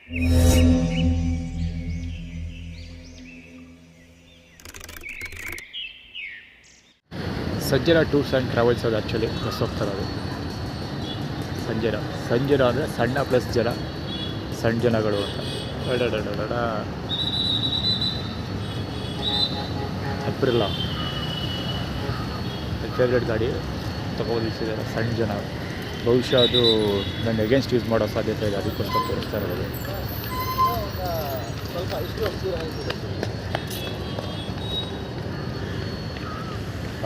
ಸಂಜೆರ tours and travels ಅದು actually bus ಹೋಗ್ತಾರೆ ಅದು ಸಂಜೆರ ಅಂದರೆ ಸಣ್ಣ ಪ್ಲಸ್ ಜನ ಸಣ್ಣ ಜನಗಳು ಅಂತ ಅಪ್ರಿಲ್ಲ ಫೇವ್ರೇಟ್ ಗಾಡಿ ತೊಗೊಳ್ತಿದ್ದಾರೆ ಸಣ್ಣ ಜನ. ಬಹುಶಃ ಅದು ನನ್ನ ಎಗೇನ್ಸ್ಟ್ ಯೂಸ್ ಮಾಡೋ ಸಾಧ್ಯತೆ ಇದೆ, ಅದಕ್ಕೋಸ್ಕರ ತೋರಿಸ್ತಾ ಇರೋದು.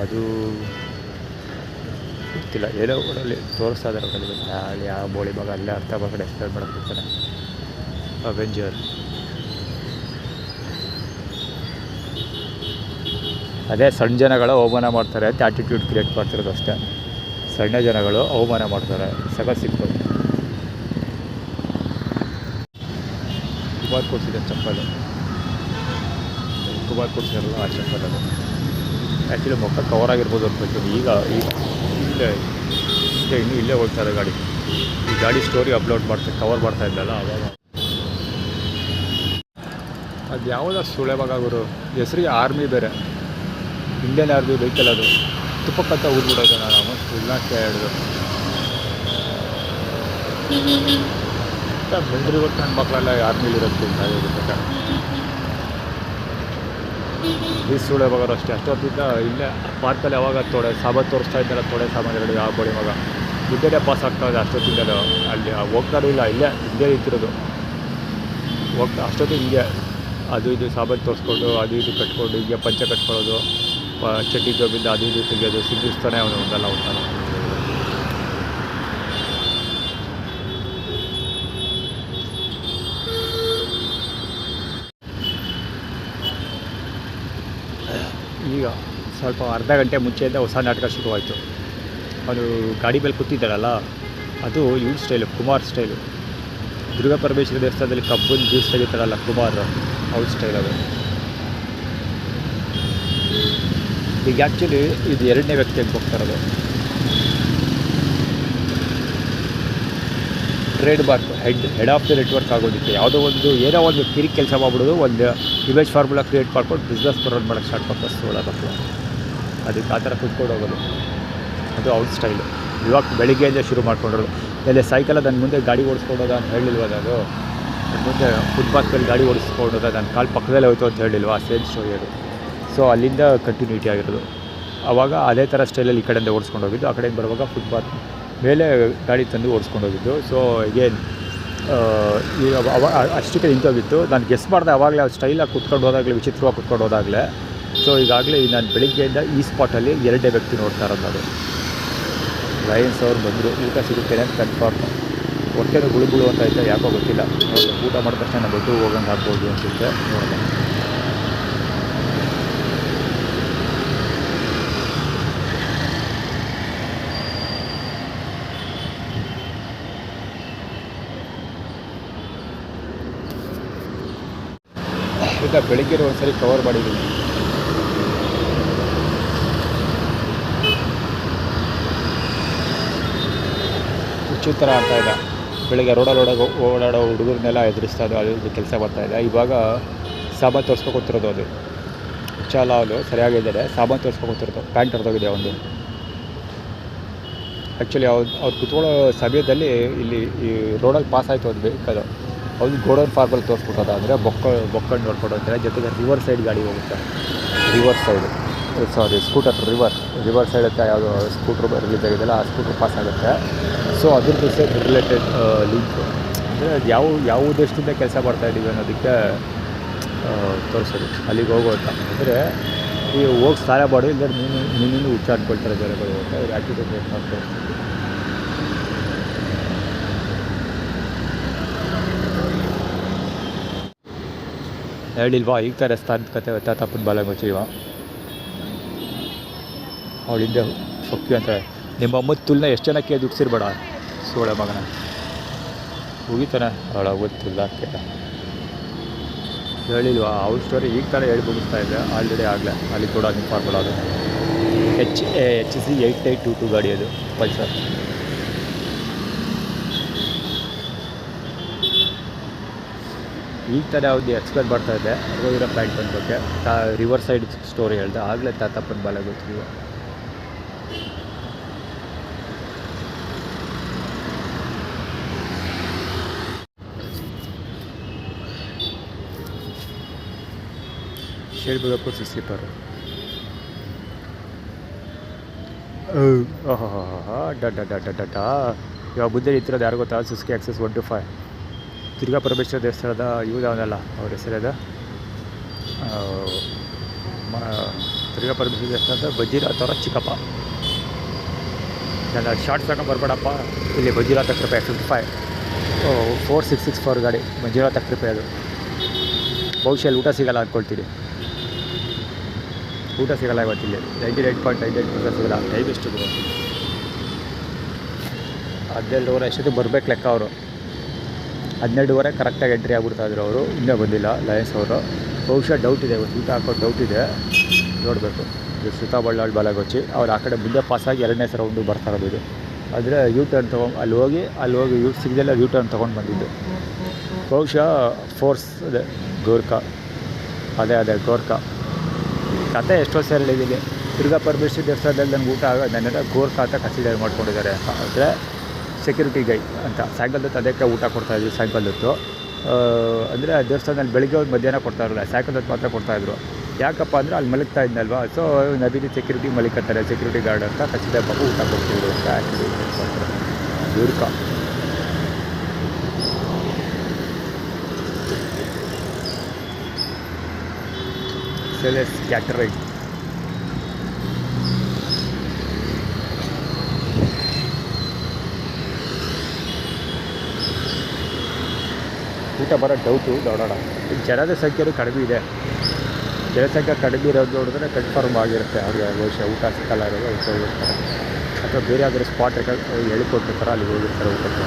ಅದು ಗೊತ್ತಿಲ್ಲ, ಏನೋ ಊರಲ್ಲಿ ತೋರಿಸ್ತಾ ಇದ್ದಾರೆ ಅಲ್ಲಿ ಯಾವ ಬೋಳಿ ಮಗ ಅಲ್ಲೇ ಅರ್ಥ ಕಡೆ ಎಕ್ಸ್ಪ್ಲೇನ್ ಮಾಡೋಕ್ಕೆ ಬಿಡ್ತಾನೆ. ಅವೆಂಜರ್ ಅದೇ ಸಣ್ಣ ಜನಗಳು ಅವಮಾನ ಮಾಡ್ತಾರೆ ಅಂತ ಆ್ಯಟಿಟ್ಯೂಡ್ ಕ್ರಿಯೇಟ್ ಮಾಡ್ತಿರೋದು ಅಷ್ಟೇ. ಸಣ್ಣ ಜನಗಳು ಅವಮಾನ ಮಾಡ್ತಾರೆ. ಸಗತ್ ಸಿಗ್ತದೆ. ಕುಮಾರ್ ಕೊಡ್ಸಿದೆ ಚಪ್ಪಲು, ಕುಮಾರ್ ಕೊಡ್ಸಿರಲ್ಲ ಆ ಚಪ್ಪಲ್. ಅದು ಆ್ಯಕ್ಚುಲಿ ಮುಖ ಕವರ್ ಆಗಿರ್ಬೋದು ಅನ್ಬೇಕು. ಈಗ ಇನ್ನೂ ಇಲ್ಲೇ ಹೋಗ್ತಾರೆ ಗಾಡಿ. ಈ ಗಾಡಿ ಸ್ಟೋರಿ ಅಪ್ಲೋಡ್ ಕವರ್ ಮಾಡ್ತಾ ಇದ್ದಲ್ಲ ಆವಾಗ. ಅದು ಯಾವುದೋ ಸುಳೆವಾಗ ಗುರು ಹೆಸರಿಗೆ ಆರ್ಮಿ ಬೇರೆ, ಇಂಡಿಯನ್ ಆರ್ಮಿ ವೆಹಿಕಲ್. ಅದು ತುಪ್ಪಕ್ಕಂತ ಊದ್ಬಿಡೋದು ನಾನು ಉಲ್ಲಾಕ್ಕೆ ಹಿಡಿದು ಮಿಲ್ಟ್ರಿ ವರ್ಕ್ ನನ್ನ ಮಕ್ಕಳೆಲ್ಲ ಆರ್ಮಿಲಿರೋದು ಇರುತ್ತೆ. ಈ ಸುಳೆವಾಗರು ಅಷ್ಟೇ. ಅಷ್ಟೊತ್ತಿಂದ ಇಲ್ಲೇ ಪಾರ್ಕಲ್ಲಿ ಯಾವಾಗ ಸಾಮಾನು ತೋರಿಸ್ತಾ ಇದ್ದಲ್ಲ, ಸಾಮಾನು ಎರಡು ಆ ಬೋಳಿ ಮಗ ಇದ್ದೇನೆ ಪಾಸ್ ಆಗ್ತಾ ಇದೆ. ಅಷ್ಟೊತ್ತಿಂದ ಅಲ್ಲಿ ಹೋಗ್ತಾರೂ ಇಲ್ಲ, ಇಲ್ಲೇ ಹಿಂದೆ ನಿಂತಿರೋದು. ಅಷ್ಟೊತ್ತಿಗೆ ಹಿಂಗೆ ಅದು ಇದು ಸಾಮಾನು ತೋರಿಸ್ಕೊಂಡು ಅದು ಇದು ಕಟ್ಕೊಂಡು ಹಿಂಗೆ ಪಂಚೆ ಕಟ್ಕೊಳ್ಳೋದು, ಚಟ್ಟಿ ಜೋಬಿಂದ ಅದು ಇದು ತೆಗೆಯೋದು, ಸಿಗಿಸ್ತಾನೆ ಅವನು ಒಂದಲ್ಲ ಒಂದಲ್ಲ. ಈಗ ಸ್ವಲ್ಪ ಅರ್ಧ ಗಂಟೆ ಮುಂಚೆಯಿಂದ ಹೊಸ ನಾಟಕ ಶುರುವಾಯಿತು. ಅವನು ಗಾಡಿ ಮೇಲೆ ಕೂತಿದ್ದಾರಲ್ಲ, ಅದು ಇವ್ರ ಸ್ಟೈಲು, ಕುಮಾರ್ ಸ್ಟೈಲು. ದುರ್ಗಾ ಪರಮೇಶ್ವರ ದೇವಸ್ಥಾನದಲ್ಲಿ ಕಬ್ಬನ್ನು ಜ್ಯೂಸ್ ತೆಗಿತಾರಲ್ಲ ಕುಮಾರ್, ಅವ್ರ ಸ್ಟೈಲ್ ಅದು. ಈಗ ಆ್ಯಕ್ಚುಲಿ ಇದು ಎರಡನೇ ವ್ಯಕ್ತಿಗೆ ಹೋಗ್ತಾರದು. Trademark head of the network ಆಗೋದಕ್ಕೆ ಯಾವುದೋ ಒಂದು ಏನೋ ಒಂದು ಕಿರಿಕ್ ಕೆಲಸ ಮಾಡ್ಬಿಡೋದು, ಒಂದು ಇಮೇಜ್ ಫಾರ್ಮುಲಾ ಕ್ರಿಯೇಟ್ ಮಾಡ್ಕೊಂಡು ಬಿಸ್ನೆಸ್ ಪ್ರೊವೈಡ್ ಮಾಡೋಕ್ಕೆ ಸ್ಟಾರ್ಟ್ ಮಾಡ್ತಾರೆ ಸೋಳೋದಕ್ಕೆ. ಅದಕ್ಕೆ ಆ ಥರ ಕುತ್ಕೊಂಡು ಹೋಗೋದು, ಅದು ಅವ್ರ ಸ್ಟೈಲು. ಇವಾಗ ಬೆಳಿಗ್ಗೆಯಿಂದ ಶುರು ಮಾಡ್ಕೊಂಡ್ರು. ಎಲ್ಲೇ ಸೈಕಲ್ ನನ್ನ ಮುಂದೆ ಗಾಡಿ ಓಡಿಸ್ಕೊಂಡೋದ ಅಂತ ಹೇಳಿಲ್ವ, ಅದು ಮುಂದೆ ಫುಟ್ಪಾತ್ ಮೇಲೆ ಗಾಡಿ ಓಡಿಸ್ಕೊಂಡೋದ, ನನ್ನ ಕಾಲು ಪಕ್ಕದಲ್ಲೇ ಹೋಯ್ತು ಅಂತ ಹೇಳಿಲ್ವ, ಸೇಮ್ ಸ್ಟೋರಿ ಅದು. ಸೊ ಅಲ್ಲಿಂದ ಕಂಟಿನ್ಯೂಟಿ ಆಗಿರೋದು. ಆವಾಗ ಅದೇ ಥರ ಸ್ಟೈಲಲ್ಲಿ ಈ ಕಡೆಯಿಂದ ಓಡಿಸ್ಕೊಂಡು ಹೋಗಿದ್ದು, ಆ ಕಡೆಯಿಂದ ಬರುವಾಗ ಫುಟ್ಪಾತ್ ಮೇಲೆ ಗಾಡಿ ತಂದು ಓಡಿಸ್ಕೊಂಡು ಹೋಗಿದ್ದು. ಸೊ ಅಗೇನ್ ಈಗ ಅಷ್ಟಕ್ಕೆ ನಿಂತೋಗಿತ್ತು. ನಾನು ಗೆಸ್ ಮಾಡಿದೆ ಆವಾಗಲೇ, ಅವ್ರು ಸ್ಟೈಲಾಗಿ ಕುತ್ಕೊಂಡು ಹೋದಾಗಲೇ, ವಿಚಿತ್ರವಾಗಿ ಕುತ್ಕೊಂಡು ಹೋದಾಗಲೇ. ಸೊ ಈಗಾಗಲೇ ನಾನು ಬೆಳಿಗ್ಗೆಯಿಂದ ಈ ಸ್ಪಾಟಲ್ಲಿ ಎರಡೇ ವ್ಯಕ್ತಿ ನೋಡ್ತಾ ಇರೋದು. ಅದು ಲಯನ್ಸ್ ಅವ್ರು ಬಂದರು, ಊಟ ಸಿಗುತ್ತೇನೆ ಅಂತ ಕನ್ಫರ್ಮ್. ಹೊಟ್ಟೆನೂ ಗುಳುಗುಳು ಅಂತ ಐತೆ, ಯಾಕೋ ಗೊತ್ತಿಲ್ಲ. ಊಟ ಮಾಡಿದ ತಕ್ಷಣ ನಾನು ಬಿಟ್ಟು ಹೋಗಂಗೆ ಆಗ್ಬೋದು ಅನಿಸುತ್ತೆ. ನೋಡೋಣ. ಈಗ ಬೆಳಿಗ್ಗೆ ಒಂದ್ಸರಿ ಕವರ್ ಮಾಡಿದ್ದೀವಿ. ಹುಚ್ಚು ಥರ ಆಡ್ತಾ ಇದ್ದ. ಬೆಳಿಗ್ಗೆ ರೋಡಲ್ಲಿ ಓಡಾಡೋ ಹುಡುಗರನ್ನೆಲ್ಲ ಎದುರಿಸ್ತಾ ಇದ್ದು, ಅದು ಕೆಲಸ ಬರ್ತಾಯಿದ್ದ. ಇವಾಗ ಸಾಮಾನು ತೋರಿಸ್ಕೊತಿರೋದು, ಅದು ಚಾಲ ಅದು ಸರಿಯಾಗಿದ್ದಾರೆ. ಸಾಮಾನು ತೋರಿಸ್ಕೊತಿರೋದು, ಪ್ಯಾಂಟ್ ಹೊರದೋಗಿದೆ ಒಂದು. ಆ್ಯಕ್ಚುಲಿ ಅವ್ರು ಕುತ್ಕೊಳ್ಳೋ ಸಮಯದಲ್ಲಿ ಇಲ್ಲಿ ಈ ರೋಡಲ್ಲಿ ಪಾಸ್ ಆಯಿತು ಒಂದು ವೆಹಿಕಲ್. ಅವ್ನು ಗೋಡೌನ್ ಫಾರ್ಮಲ್ಲಿ ತೋರಿಸ್ಬಿಟ್ಟದ, ಅಂದರೆ ಬೊಕ್ಕಂಡು ನೋಡ್ಕೊಂಡು ಹೋಗ್ತಾರೆ. ಜೊತೆಗೆ ರಿವರ್ ಸೈಡ್ ಗಾಡಿ ಹೋಗುತ್ತೆ, river side scooter river side ಅಂತ ಯಾವುದೋ ಸ್ಕೂಟ್ರ್ ರಿಲೀಸ್ ಆಗಿದೆಯಲ್ಲ, ಆ ಸ್ಕೂಟ್ರ್ ಪಾಸ್ ಆಗುತ್ತೆ. ಸೊ ಅದ್ರದ್ದು ರಿಲೇಟೆಡ್ ಲಿಂಕ್ ಅಂದರೆ ಅದು ಯಾವ ಉದ್ದೇಶದಿಂದ ಕೆಲಸ ಮಾಡ್ತಾಯಿದ್ದೀವಿ ಅನ್ನೋದಕ್ಕೆ ತೋರಿಸೋದು, ಅಲ್ಲಿಗೆ ಹೋಗೋಅಂತ. ಅಂದರೆ ಈ ಹೋಗಿ ಸ್ನಾನ ಮಾಡಿ ಇಲ್ಲದ್ರೆ ನೀನು ಹುಚ್ಚಾಡ್ಕೊಳ್ತಾರೆ ಜನಗಳು ಅಂತ ಅವ್ರು ಆ್ಯಕ್ಟಿವಿಟಿ ಕ್ರಿಯೇಟ್ ಮಾಡ್ತಾರೆ. ಹೇಳಿಲ್ವಾ ಈಗ ಥರ ಸ್ಥಾನದ ಕತೆ ತಾತಪ್ಪನ ಬಾಲ ಮುಚ್ಚಿವ ಅವಳಿಂದ ಸೊಕ್ಕಿ ಅಂತ. ನಿಮ್ಮ ಅಮ್ಮದ ತುಲ್ನ ಎಷ್ಟು ಜನಕ್ಕೆ ದುಡ್ಸಿರ್ಬೇಡ ಸೋಳೆ ಮಗನ ಹೋಗಿತಾನೆ ಅವಳ ಗೊತ್ತಿಲ್ಲಕ್ಕೆ. ಹೇಳಿಲ್ವಾ ಅವ್ರ ಸ್ಟೋರಿ ಈಗ ಥರ ಹೇಳಿ ಮುಗಿಸ್ತಾ ಇದೆ. ಆಲ್ರೆಡಿ ಆಗಲೇ ಅಲ್ಲಿ ಕೂಡ ಫಾರ್ಮುಲಾ ಅದು HC 8822 ಗಾಡಿ, ಅದು ಪಲ್ಸರ್. ಈಗ ತಾನೇ ಅವ್ದು ಎಕ್ಸ್ಪ್ಲೇನ್ ಮಾಡ್ತಾ ಇದ್ದೆ ರಘುವೀರ ಪ್ಯಾಂಟನ್ ಬಗ್ಗೆ ರಿವರ್ ಸೈಡ್ ಸ್ಟೋರಿ ಹೇಳ್ದೆ. ಆಗಲೇ ತಾತಪ್ಪನ ಬಾಲ ಗೊತ್ತಿದ್ವು. ಶೇರ್ಬುಗಪುರ್ ಸ್ಲೀಪರು. ಇವಾಗ ಬುದ್ಧಿ ಇತ್ತಿರೋದು ಯಾರು ಗೊತ್ತಾ? ಸುಸ್ಕಿ ಆಕ್ಸಸ್ 125 ದುರ್ಗಾ ಪರಮೇಶ್ವರ ದೇವಸ್ಥಾನದ ಇವನಲ್ಲ ಅವ್ರ ಹೆಸರದ ದುರ್ಗಾ ಪರಮೇಶ್ವರ ದೇವಸ್ಥಾನದ ಬಜ್ಜಿರಾತ್ ಅವರ ಚಿಕ್ಕಪ್ಪ. ನನ್ನ ಶಾರ್ಟ್ ತಗೊಂಡು ಬರ್ಬೇಡಪ್ಪ, ಇಲ್ಲಿ ಬಜ್ಜಿರಾತ ಕೃಪೆ 55 4664 ಗಾಡಿ ಮಂಜುನಾಥ ಕೃಪೆ. ಅದು ಬಹುಶಃ ಊಟ ಸಿಗಲ್ಲ ಅಂದ್ಕೊಳ್ತೀನಿ. ಊಟ ಸಿಗಲ್ಲ ಇವತ್ತಿಲ್ಲಿ 98.98% ಸಿಗಲ್ಲ. ಟೈಮ್ ಎಷ್ಟು ಬರೋ 12:15 ಎಷ್ಟೊತ್ತಿಗೆ ಬರಬೇಕು ಲೆಕ್ಕ. ಅವರು 12:30 ಕರೆಕ್ಟಾಗಿ ಎಂಟ್ರಿ ಆಗ್ಬಿಡ್ತಾಯಿದ್ರು. ಅವರು ಇನ್ನೂ ಬಂದಿಲ್ಲ ಲಯನ್ಸ್ ಅವರು. ಬಹುಶಃ ಡೌಟ್ ಇದೆ, ಇವತ್ತು ಊಟ ಹಾಕೋದು ಡೌಟ್ ಇದೆ, ನೋಡಬೇಕು. ಇದು ಶ್ರುತಾ ಬಳ್ಳಾಳ್ ಬಾಲಗೋಚಿ ಅವ್ರು ಆ ಕಡೆ ಮುಂದೆ ಪಾಸಾಗಿ 2ನೇ ರೌಂಡು ಬರ್ತಾ ಇರೋದು. ಇದು ಆದರೆ ಯೂ ಟರ್ನ್ ತೊಗೊಂಡು ಅಲ್ಲಿ ಹೋಗಿ ಯೂ ಸಿಗದೆಲ್ಲ ಯೂ ಟರ್ನ್ ತೊಗೊಂಡು ಬಂದಿದ್ದು. ಬಹುಶಃ ಫೋರ್ಸ್ ಅದೇ ಗೋರ್ಖಾ, ಅದೇ ಗೋರ್ಖಾ ಕತೆ ಎಷ್ಟೋ ಸರಿ ಹೇಳಿದ್ದೀನಿ. ದುರ್ಗಾ ಪರಮೇಶ್ವರಿ ದೇವಸ್ಥಾನದಲ್ಲಿ ನನಗೆ ಊಟ ನನ್ನೆಲ್ಲ ಗೋರ್ಖಾ ಅಂತ ಕನ್ಸಿಡರ್ ಮಾಡ್ಕೊಂಡಿದ್ದಾರೆ. ಅಂದರೆ ಸೆಕ್ಯೂರಿಟಿ ಗೈ ಅಂತ. ಸಾಯಂಕಾಲದೊತ್ತು ಅದಕ್ಕೆ ಊಟ ಕೊಡ್ತಾಯಿದ್ರು. ಸಾಯಂಕಾಲದೊತ್ತು ಅಂದರೆ ದೇವಸ್ಥಾನದಲ್ಲಿ ಬೆಳಗ್ಗೆ ಒಂದು ಮಧ್ಯಾಹ್ನ ಕೊಡ್ತಾಯಿರಲ್ಲ, ಸಾಯಂಕಾಲದೊತ್ತು ಮಾತ್ರ ಕೊಡ್ತಾಯಿದ್ರು. ಯಾಕಪ್ಪ ಅಂದರೆ ಅಲ್ಲಿ ಮಲಗ್ತಾ ಇದ್ನಲ್ವ, ಸೊ ನದಿನಿ ಸೆಕ್ಯೂರಿಟಿ ಮಲಿಕತ್ತಾರೆ, ಸೆಕ್ಯೂರಿಟಿ ಗಾರ್ಡ್ ಅಂತ ಕನ್ಸಿಡರ್ ಮಾಡಿ ಊಟ ಕೊಡ್ತಿದ್ರು ಅಂತ ಆ್ಯಕ್ಚುಲಿ ಮಾಡ್ತಾರೆ. ಗೋರ್ಖಾ ಸೆಲೆಸ್ ಕ್ಯಾಟರಿಂಗ್. ಊಟ ಬರೋ ಡೌಟು ನೋಡೋಣ. ಜನದ ಸಂಖ್ಯೆಯೂ ಕಡಿಮೆ ಇದೆ. ಜನಸಂಖ್ಯೆ ಕಡಿಮೆ ಇರೋದು ನೋಡಿದ್ರೆ ಕನ್ಫರ್ಮ್ ಆಗಿರುತ್ತೆ ಅವ್ರಿಗೆ ಬಹುಶಃ ಊಟ ಸಿಕ್ಕಲ್ಲ ಇರೋದು ಊಟ ಹೋಗಿರ್ತಾರೆ. ಅಥವಾ ಬೇರೆ ಯಾವ್ದಾದ್ರು ಸ್ಪಾಟ್ ಹೇಳಿಕೊಟ್ಟಿರ್ತಾರೆ, ಅಲ್ಲಿ ಹೋಗಿರ್ತಾರೆ ಊಟಕ್ಕೆ.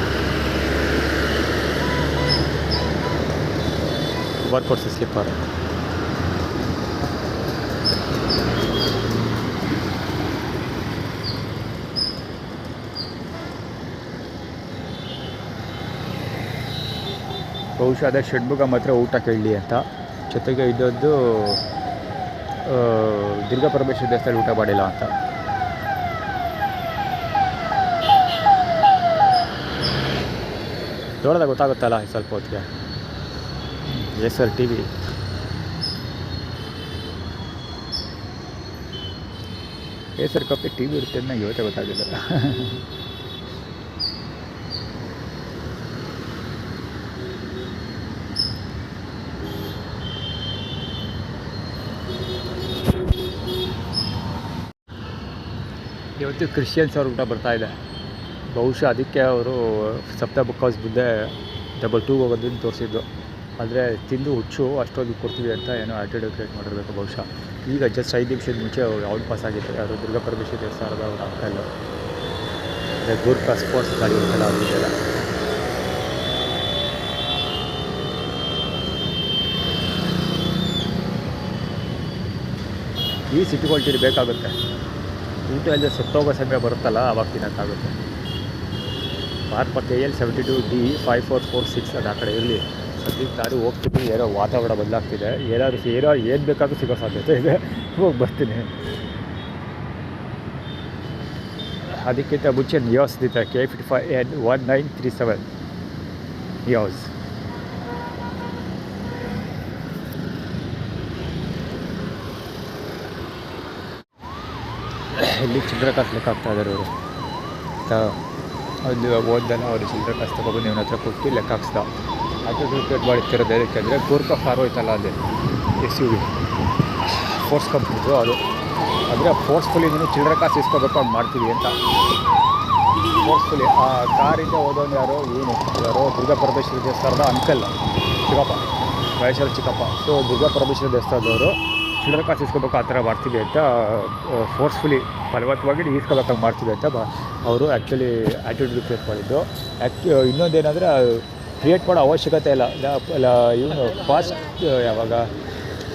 Workouts slipper. ಬಹುಶಃ ಅದೇ ಷಡ್ಮುಖ ಮಾತ್ರ ಊಟ ಕೇಳಲಿ ಅಂತ. ಜೊತೆಗೆ ಇದೊಂದು ದುರ್ಗಾ ಪರಮೇಶ್ವರಿ ದೇವಸ್ಥಾನ ಊಟ ಮಾಡಿಲ್ಲ ಅಂತ. ನೋಡಿದಾಗ ಗೊತ್ತಾಗುತ್ತಲ್ಲ ಸ್ವಲ್ಪ ಹೊತ್ತಿಗೆ. SR TV SR copy TV ಇರುತ್ತೆ ಅಂತ ನಂಗೆ ಇವತ್ತೇ ಗೊತ್ತಾಗಿಲ್ಲ. ಇವತ್ತು ಕ್ರಿಶ್ಚಿಯನ್ಸ್ ಅವ್ರ ಊಟ ಬರ್ತಾಯಿದೆ. ಬಹುಶಃ ಅದಕ್ಕೆ ಅವರು ಸಪ್ತ ಬುಕ್ ಹೌಸ್ ಮುಂದೆ 2 ಹೋಗೋದನ್ನು ತೋರಿಸಿದ್ದು. ಆದರೆ ತಿಂದು ಹುಚ್ಚು ಅಷ್ಟೊಂದು ಕೊಡ್ತೀವಿ ಅಂತ ಏನೋ ಆ್ಯಟಿಟ್ಯೂಡ್ ಕ್ರಿಯೇಟ್ ಮಾಡಿರಬೇಕು ಬಹುಶಃ. ಈಗ ಜಸ್ಟ್ 5 ನಿಮಿಷದ ಮುಂಚೆ ಅವ್ರು ಪಾಸ್ ಆಗಿತ್ತು. ಅದು ದುರ್ಗಾ ಪರಮೇಶ್ವರಿ ದೇವಸ್ಥಾನದ ಅವ್ರ ಅಂಕಲ್. ಅದೇ ಗೋರ್ಖಾ ಸ್ಪೋರ್ಟ್ಸ್ ಗಾಡಿ ಇರುತ್ತಲ್ಲ ಅವ್ರಿಗೆಲ್ಲ. ಈ ಸಿಟಿಗಳು ಬೇಕಾಗುತ್ತೆ. ಊಟ ಎಲ್ಲ ಸತ್ತೋಗೋ ಸಮಯ ಬರುತ್ತಲ್ಲ, ಆವಾಗ ತಿನ್ನೋಕ್ಕಾಗುತ್ತೆ. ಪಾರ್ಪ KL 72D 5446 ಅದು ಆ ಕಡೆ ಇರಲಿ. ಸದ್ಯಕ್ಕೆ ನಾನು ಹೋಗ್ತೀನಿ. ಏನೋ ವಾತಾವರಣ ಬದಲಾಗ್ತಿದೆ. ಏನು ಬೇಕಾದ್ರೂ ಸಿಗೋ ಸಾಧ್ಯತೆ ಇದೆ. ಹೋಗಿ ಬರ್ತೀನಿ. ಅದಕ್ಕಿಂತ ಮುಂಚೆ ನಿಯಾಸ್ ಇದ್ದಿತ್ತು K55N 1937 ನಿಯಾಸ್. ಇಲ್ಲಿ ಚಿಲ್ಲರೆ ಕಾಸು ಲೆಕ್ಕ ಹಾಕ್ತಾಯಿದ್ದಾರೆ ಅವರು. ಅದು ಓದ್ದಲ್ಲ ಅವರು ಚಿಲ್ಲರೆ ಕಾಸು ತೊಗೊಬಂದು ಇವನ ಹತ್ರ ಕೊಟ್ಟು ಲೆಕ್ಕ ಹಾಕ್ಸ್ದ. ಅದು ಕ್ರಿಕೆಟ್ ಮಾಡಿರ್ತಿರೋದು ಏನಕ್ಕೆ ಅಂದರೆ ಗೋರ್ಖಾ ಕಾರ್ ಹೋಯ್ತಲ್ಲ ಅಲ್ಲಿ SUV ಫೋರ್ಸ್ ಕಂಪ್ನಿದು. ಅದು ಅಂದರೆ ಫೋರ್ಸ್ಫುಲಿ ನೀನು ಚಿಲ್ಲರೆ ಕಾಸು ಇಸ್ಕೋಬೇಕು ಅವ್ನು ಮಾಡ್ತೀವಿ ಅಂತ. ಫೋರ್ಸ್ಫುಲಿ ಆ ಕಾರಿಂದ ಓದೋನು ಯಾರೋ ದುರ್ಗಾ ಪರಮೇಶ್ವರಿ ದೇವಸ್ಥಾನದ ಅಂಕಲ್ ಚಿಕ್ಕಪ್ಪ, ಮಹೇಶ್ವರ ಚಿಕ್ಕಪ್ಪ. ಸೊ ದುರ್ಗಾ ಪರಮೇಶ್ವರಿ ದೇವಸ್ಥಾನದವರು ಚಿಲ್ಲರೆ ಕಾಸು ಇಸ್ಕೋಬೇಕು ಆ ಥರ ಮಾಡ್ತೀವಿ ಅಂತ ಫೋರ್ಸ್ಫುಲಿ ಬಲವಂತವಾಗಿ ಈಸ್ಕೋಬೇಕಾಗಿ ಮಾಡ್ತೀವಿ ಅಂತ ಅವರು ಆ್ಯಕ್ಚುಲಿ ಆ್ಯಟಿಟ್ಯೂಡ್ ಕ್ರಿಯೇಟ್ ಮಾಡಿದ್ದು. ಇನ್ನೊಂದೇನೆಂದರೆ ಕ್ರಿಯೇಟ್ ಮಾಡೋ ಅವಶ್ಯಕತೆ ಇಲ್ಲ. ಇವನು ಫಾಸ್ಟ್ ಯಾವಾಗ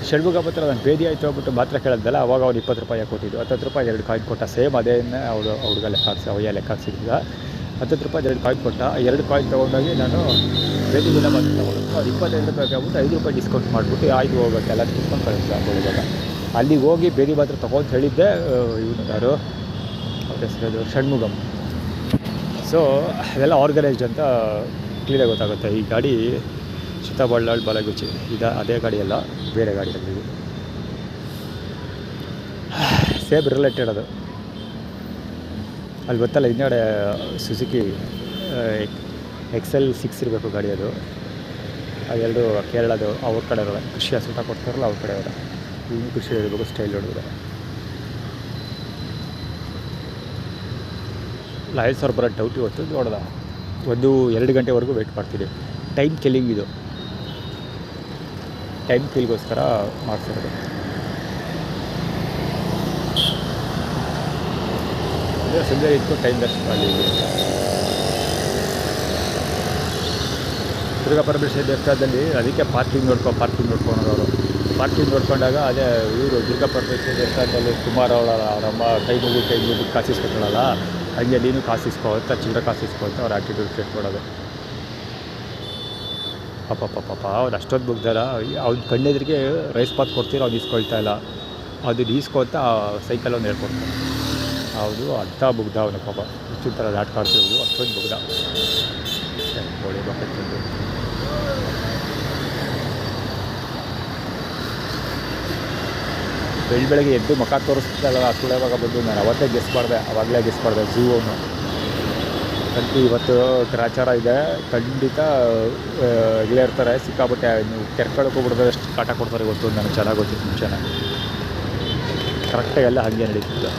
ಷಡ್ಮುಖ ಪತ್ರ ನಾನು ಭೇದಿ ಆಯಿತು ಅಂದ್ಬಿಟ್ಟು ಮಾತ್ರ ಕೇಳಿದ್ದಲ್ಲ, ಅವಾಗ ಅವ್ರು 20 ರೂಪಾಯಿ ಕೊಟ್ಟಿದ್ದು. 10 ರೂಪಾಯಿ 2 ಕಾಯಿನ್ ಕೊಟ್ಟ. ಸೇಮ್ ಅದೇನೇ ಹುಡುಗ ಲೆಕ್ಕ ಹಾಕ್ಸಿ ಅವಯ್ಯ ಲೆಕ್ಕ ಹಾಕ್ಸಿದ್ದ. 10 ರೂಪಾಯಿ 2 ಕಾಯಿನ್ ಕೊಟ್ಟ. 2 ಕಾಯಿನ್ ತೊಗೊಂಡೋಗಿ ನಾನು ಬೇದಿ ಬೇಲೆ ಬಾತ್ ತೊಗೊಂಡು ಅದು 25 ರೂಪಾಯಿ ಆಗ್ಬಿಟ್ಟು 5 ರೂಪಾಯಿ ಡಿಸ್ಕೌಂಟ್ ಮಾಡಿಬಿಟ್ಟು ಆಯ್ತು ಹೋಗುತ್ತೆ ಎಲ್ಲ ತಿಳ್ಕೊಂಡು ಕಳಿಸ್ದೆ ಇವಾಗ. ಅಲ್ಲಿಗೆ ಹೋಗಿ ಬೇದಿ ಬಾತ್ರ ತೊಗೊಂಡು ಹೇಳಿದ್ದೆ ಇವನು ಯಾರು ಅವ್ರ ಹೆಸರು ಷಣ್ಮುಗಮ್. ಸೊ ಅದೆಲ್ಲ ಆರ್ಗನೈಸ್ಡ್ ಅಂತ ಕ್ಲೀನಾಗಿ ಗೊತ್ತಾಗುತ್ತೆ. ಈ ಗಾಡಿ ಚಿತ್ತಬಳ್ಳಾಳ್ ಬಾಲಗುಚ್ಚಿ ಅದೇ ಗಾಡಿ ಅಲ್ಲ, ಬೇರೆ ಗಾಡಿ ಅದು. ಸೇಮ್ ರಿಲೇಟೆಡ್ ಅದು. ಅಲ್ಲಿ ಗೊತ್ತಲ್ಲ ಹಿಂದೆಗಡೆ ಸುಜುಕಿ XL6 ಇರಬೇಕು ಗಾಡಿ ಅದು. ಅದೆರಡು ಕೇರಳದು ಅವ್ರ ಕಡೆ ಇರೋಲ್ಲ, ಕೃಷಿ ಹಸುಟ ಕೊಡ್ತಾರಲ್ಲ ಅವ್ರ ಕಡೆ ಅವರ. ಇನ್ನು ಕೃಷಿ ಇರಬೇಕು ಸ್ಟೈಲ್ ಹೊಡೆದ್ರೆ. ಲಾಯನ್ಸ್ ಅವ್ರು ಬರೋ ಡೌಟ್ ಇವತ್ತು ನೋಡ್ದ 1-2 ಗಂಟೆವರೆಗೂ ವೆಯ್ಟ್ ಮಾಡ್ತೀನಿ. ಟೈಮ್ ಕಿಲ್ಲಿಂಗ್ ಇದು, ಟೈಮ್ ಕಿಲ್ಗೋಸ್ಕರ ಮಾಡ್ತಿರೋದು. ಸಂಜೆ ಇತ್ತು ಟೈಮ್ ವೇಸ್ಟ್ ಅಲ್ಲಿ. ದುರ್ಗಾ ಪರಮೇಶ್ವರಿ ದೇವಸ್ಥಾನದಲ್ಲಿ ಅದಕ್ಕೆ ಪಾರ್ಕಿಂಗ್ ನೋಡ್ಕೊಂಡು ಅವರು ಪಾರ್ಕಿಂಗ್ ನೋಡ್ಕೊಂಡಾಗ ಅದೇ ಇವರು ದುರ್ಗಾ ಪರಮೇಶ್ವರಿ ದೇವಸ್ಥಾನದಲ್ಲಿ ಕುಮಾರ್ ಅವರಮ್ಮ ಕೈ ಮುಗಿದು ಕಾಸಿಸ್ಕೊತಾಳಲ್ಲ, ಹಂಗೆ ನೀನು ಕಾಸಿಸ್ಕೋ ಅಂತ ಚಿಲ್ಲರೆ ಕಾಸಿಸ್ಕೋ ಅಂತ ಅವ್ರ ಆ್ಯಟಿಟ್ಯೂಡ್ ಕ್ರಿಯೇಟ್ ಮಾಡೋದು. ಪಾಪ ಅವ್ನು ಅಷ್ಟೊಂದು ಮುಗ್ದಾರ. ಅವ್ನ ಕಣ್ಣೆದ್ರಿಗೆ ರೈಸ್ ಬಾತ್ ಕೊಡ್ತೀರೋ ಅವ್ನು ಈಸ್ಕೊಳ್ತಾ ಇಲ್ಲ, ಅದು ಈಸ್ಕೊತ ಸೈಕಲ್ ಒಂದು ಹೇಳ್ಕೊಡ್ತಾನೆ. ಹೌದು ಅಂಥ ಮುಗ್ದ ಅವನು ಪಾಪ. ಇಷ್ಟು ಥರ ನಾಟಕ ಆಡ್ತಿರೋದು ಅಷ್ಟೊಂದು ಮುಗ್ದ. ಹೊಳಿ ಬರ್ತೈತೆ ಬೆಳಗ್ಗೆ ಎದ್ದು ಮುಖ ತೋರಿಸ್ತಿದ್ದಲ್ಲ ಸುಳ್ಳೆವಾಗ ಬಂದು ನಾನು ಅವತ್ತೇ ಗೆಸ್ ಮಾಡಿದೆ ಝೂ ಅವನು ಕಂತು ಇವತ್ತು ಗ್ರಾಚಾರ ಇದೆ ಖಂಡಿತ ಇಲ್ಲೇ ಇರ್ತಾರೆ. ಸಿಕ್ಕಾಬಟ್ಟೆ ನೀವು ಕೆರ್ಕಳಕ್ಕೆ ಹೋಗ್ಬಿಡ್ತಾರೆ, ಎಷ್ಟು ಕಾಟ ಕೊಡ್ತಾರೆ ಇವತ್ತು ನನಗೆ ಚೆನ್ನಾಗಿ ಗೊತ್ತಿತ್ತು ಮುಂಚೆನೇ. ಕರೆಕ್ಟಾಗಿ ಎಲ್ಲ ಹಾಗೆ ನಡೀತಿತ್ತು.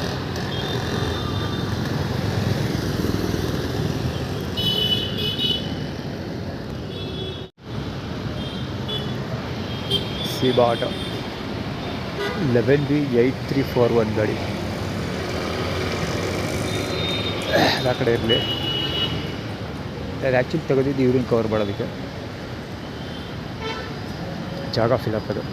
ಸೀಬಾ ಆಟೋ 11B8341 ಗಾಡಿ ಆ ಕಡೆ ಇರಲಿ. ಅದು ಆ್ಯಕ್ಚುಲಿ ತೆಗೆದಿದ್ದು ಯೂರಿನ್ ಕವರ್ ಮಾಡೋದಕ್ಕೆ, ಜಾಗ ಫಿಲಪ್ ಅದು.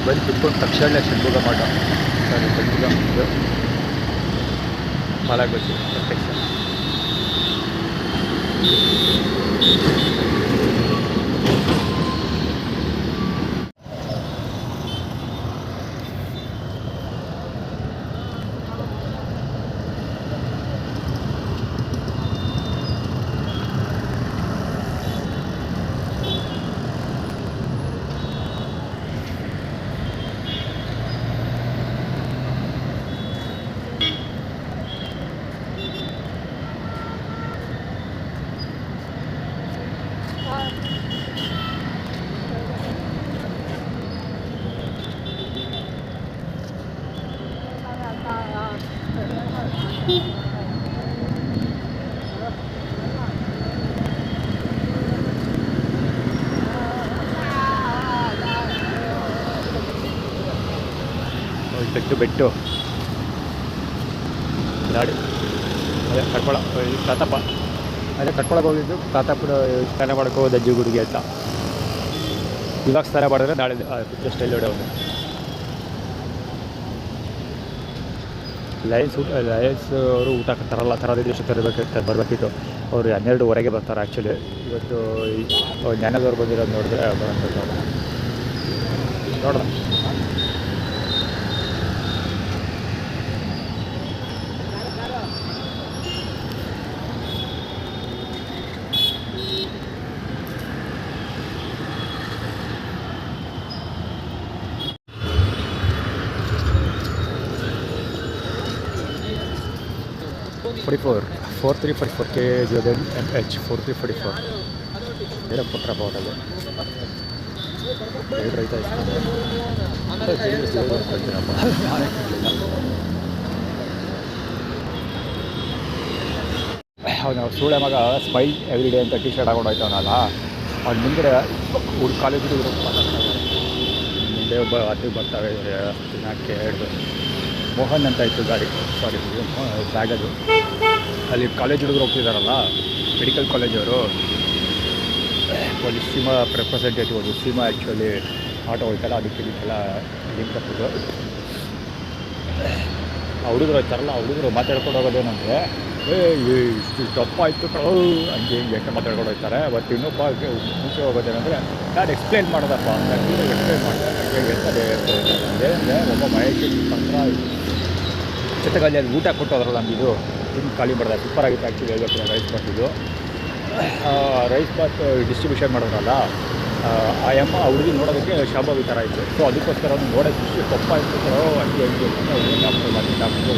ಬಂದು ಕುತ್ಕೊಂಡು ತಕ್ಷಣ ಷಣ್ಮುಗ ಮಾಡ ಷಣ್ಮುಗ ಬಾಲಗುಚ್ಚಿ ಪ್ರತ್ಯಕ್ಷ. ಬೆಟ್ಟು ಗಾಡಿ ಅದೇ ಕಟ್ಕೊಳ ತಾತಪ್ಪ ಅದೇ ಕಟ್ಕೊಳಕ್ಕೆ ಹೋಗಿದ್ದು. ತಾತಪ್ಪನ ಸ್ನಾನ ಮಾಡೋಕ್ಕೆ ಹೋದ ಅಜ್ಜಿ ಗುಡಿಗೆ ಅಂತ. ಇವಾಗ ಸ್ನಾನ ಮಾಡಿದ್ರೆ ನಾಳೆ ಸ್ಟೈಲ್ ಹೊಡೆಯೋದು. ಲಯನ್ಸ್ ಅವರು ಊಟ ತರಲ್ಲ, ತರೋದಿದ್ದು ಎಷ್ಟು ಬರಬೇಕಿತ್ತು. ಅವರು 12:15 ಬರ್ತಾರೆ ಆ್ಯಕ್ಚುಲಿ. ಇವತ್ತು ಜ್ಞಾನದವ್ರು ಬಂದಿರೋದು ನೋಡಿದ್ರೆ ಬರೋಂಥದ್ದು ನೋಡೋಣ. $44 KG MH 4344 ಬೇರೆ ಕೊಟ್ಟರೆ ಬಾಟಲ್ಲಿ ಎರಡು ರೈತ ಅವನು ಸೂಳೆ ಮಗ ಸ್ಮೈಲ್ ಎವ್ರಿ ಡೇ ಅಂತ ಟಿ ಶರ್ಟ್ ಹಾಕೊಂಡು ಹೋಯ್ತವನಲ್ಲ, ಅವ್ನು ಮುಂದೆ ಕಾಲೇಜಿಗೆ ಮುಂದೆ ಒಬ್ಬ ಅದು ಬರ್ತಾವೆ ದಿನಕ್ಕೆ ಎರಡು ಮೋಹನ್ ಅಂತ ಇತ್ತು ಗಾಡಿ, ಸಾರಿ ಬ್ಯಾಗದು. ಅಲ್ಲಿ ಕಾಲೇಜ್ ಹುಡುಗರು ಹೋಗ್ತಿದ್ದಾರಲ್ಲ, ಮೆಡಿಕಲ್ ಕಾಲೇಜವರು, ಪೊಲೀಸ್ ಸೀಮಾ ರೆಪ್ರೆಸೆಂಟೇಟಿವ್ ಅದು. ಸೀಮಾ ಆ್ಯಕ್ಚುಲಿ ಆಟೋ ಹೋಯ್ತಲ್ಲ, ಅದಕ್ಕೆಲ್ಲ ಲಿಂಕ್ ಹಾಕಿದ್ರು. ಆ ಹುಡುಗರು ಹೋಯ್ತಾರಲ್ಲ, ಆ ಹುಡುಗರು ಮಾತಾಡ್ಕೊಂಡು ಹೋಗೋದೇನಂದರೆ, ಇಷ್ಟು ದಪ್ಪ ಆಯಿತು ಹಂಗೆ ಹಿಂಗೆ ಎಷ್ಟು ಮಾತಾಡ್ಕೊಂಡು ಹೋಗ್ತಾರೆ. ಮತ್ತು ಇನ್ನೊಬ್ಬ ಮುಂಚೆ ಹೋಗೋದೇನೆಂದರೆ, ನಾನು ಎಕ್ಸ್ಪ್ಲೇನ್ ಮಾಡೋದಪ್ಪ ನಾನು ಎಕ್ಸ್ಪ್ಲೇನ್ ಮಾಡಿದೆ ಹಂಗೆ ಹೇಳ್ತಾರೆ. ಅದೇನಂದರೆ ಒಬ್ಬ ಮಹೇಶ್ ತಂತ್ರ ಜೊತೆಗಲ್ಲಿ ಅಲ್ಲಿ ಊಟ ಕೊಟ್ಟೋದ್ರಲ್ಲ ನಮಗಿದು ತಿಂದು ಖಾಲಿ ಮಾಡಿದೆ. ಸೂಪರಾಗಿತ್ತು ಆ್ಯಕ್ಚುಲಿ. ಹೇಳ್ಬೇಕು ರೈಸ್ ಬಾತ್ ಇದು ರೈಸ್ ಬಾತ್ ಡಿಸ್ಟ್ರಿಬ್ಯೂಷನ್ ಮಾಡೋದ್ರಲ್ಲ, ಆ ಅಮ್ಮ ಆ ಹುಡುಗಿ ನೋಡೋದಕ್ಕೆ ಶಾಂಭವಿ ಥರ ಇತ್ತು. ಸೊ ಅದಕ್ಕೋಸ್ಕರ ಅವ್ನು ನೋಡೋಕ್ಕೆ ಇಷ್ಟು ತಪ್ಪ ಇತ್ತು ಹಂಗೆ ಹಂಗೆ ಡಾಕ್ಟ್ರು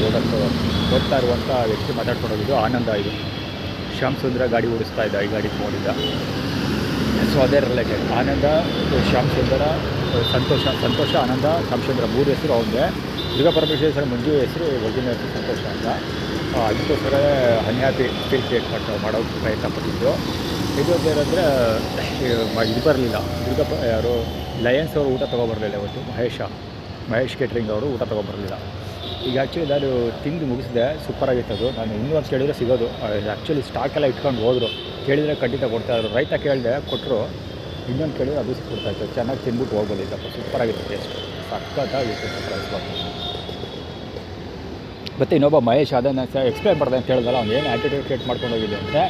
ಓದ್ತಾ ಇರುವಂಥ ವ್ಯಕ್ತಿ ಮಾತಾಡ್ಕೊಂಡೋಗಿದ್ದು ಆನಂದ. ಇದು ಶ್ಯಾಮ್ ಸುಂದರ ಗಾಡಿ ಓಡಿಸ್ತಾ ಇದ್ದ, ಈ ಗಾಡಿ ನೋಡಿದ್ದ. ಸೊ ಅದೇ ರಿಲೇಟೆಡ್. ಆನಂದ, ಶ್ಯಾಮ್ ಸುಂದರ, ಸಂತೋಷ ಆನಂದ, ಶ್ಯಾಮ್ ಸುಂದರ 3 ಹೆಸರು ಅವ್ನಿಗೆ. ದುರ್ಗಾ ಪರಮೇಶ್ವರ ಮಂಜು ಹೆಸರು ಒರಿಜಿನಲ್ ಹೆಸರು ಸಂತೋಷ ಅಂತ. ಅದಕ್ಕೋಸ್ಕರ ಅನ್ಹ್ಯಾಪಿ ಫೀಲ್ ಕ್ರಿಯೇಟ್ ಮಾಡೋಕ್ಕೆ ಪ್ರಯತ್ನ ಪಟ್ಟಿದ್ದು. ಇದು ಏನಂದರೆ ಇದು ಬರಲಿಲ್ಲ, ಯಾರು ಲಯನ್ಸ್ ಅವರು ಊಟ ತೊಗೊಬರಲಿಲ್ಲ ಇವತ್ತು. ಮಹೇಶ್ ಕೇಟ್ರಿಂಗ್ ಅವರು ಊಟ ತೊಗೊಬರಲಿಲ್ಲ. ಈಗ ಆ್ಯಕ್ಚುಲಿ ನಾನು ತಿಂದು ಮುಗಿಸಿದೆ, ಸೂಪರಾಗಿತ್ತು ಅದು. ನಾನು ಇನ್ನೊಂದು ಕೇಳಿದರೆ ಸಿಗೋದು. ಆ್ಯಕ್ಚುಲಿ ಸ್ಟಾಕೆಲ್ಲ ಇಟ್ಕೊಂಡು ಹೋದರು, ಕೇಳಿದರೆ ಖಂಡಿತ ಕೊಡ್ತಾಯಿದ್ರು. ರೈತ ಕೇಳಿದೆ, ಕೊಟ್ಟರು. ಇನ್ನೊಂದು ಕೇಳಿದರೆ ಅದು ಕೊಡ್ತಾಯಿತ್ತು. ಚೆನ್ನಾಗಿ ತಿಂದ್ಬಿಟ್ಟು ಹೋಗ್ಬೋದಿತ್ತಪ್ಪ, ಸೂಪರಾಗಿತ್ತು ಟೇಸ್ಟ್, ಸಖತ್ತಾಗಿತ್ತು ರೈಸ್. ಮತ್ತು ಇನ್ನೊಬ್ಬ ಮಹೇಶ್ ಅದನ್ನು ಎಕ್ಸ್ಪ್ಲೇನ್ ಮಾಡಿದೆ ಅಂತ ಹೇಳಿದಲ್ಲ, ಅವ್ನು ಏನು ಆ್ಯಟಿಟ್ಯೂಡ್ ಕ್ರಿಯೇಟ್ ಮಾಡ್ಕೊಂಡು ಹೋಗಿದೆ ಅಂದರೆ,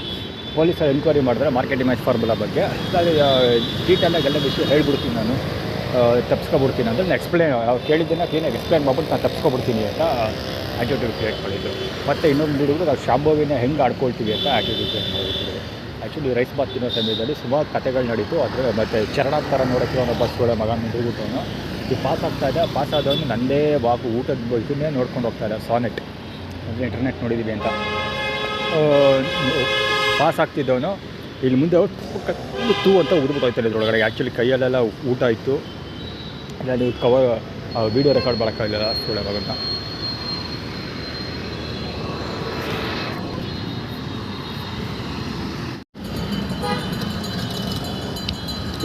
ಪೊಲೀಸರು ಎನ್ಕ್ವೈರಿ ಮಾಡಿದ್ರೆ ಮಾರ್ಕೆಟ್ ಇಮೇಜ್ ಫಾರ್ಮುಲಾ ಬಗ್ಗೆ ಅಲ್ಲಿ ಡೀಟೇಲಾಗಿ ಎಲ್ಲ ವಿಷಯ ಹೇಳ್ಬಿಡ್ತೀನಿ, ನಾನು ತಪ್ಪಿಸ್ಕೊಬಿಡ್ತೀನಿ ಅಂದರೆ ಎಕ್ಸ್ಪ್ಲೇನ್ ಅವ್ರು ಕೇಳಿದ್ದನ್ನು ಕ್ಲೀನಾಗಿ ಎಕ್ಸ್ಪ್ಲೇನ್ ಮಾಡ್ಬಿಟ್ಟು ನಾನು ತಪ್ಪಿಸ್ಕೊಬಿಡ್ತೀನಿ ಅಂತ ಆ್ಯಟಿಟ್ಯೂಡ್ ಕ್ರಿಯೇಟ್ ಮಾಡಿದ್ದು. ಮತ್ತು ಇನ್ನೊಂದು ಹುಡುಗರು ನಾವು ಶಾಂಭವಿನ ಹೆಂಗೆ ಆಡ್ಕೊಳ್ತೀವಿ ಅಂತ ಆ್ಯಟಿಟ್ಯೂಡ್ ಕ್ರಿಯೇಟ್ ಮಾಡಿದ್ರು. ಆ್ಯಕ್ಚುಲಿ ರೈಸ್ ಬಾತ್ ತಿನ್ನೋ ಸಮಯದಲ್ಲಿ ಸುಮಾರು ಕಥೆಗಳು ನಡೀತು. ಆದರೆ ಮತ್ತು ಚರಣಾತ್ತರ ನೋಡೋಕ್ಕೆ ಅವನು ಬಸ್ಗಳ ಮಗ ನಿಂತಿರ್ಬಿಟ್ಟವನು ಈ ಪಾಸ್ ಆಗ್ತಾಯಿದ್ದ. ಪಾಸ್ ಆದವನು ನನ್ನದೇ ಬಾಕು ಊಟದ ಇದನ್ನೇ ನೋಡ್ಕೊಂಡು ಹೋಗ್ತಾಯಿದ್ದ. ಸಾನೆಟ್ ಅಂದರೆ ಇಂಟರ್ನೆಟ್ ನೋಡಿದ್ದೀವಿ ಅಂತ ಪಾಸ್ ಆಗ್ತಿದ್ದವನು ಇಲ್ಲಿ ಮುಂದೆ ತೂ ಅಂತ ಉದ್ಬಿಟ್ಟೋಯ್ತಾರೆ ಇದ್ರೊಳಗಡೆ. ಆ್ಯಕ್ಚುಲಿ ಕೈಯಲ್ಲೆಲ್ಲ ಊಟ ಇತ್ತು. ಇಲ್ಲ ನೀವು ವೀಡಿಯೋ ರೆಕಾರ್ಡ್ ಮಾಡೋಕ್ಕಾಗಲಿಲ್ಲ ಅಷ್ಟು ಒಳಗಂತ.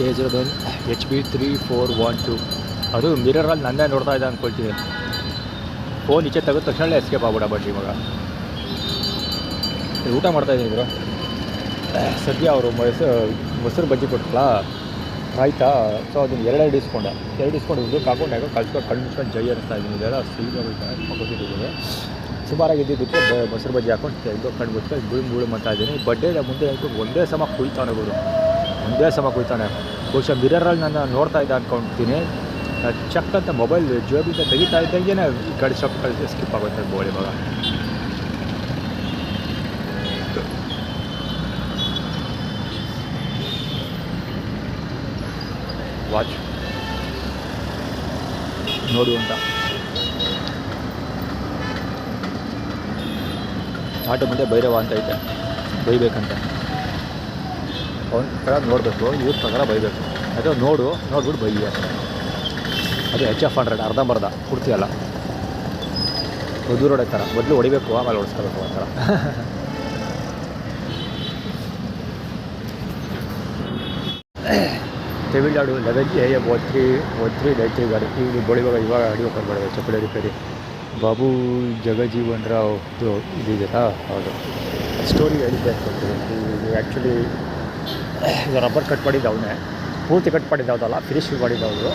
HB3412 ಅದು ಮಿರರಲ್ಲಿ ನನ್ನೇ ನೋಡ್ತಾ ಇದ್ದ ಅಂದ್ಕೊಳ್ತೀನಿ. ಫೋನ್ ಈಚೆ ತೆಗೆದ ತಕ್ಷಣ ಎಸ್ಕೇಪ್ ಆಗ್ಬಿಡ ಬಟ್ ಇವಾಗ ಊಟ ಮಾಡ್ತಾಯಿದ್ದೀನಿ ಇವರು. ಸದ್ಯ ಅವರು ಮೊಸರು ಬಜ್ಜಿ ಕೊಟ್ಟಲ್ಲ ಆಯಿತಾ. ಸೊ ಅದನ್ನು ಎರಡು ಇಸ್ಕೊಂಡು ಇದಕ್ಕೆ ಹಾಕೊಂಡು ಯಾಕೋ ಕಲ್ಸ್ಕೊಂಡು ಕಣ್ಮಿಸ್ಕೊಂಡು ಜೈ ಅನ್ನಿಸ್ತಾ ಇದ್ದೀನಿ. ಇದೆಲ್ಲ ಸಿಗೋತಿದ್ದೀವಿ. ಸುಮಾರಾಗಿದ್ದಕ್ಕೆ ಮೊಸರು ಬಜ್ಜಿ ಹಾಕೊಂಡು ತೆಗೆದು ಕಣ್ಣು ಬಿಟ್ಕೊಂಡು ಬೀಳು ಮಾಡ್ತಾ ಇದ್ದೀನಿ. ಬಡ್ಡೆ ಮುಂದೆ ಹೇಳ್ಕೊಂಡು ಒಂದೇ ಸಮ ಕುಯ್ತಾನೆ ಗುರು, ಒಂದೇ ಸಮ ಕುಯ್ತಾನೆ. ಬಹುಶಃ ಮಿರರಲ್ಲಿ ನಾನು ನೋಡ್ತಾ ಇದ್ದೆ ಅಂದ್ಕೊಳ್ತೀನಿ. ಚಕ್ ಅಂತ ಮೊಬೈಲ್ ಜೇಬಿಂದ ತೆಗಿತಾ ಇದ್ದಂಗೆ ಗಾಡಿ ಶಾಪ್ ಕಳಿಸಿ ಸ್ಕಿಪ್ ಆಗುತ್ತೆ ಬೋಳಿ ಇವಾಗ. ವಾಚ್ ನೋಡು ಅಂತ ಆಟೋ ಮುಂದೆ ಭೈರವ ಅಂತ ಐತೆ, ಬೈಬೇಕಂತ. ಅವ್ನ ಪ್ರಕಾರ ನೋಡಬೇಕು, ಇವ್ರ ಪ್ರಕಾರ ಬೈಬೇಕು. ಅದು ನೋಡ್ಬಿಟ್ಟು ಬೈಯ. ಅದು HF100 ಅರ್ಧಂಬರ್ಧ ಪೂರ್ತಿಯಲ್ಲ, ರೋಡೆ ಥರ. ಮೊದಲು ಹೊಡಿಬೇಕು, ಆಮೇಲೆ ಓಡಿಸ್ಕೋಬೇಕು ಆ ಥರ. ತಮಿಳ್ನಾಡು 11 AM1393 ಗಾಡಿ ಈಗ ಬಳಿವಾಗ ಇವಾಗ ಅಡಿ ಓಪನ್ ಮಾಡಿದೆ. ಚಪ್ಪಲಿ ರಿಪೇರಿ ಬಾಬು ಜಗಜೀವನ್ ರಾವ್ ಇದೆಯಲ್ಲ, ಹೌದು. ಸ್ಟೋರಿ ಹೇಳಿದ್ದೆ ಅಂದ್ಕೊಳ್ತೀನಿ. ಆ್ಯಕ್ಚುಲಿ ಇದು ರಬ್ಬರ್ ಕಟ್ ಮಾಡಿದ್ದು ಅವನೇ, ಪೂರ್ತಿ ಕಟ್ ಮಾಡಿದ್ದು ಯಾವುದಲ್ಲ, ಫಿನಿಶ್ ಮಾಡಿದ್ದು ಅವರು.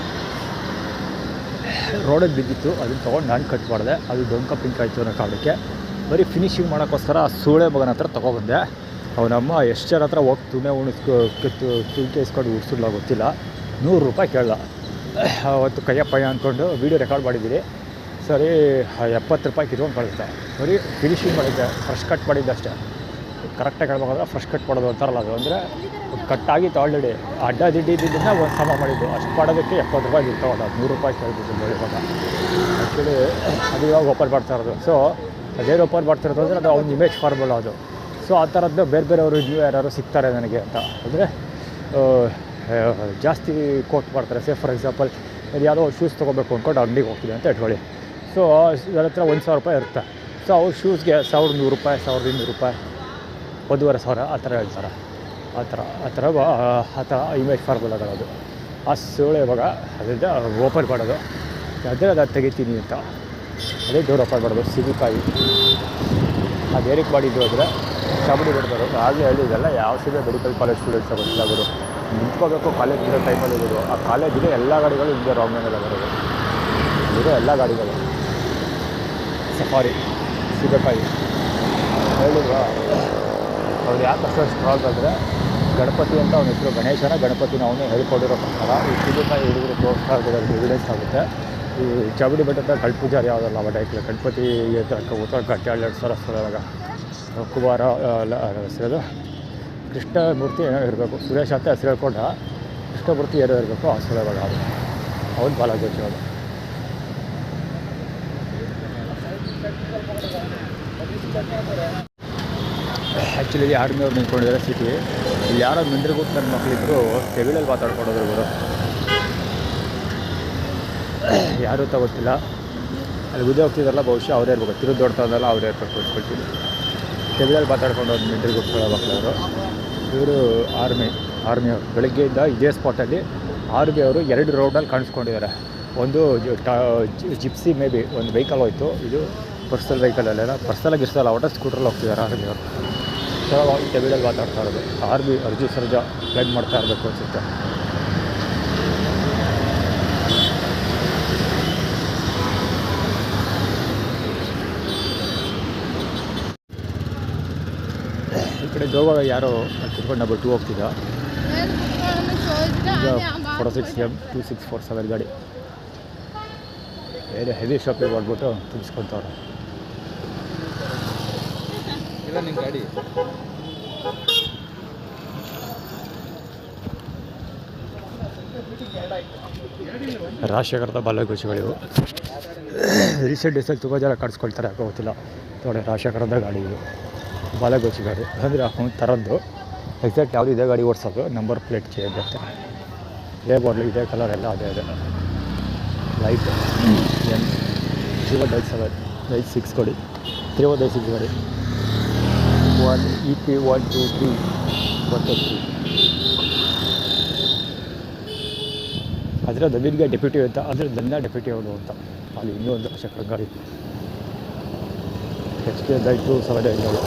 ರೋಡಿಗೆ ಬಿದ್ದಿತ್ತು, ಅದನ್ನು ತೊಗೊಂಡು ನಾನು ಕಟ್ ಮಾಡಿದೆ. ಅದು ಡೊಂಕ ಪಿಂಕ್ ಆಯಿತು ಅನ್ನೋ ಕಾರಣಕ್ಕೆ ಬರೀ ಫಿನಿಶಿಂಗ್ ಮಾಡೋಕ್ಕೋಸ್ಕರ ಆ ಸೂಳೆ ಮಗನ ಹತ್ರ ತೊಗೊಬಂದೆ. ಅವನಮ್ಮ ಎಷ್ಟು ಜನ ಹತ್ರ ಹೋಗಿ ತುಣೆ ತುಣಿಕೆ ಇಸ್ಕೊಂಡು ಉಡ್ಸಿಲ್ಲ ಗೊತ್ತಿಲ್ಲ. 100 ರೂಪಾಯಿ ಕೇಳ್ದ. ಅವತ್ತು ಕೈಯಪ್ಪಯ್ಯ ಅಂದ್ಕೊಂಡು ವೀಡಿಯೋ ರೆಕಾರ್ಡ್ ಮಾಡಿದ್ದೀರಿ. ಸರಿ 70 ರೂಪಾಯಿ ಕಿತ್ಕೊಂಡು ಕಳಿಸ್ದೆ. ಬರೀ ಫಿನಿಶಿಂಗ್ ಮಾಡಿದ್ದೆ, ಫ್ರೆಶ್ ಕಟ್ ಮಾಡಿದ್ದೆ ಅಷ್ಟೇ. ಕರೆಕ್ಟಾಗಿ ಹೇಳ್ಬೇಕಾದ್ರೆ ಫ್ರೆಶ್ ಕಟ್ ಮಾಡೋದು ಅಂತಾರಲ್ಲ, ಅದು ಅಂದರೆ ಕಟ್ಟಾಗಿತ್ತು ಆಲ್ರೆಡಿ. ಅಡ್ಡ ದಿಡ್ಡಿದ್ದನ್ನು ಒಂದು ಸಮ ಮಾಡಿದ್ದು. ಅಷ್ಟು ಮಾಡೋದಕ್ಕೆ 70 ರೂಪಾಯಿ ಇರ್ತಾವಲ್ಲ, 100 ರೂಪಾಯಿ ಕೇಳ್ತಿದ್ದು ಇವಾಗ. ಆ್ಯಕ್ಚುಲಿ ಅದು ಇವಾಗ ಓಪನ್ ಮಾಡ್ತಾ ಇರೋದು. ಸೊ ಅದೇನು ಓಪನ್ ಮಾಡ್ತಿರೋದು ಅಂದರೆ ಅದು ಅವ್ನ ಇಮೇಜ್ ಫಾರ್ಮುಲಾ ಅದು. ಸೊ ಆ ಥರದ್ದು ಬೇರೆಯವರು ಇನ್ನೂ ಯಾರು ಸಿಗ್ತಾರೆ ನನಗೆ ಅಂತ ಅಂದರೆ ಜಾಸ್ತಿ ಕೋಟ್ ಮಾಡ್ತಾರೆ. ಸೇ ಫಾರ್ ಎಕ್ಸಾಂಪಲ್ ಯಾವುದೋ ಶೂಸ್ ತೊಗೋಬೇಕು ಅಂದ್ಕೊಂಡು ಅಂಗಡಿಗೆ ಹೋಗ್ತೀನಿ ಅಂತ ಇಟ್ಕೊಳ್ಳಿ. ಸೊ ನನ್ನ ಹತ್ರ 1000 ರೂಪಾಯಿ ಇರುತ್ತೆ. ಸೊ ಅವ್ರ ಶೂಸ್ಗೆ 1100 ರೂಪಾಯಿ, 1200 ರೂಪಾಯಿ, 1500 ಆ ಥರ ಹೇಳ್ತಾರೆ. ಆ ಥರ ಇಮೇಜ್ ಫಾರ್ಮುಲಾಗಳದು. ಆ ಸೋಳೆ ಇವಾಗ ಅದರಿಂದ ಓಪನ್ ಮಾಡೋದು, ಅದು ತೆಗಿತೀನಿ ಅಂತ, ಅದೇ ಡೋರ್ ಓಪನ್ ಮಾಡೋದು. ಸಿಗುಕಾಯಿ ಅದೇನಕ್ಕೆ ಮಾಡಿದ್ದು ಅಂದರೆ ಚಾಮುಂಡಿ ಬೆಟ್ಟದವರು ಆಗಲೇ ಹೇಳಿದೆಲ್ಲ ಯಾವ ಸೀದೆ ಮೆಡಿಕಲ್ ಕಾಲೇಜ್ ಸ್ಟೂಡೆಂಟ್ಸ್ ಗೊತ್ತಿಲ್ಲ ಅವರು ನಿಂತ್ಕೋಬೇಕು ಕಾಲೇಜ್ ಇರೋ ಟೈಮಲ್ಲಿ ಇರೋದು. ಆ ಕಾಲೇಜಿಗೆ ಎಲ್ಲ ಗಾಡಿಗಳು ಹಿಂದೆ ರಾಂಗ್ ಮೇಲೆ ಬರೋದು, ಇರೋ ಎಲ್ಲ ಗಾಡಿಗಳು ಸಫಾರಿ ಸಿಗಕಾಯಿ ಹೇಳಿಲ್ವಾ. ಅವ್ರು ಯಾಕೆ ಅಷ್ಟು ಸ್ಟ್ರಾಂಗ್ ಅಂದರೆ ಗಣಪತಿ ಅಂತ ಅವನ ಹೆಸರು, ಗಣಪತಿನ ಅವನೇ ಹೇಳ್ಕೊಂಡಿರೋ ಪ್ರಕಾರ ಈ ಸಿಗಕಾಯಿ ಹುಡುಗರು ತೋರಿಸ್ತಾ ಇರೋದಕ್ಕೆ ಎವಿಡೆನ್ಸ್ ಆಗುತ್ತೆ. ಈ ಚಾಮುಂಡಿ ಬೆಟ್ಟದ ಕಳ್ಪೂಜಾರಿ ಯಾವುದಲ್ಲ ಬಟಾಯ್ಕಲ್ಲ ಗಣಪತಿ ಉತ್ತರ ಗಂಟೆ 2,000 ಸ್ಥಳದಾಗ ಕುಮಾರ ಹೆಸರು ಕೃಷ್ಣಮೂರ್ತಿ ಏನೋ ಇರಬೇಕು, ಸುರೇಶ್ ಅಂತ ಹೆಸರು ಹೇಳ್ಕೊಂಡ ಕೃಷ್ಣಮೂರ್ತಿ ಏನೋ ಇರಬೇಕು ಆ ಸ್ಥಳದಾಗ ಅದು ಅವ್ನು ಬಾಲಾಗೋಚಿ ಅದು. ಆ್ಯಕ್ಚುಲಿ ಆರ್ಮಿಯವ್ರು ನಿಂತ್ಕೊಂಡಿದ್ದಾರೆ ಸಿಟಿ. ಇಲ್ಲಿ ಯಾರೋ ಮಿಂಡ್ರಿಗುಟ್ಟು ನನ್ನ ಮಕ್ಕಳಿದ್ರು ತೆವಿಳಲ್ಲಿ ಮಾತಾಡ್ಕೊಂಡೋದ್ರು ಇವರು, ಯಾರು ಅಂತ ಗೊತ್ತಿಲ್ಲ. ಅಲ್ಲಿ ಉದ್ಯೋಗ ಹೋಗ್ತಿದ್ದಾರಲ್ಲ ಬಹುಶಃ ಅವರೇ ಇರ್ಬೇಕು, ತಿರುಗಿ ದೊಡ್ಡದಲ್ಲ ಅವರೇ ಇರ್ಬೇಕು ಅಂದ್ಕೊಳ್ತೀನಿ. ತೆವಿಳಲ್ಲಿ ಮಾತಾಡ್ಕೊಂಡು ಹೋದ್ರು ಮಿಂಡ್ರಿಗುಟ್ಟು ಮಕ್ಕಳವರು. ಇವರು ಆರ್ಮಿಯವರು ಬೆಳಗ್ಗೆಯಿಂದ ಇದೇ ಸ್ಪಾಟಲ್ಲಿ ಆರ್ಮಿಯವರು 2 ರೌಂಡಲ್ಲಿ ಕಾಣಿಸ್ಕೊಂಡಿದ್ದಾರೆ. ಒಂದು ಜಿಪ್ಸಿ ಮೇ ಬಿ ಒಂದು ವೆಹಿಕಲ್ ಹೋಯ್ತು, ಇದು ಪರ್ಸನಲ್ ವೆಹಿಕಲಲ್ಲೆಲ್ಲ ಪರ್ಸನಲಾಗಿ ಇರ್ಸಲ್ಲ ಒಟ್ಟು ಸ್ಕೂಟ್ರಲ್ಲಿ ಹೋಗ್ತಿದ್ದಾರೆ ಆರ್ಮಿಯವರು. ಚೆನ್ನಾಗಿ ತೆವಿಳಲ್ಲಿ ಮಾತಾಡ್ತಾ ಇರೋದು. ಆರ್ಮಿ ಅರ್ಜಿ ಸರ್ಜಾ ಫ್ಲೈಟ್ ಮಾಡ್ತಾ ಇರಬೇಕು ಅನಿಸುತ್ತೆ. ಈ ಕಡೆ ಗೋವಾಗ ಯಾರೋ ಕುತ್ಕೊಂಡು ನಂಬರ್ 2 ಹೋಗ್ತಿದ್ದ. 46M 2647 ಗಾಡಿ ಏನು ಹೆವಿ ಶಾಪಿಂಗ್ ಮಾಡಿಬಿಟ್ಟು ತುಂಬಿಸ್ಕೊತವ್ರೆ. ಇಲ್ಲ ನಿಮ್ಮ ಗಾಡಿ ರಾಜಶೇಖರದ ಬಾಲಗೋಚಿಗಳಿವು. ರೀಸೆಂಟ್ ಡೇಸಲ್ಲಿ ತುಂಬ ಜನ ಕಾಣಿಸ್ಕೊಳ್ತಾರೆ, ಯಾಕೋ ಗೊತ್ತಿಲ್ಲ. ನೋಡಿ ರಾಜಶೇಖರದ ಗಾಡಿ ಇದು ಬಾಲಗೋಚಿ ಗಾಡಿ ಅಂದರೆ ಅವ್ನು ತರದ್ದು ಎಕ್ಸಾಕ್ಟ್ ಯಾವುದು ಇದೇ ಗಾಡಿ ಓಡಿಸೋದು, ನಂಬರ್ ಪ್ಲೇಟ್ ಚೇಂಜ್ ಅಂತ. ಇದೇ ಬಾಟ್ಲು ಇದೇ ಕಲರ್ ಎಲ್ಲ ಅದೇ ಅದೇ ಲೈಟ್ M 3187 ಕೊಡಿ, 3186 ಗಾಡಿ 1 EP 123 ಅದರ ದಲ್ಲಿಗೆ ಡೆಪ್ಯೂಟಿ ಅಂತ, ಅದರ ದನ್ನ ಡೆಪ್ಯೂಟಿ ಅವನು ಅಂತ. ಅಲ್ಲಿ ಇನ್ನೂ ಒಂದು ಚಕ್ರ ಗಾಡಿ HK 279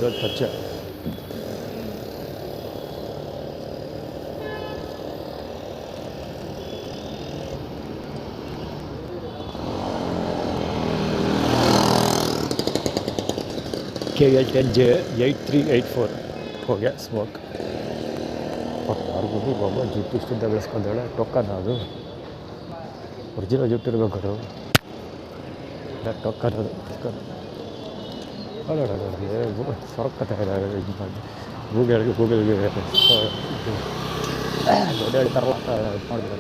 ದೊಡ್ಡ ಪರಿಚಯ. KL 10J 8384 ಹೋಗ್ಯ ಸ್ಮೋಕ್. ಯಾರಿಗೂ ಒಬ್ಬ ಜುಟ್ಟು ಇಷ್ಟಿಂದ ಬೆಳೆಸ್ಕೊಂಡೇಳೆ ಟೊಕ್ಕನ, ಅದು ಒರಿಜಿನಲ್ ಜುಟ್ಟು ಇರಬೇಕು, ಅದು ಟೊಕ್ಕನ್, ಅದು ಟೊಕ್ಕನ್ ಸೊರಕತ್ತೆ ಇದು ಮಾಡಿ ಗೂಗಲ್ಗೆ ದೊಡ್ಡ ಹೇಳ್ತಾರಲ್ಲ ಇದು ಮಾಡಿದ್ರೆ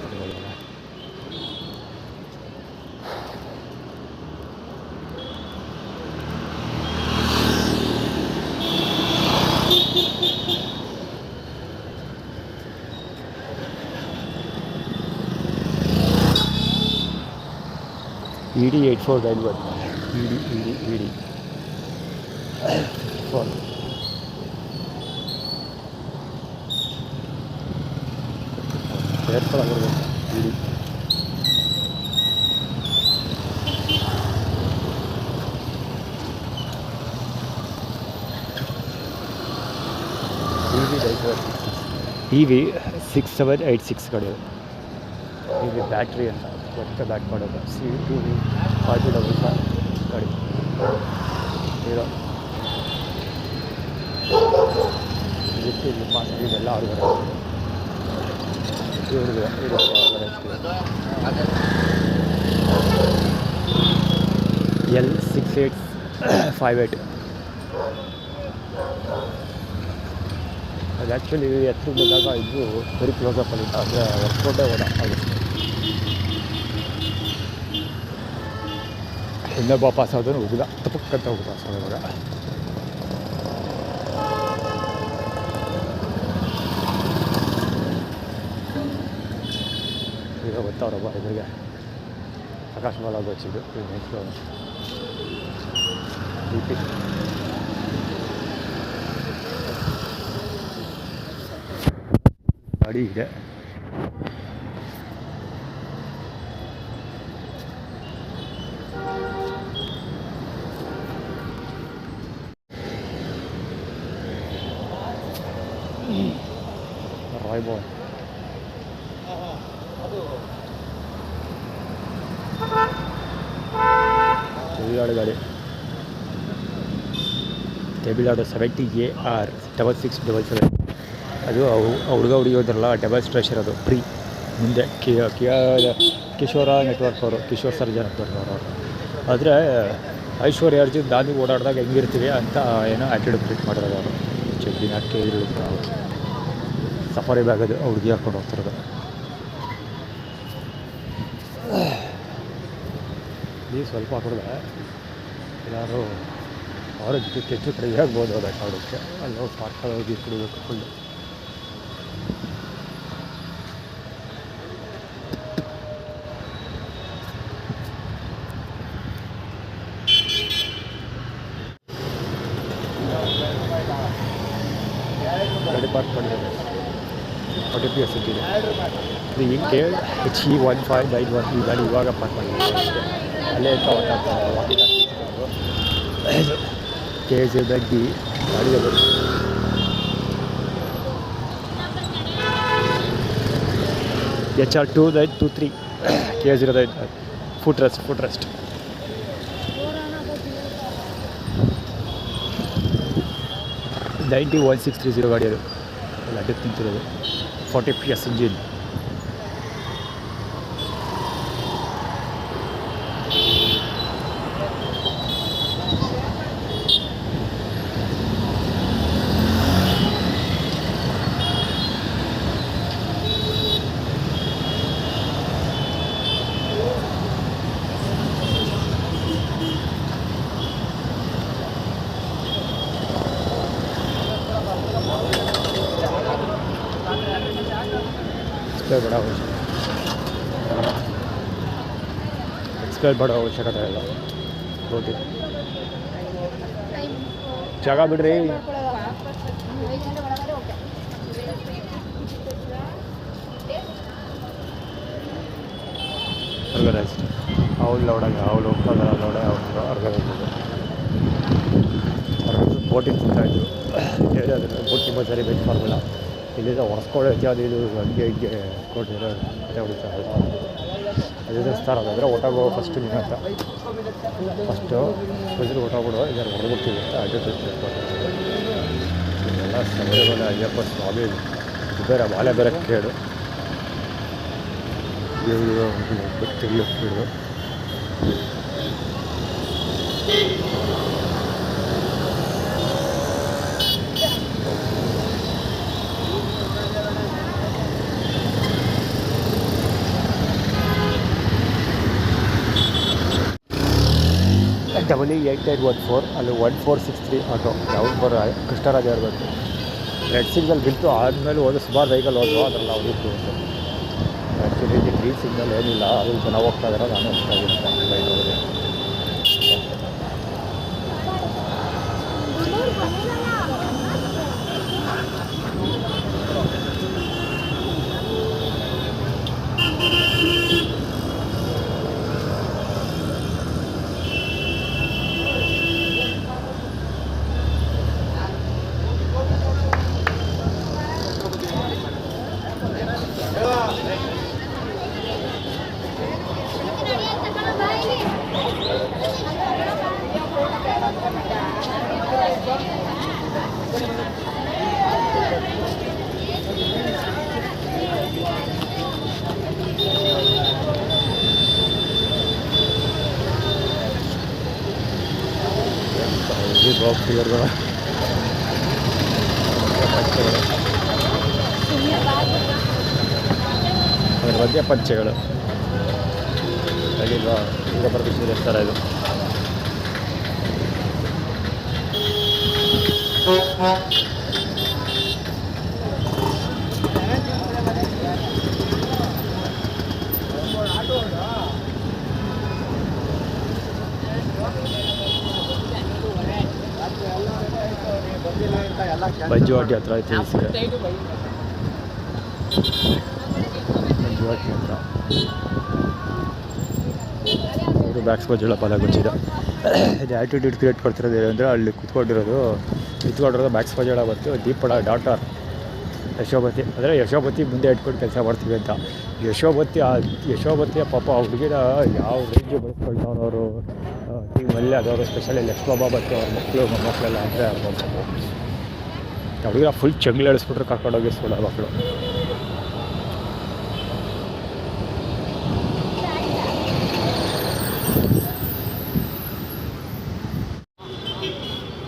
ED 8491 ED 4 ಸೇರ್ಕೊಳ್ಳೋದಿರ್ಬೇಕು ED. EV 6786 ಕಡೆ EV ಬ್ಯಾಟ್ರಿ ಅಂತ ದೊಡ್ಡ ಬ್ಯಾಟ್ ಮಾಡೋದು. C2 4055 ಗಾಡಿ ಹೀರೋ ಇದೆಲ್ಲ ಅವ್ರಿಗೆ ಇವ್ರಿಗೆ L6858 ಅದು ಆ್ಯಕ್ಚುಲಿ ಎತ್ತರ ಬಂದಾಗ ಇದು ಬರೀ ಕ್ಲೋಸಪ್ಪಲ್ಲಿ ಅಂದರೆ ವರ್ಕೌಟೇ ಹೋದ ಅದು. ಇನ್ನೊಬ್ಬ ಪಾಸ್ ಆದನು ಉಗ್ದ ತಪ್ಪಕ್ಕಂತ ಹೋಗ್ದ ಸರ್ ಇವಾಗ. ಈಗ ಗೊತ್ತವ್ರಬ್ಬ ಇದ್ರಿಗೆ ಆಕಾಶ ಬಾಲಾಗ ಹಚ್ಚಿದ್ದು ನೆಕ್ಸ್ಟ್ BP ಗಾಡಿ ಇದೆ. ರಾಯ್ ಬಾಯ್ ತಮಿಳ್ನಾಡು ಗಾಡಿ, ತಮಿಳ್ನಾಡು 70AR6677. ಅದು ಹುಡುಗ ಹುಡುಗಿಯೋದ್ರಲ್ಲ ಡೆಮಾನ್ಸ್ಟ್ರೇಷನ್, ಅದು ಫ್ರೀ. ಮುಂದೆ ಕಿಶೋರ ನೆಟ್ವರ್ಕ್ ಅವರು, ಕಿಶೋರ್ ಸರ್ಜಾ ನೆಟ್ವರ್ಕ್ ಅವರು. ಆದರೆ ಐಶ್ವರ್ಯ ಅರ್ಜುನ್ ದಾಂದಿ ಓಡಾಡಿದಾಗ ಹೆಂಗಿರ್ತೀವಿ ಅಂತ ಏನೋ ಆ್ಯಟಿಟ್ಯೂಡ್ ಕ್ರಿಯೇಟ್ ಮಾಡಿರೋದು ಅವರು. ಚೆಕ್ಕಿನ ಕೇಳಿರುತ್ತೆ ಅವರು. ಸಫಾರಿ ಬ್ಯಾಗ್ ಅದು ಹುಡುಗಿ ಹಾಕ್ಕೊಂಡು ಹೋಗ್ತಿರೋದು. ನೀವು ಸ್ವಲ್ಪ ಹಾಕಿದ್ರೆ ಎಲ್ಲರೂ ಆರೋಗ್ಯಕ್ಕೆ ಹೆಚ್ಚು ಕಡಿಮೆ ಆಗ್ಬೋದು. ಅದಕ್ಕೆ ಆಡೋಕ್ಕೆ ಅಲ್ಲಿ ಹೋಗಿ ಪಾರ್ಕಲ್ಲಿ ಹೋಗಿ ಕುಡಿಬೇಕು ಫುಲ್ಲು. ಗಾಡಿ ಪಾರ್ಕ್ ಮಾಡಿದ್ದಾರೆ. OTP ಸಿಕ್ಕಿದೆ. ಇದು ಹಿಂಗೆ HE1591 ಈ ಗಾಡಿ ಇವಾಗ ಪಾರ್ಕ್ ಮಾಡಿದ್ದಾರೆ. ಅಲ್ಲೇ ಅಂತ KZ ಗಾಡಿ HR2923 K09 foot rest. Ninety 1630 ಗಾಡಿ ಅದು. ಅಲ್ಲಿ ಅಡ್ಡಕ್ಕೆ ನಿಂತಿರೋದು. 40 PS ಇಂಜಿನ್. ಎಕ್ಸ್ಪ್ಲೇನ್ ಮಾಡೋ ಅವಶ್ಯಕತೆ ಇಲ್ಲ. ಓಕೆ, ಜಾಗ ಬಿಡ್ರಿ. ಆರ್ಗನೈಸ್ಡ್ ಅವಳು ಲೌಡಾಗ ಅವಳು ಹೋಗ್ತಾಗ ಲೌಡ ಅವ್ರು ಆರ್ಗನೈಸ್ ಬೋಟಿಂಗ್ ತಿಂತಾಯಿದ್ರು. ಹೇಳಿದ್ರೆ ಬೋಟ್ ತುಂಬ ಸರಿ ಬೇಕು ಫಾರ್ಮುಲ. ಇಲ್ಲಿಂದ ಹೊಡೆಸ್ಕೊಳ್ಳೋಕ್ಕೆ ಅದು ಇದು ಹಂಗೆ ಹಿಂಗೆ ಕೊಟ್ಟಿರೋ ಕತೆ ಹೊಡಿತಾರೆ. ಅದೇ ಸ್ಟಾರ್ ಅದಾದರೆ ಒಟ್ಟಾಗೋ ಫಸ್ಟು ನಿಮ್ಮ ಹತ್ರ ಫಸ್ಟು ಒಟ್ಟಾಗ್ಬಿಡೋ ಇದನ್ನು ಹೊಡೆದ್ಬಿಡ್ತೀವಿ ಅಂತ ಅಡ್ಜಸ್ಟ್ ಇದೆಲ್ಲ ಸಮಯಗಳ ಅಯ್ಯಪ್ಪ ಸ್ವಾಮಿ ಬೇರೆ ಬಾಳೆ ಬೇರೆ ಕೇಳು ಗೊತ್ತಿಲ್ಲ ಕೇಳು. WE8814 ಅಲ್ಲಿ 1463 ಆಟೋ ಯಾವ್ದು ಬರೋ ಕೃಷ್ಣರಾಜ ಇರಬೇಕು. ರೆಡ್ ಸಿಗ್ನಲ್ ಬಿತ್ತು ಆದಮೇಲೆ ಹೋದ ಸುಮಾರು ವೆಹಿಕಲ್ ಹೋದ್ವು, ಅದರಲ್ಲಿ ಅವ್ರಿತ್ತು. ಆ್ಯಕ್ಚುಲಿ ಇಲ್ಲಿ ಗ್ರೀನ್ ಸಿಗ್ನಲ್ ಏನಿಲ್ಲ, ಅದು ಜನ ಹೋಗ್ತಾ ಇದ್ದಾರೆ, ನಾನು ಹೋಗ್ತಾ ಇದ್ದೀನಿ ಬೈಕ್ ಹೋಗಿ. ಬಾಕ್ಸಿಗರ್ಗಳು ಅದರ ಮಧ್ಯೆ ಪಂಚೆಗಳು ಅಲ್ಲಿಲ್ವಾ ಈಗ ಪ್ರದೇಶದ ಥರ ಇದು. ಬಜ್ಜು ಅಡ್ಡಿ ಹತ್ರ ಐತೆ. ಮಂಜುವಾಟಿ ಅಂತ ಅವರು ಬ್ಯಾಕ್ಸ್ಕೋ ಜಳಪಾಲ ಗೊತ್ತಿದೆ. ಇದು ಆ್ಯಟಿಟ್ಯೂಡ್ ಕ್ರಿಯೇಟ್ ಕೊಡ್ತಿರೋದು ಅಂದರೆ ಅಲ್ಲಿ ಕುತ್ಕೊಂಡಿರೋದು ಬ್ಯಾಕ್ಸ್ಕೋ ಜಳ ಬಂತು ದೀಪಡ ಡಾಟರ್ ಯಶೋಬತಿ. ಅಂದರೆ ಯಶೋಬತಿ ಮುಂದೆ ಇಟ್ಕೊಂಡು ಕೆಲಸ ಮಾಡ್ತೀವಿ ಅಂತ. ಯಶೋಬತಿಯ ಪಾಪ ಹುಡುಗಿನ ಯಾವ ರೇಂಜು ಬಳಸ್ಕೊಳ್ತಾವ್ರವರು ಟೀಮಲ್ಲಿ. ಅದವರು ಸ್ಪೆಷಲಿ ಲಕ್ಷ್ಮ ಬಾಬಾ ಮತ್ತು ಅವ್ರ ಮೊಮ್ಮಕ್ಕಳೆಲ್ಲ ಅಂದರೆ ಹುಡುಗಿನ ಫುಲ್ ಚಂಗ್ಲು ಎಳಿಸ್ಬಿಟ್ರು ಕರ್ಕೊಂಡೋಗಿ ಸ್ಕೂಲ ಮಕ್ಕಳು.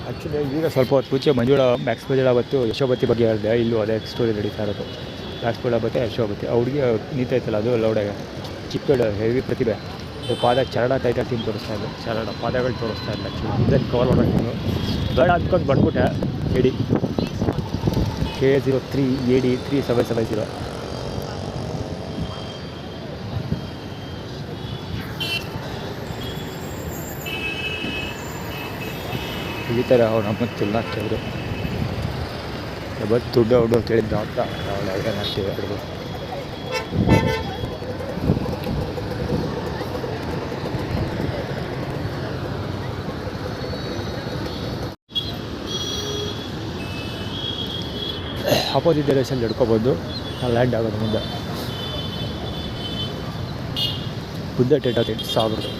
ಆ್ಯಕ್ಚುಲಿ ಈಗ ಸ್ವಲ್ಪ ಹೊತ್ತು ಮುಂಚೆ ಬ್ಯಾಕ್ಸ್ಕೋ ಮತ್ತು ಯಶೋಬತಿ ಬಗ್ಗೆ ಹೇಳಿದೆ. ಇಲ್ಲೂ ಅದೇ ಸ್ಟೋರಿ ನಡೀತಾ ಇರೋದು. ಬ್ಯಾಕ್ಸ್ಕೋ ಮತ್ತು ಯಶೋಬತಿ ಹುಡುಗಿ ನಿಂತೈತಲ್ಲ ಅದು ಲೌಡಾಗೆ ಚಿಕ್ಕಳು ಹೆವಿ ಪ್ರತಿಭೆ. ಅದು ಪಾದ ಚರಣ ಟೈಟಲ್ ಟೀಮ್ ತೋರಿಸ್ತಾ ಇದ್ದೆ. ಚರಣ ಪಾದಗಳು ತೋರಿಸ್ತಾ ಇಲ್ಲ. ಆ್ಯಕ್ಚುಲಿ ಇದನ್ನು ಕವರ್ ಮಾಡೋದು ಬೇಡ ಅಂದ್ಕೊಂಡು ಬಂದ್ಬಿಟ್ಟೆ. AD K03 AD 3770 ಹಿಡಿತಾರೆ ಅವ್ರು ನಮ್ಮ ತುಲ್ಲ ಕೇಳಿದ್ರು. ಬಟ್ ದುಡ್ಡು ಹುಡು ಕೇಳಿದ್ದು ಅಂತ ನಾವು ಏನಾಗ್ತೀವಿ ಅವ್ರದ್ದು. Opposite direction ಹಿಡ್ಕೊಬೋದು. ಲ್ಯಾಂಡ್ ಆಗೋದು ಮುಂದೆ ಸಾಗೋದು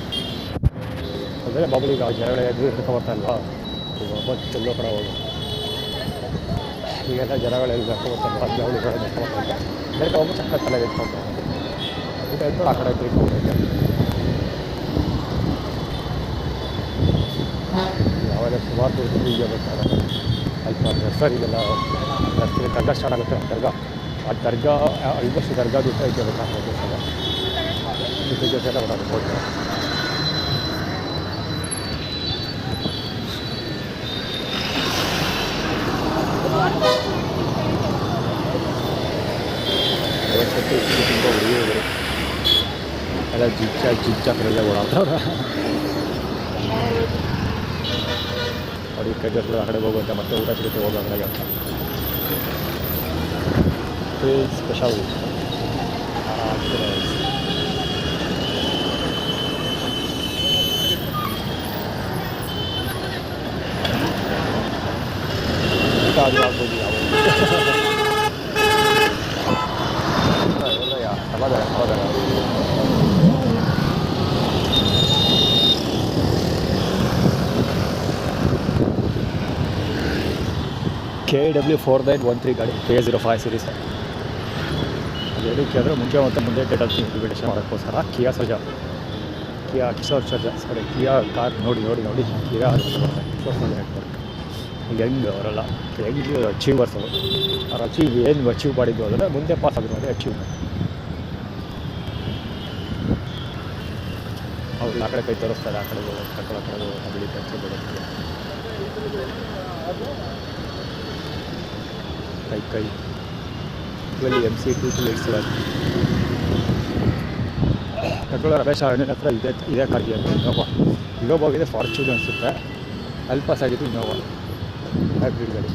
ಅಂದರೆ ಮಾಮೂಲಿ ನಾವು ಜನಗಳ ಹಿಡ್ಕೊಬರ್ತಾ ಇಲ್ವಾ ಮತ್ತು ಎಲ್ಲೋ ಕಡೆ ಹೋಗೋದು. ಈಗೆಲ್ಲ ಜನಗಳೆಲ್ಲ ಹಿಡ್ಕೊಬರ್ತಾಯಿಲ್ಲ. ಹದಿನೇಳು ಹಿಡ್ಕೊಬರ್ತಾರೆ. ಬೇರೆ ಒಬ್ಬ ಚಕ್ಕ ತಲೆ ಇಟ್ಕೊಂಡು ಇದು ಆ ಕಡೆ ತಿಳ್ಕೊಬೇಕು. ಯಾವಾಗ ಸುಮಾರು ಹೀಗೆ ಬರ್ತಾರೆ ಅಲ್ಪ ನರ್ಸರಿಗೆಲ್ಲ ನರ್ಸರಿ ದರ್ಗಾ ಸ್ಟಾರ್ಟ್ ಆಗುತ್ತೆ. ದರ್ಗಾ ಆಲ್ಮೋಸ್ಟ್ ದರ್ಗಾ ದಿವಸ ಇದೆಯಲ್ಲ ದಿವಸ ಎಲ್ಲ ಬರೋದು. ತುಂಬ ಹುಡುಗಿರು ಎಲ್ಲ ಜಿಜ್ಜಾಕರೆಲ್ಲ ಓಡಾಡ್ತವ್ರ. ಅವ್ರಿಗೆ ಕೈ ಆ ಕಡೆ ಹೋಗುವಂತೆ ಮತ್ತೆ ಊಟ ಸಿಗುತ್ತೆ ಹೋಗೋದ್ರಾಗೆ ಅಂತ ಸ್ಪೆಷಲ್. ಊಟ ಅದು ಆಗ್ಬೋದು ಯಾವ ಸಮಾಧಾನ. KW 4913 ಗಾಡಿ K05 ಸೀರೀಸ್. ಅದಕ್ಕೆ ಅಂದರೆ ಮುಂಚೆ ಮುಂದೆ ಟೈಟಲ್ ಇಂಪ್ಲಿಮೆಂಟೇಷನ್ ಮಾಡೋಕ್ಕೋಸ್ಕರ ಕಿಯಾ ಕಾರ್ ನೋಡಿ ಕಿಯಾ ಹೆಂಗೆ ಅವರೆಲ್ಲ ಹೆಂಗೆ ಅಚೀವರ್ಸ್ ಅವ್ರು ಅಚೀವ್ ಮಾಡಿದ್ದು ಅಂದರೆ ಮುಂದೆ ಪಾಸ್ ಆಗಿರೋ ಅದೇ ಅಚೀವ್ಮೆಂಟ್. ಅವ್ರು ಆ ಕಡೆ ಕೈ ತೋರಿಸ್ತಾರೆ. ಆ ಕಡೆ ಬಿಡಿ ಕೆಲಸ ಬಿಡೋಕ್ಕೆ ಕೈ ಇವಲ್ಲಿ MC2287 ಪೆಟ್ರೋಲ್ ರಮೇಶ್ ಅವನ ಹತ್ರ ಇದೇ ಕಾರ್ಗೆ ಇನ್ನೋವಾ ಇದೆ. ಫಾರ್ಚೂನ್ ಅನಿಸುತ್ತೆ. ಅಲ್ಪಾಸ್ ಆಗಿತ್ತು ಇನ್ನೋವಾ ಹೈಬ್ರಿಡ್ ಗಾಡಿ.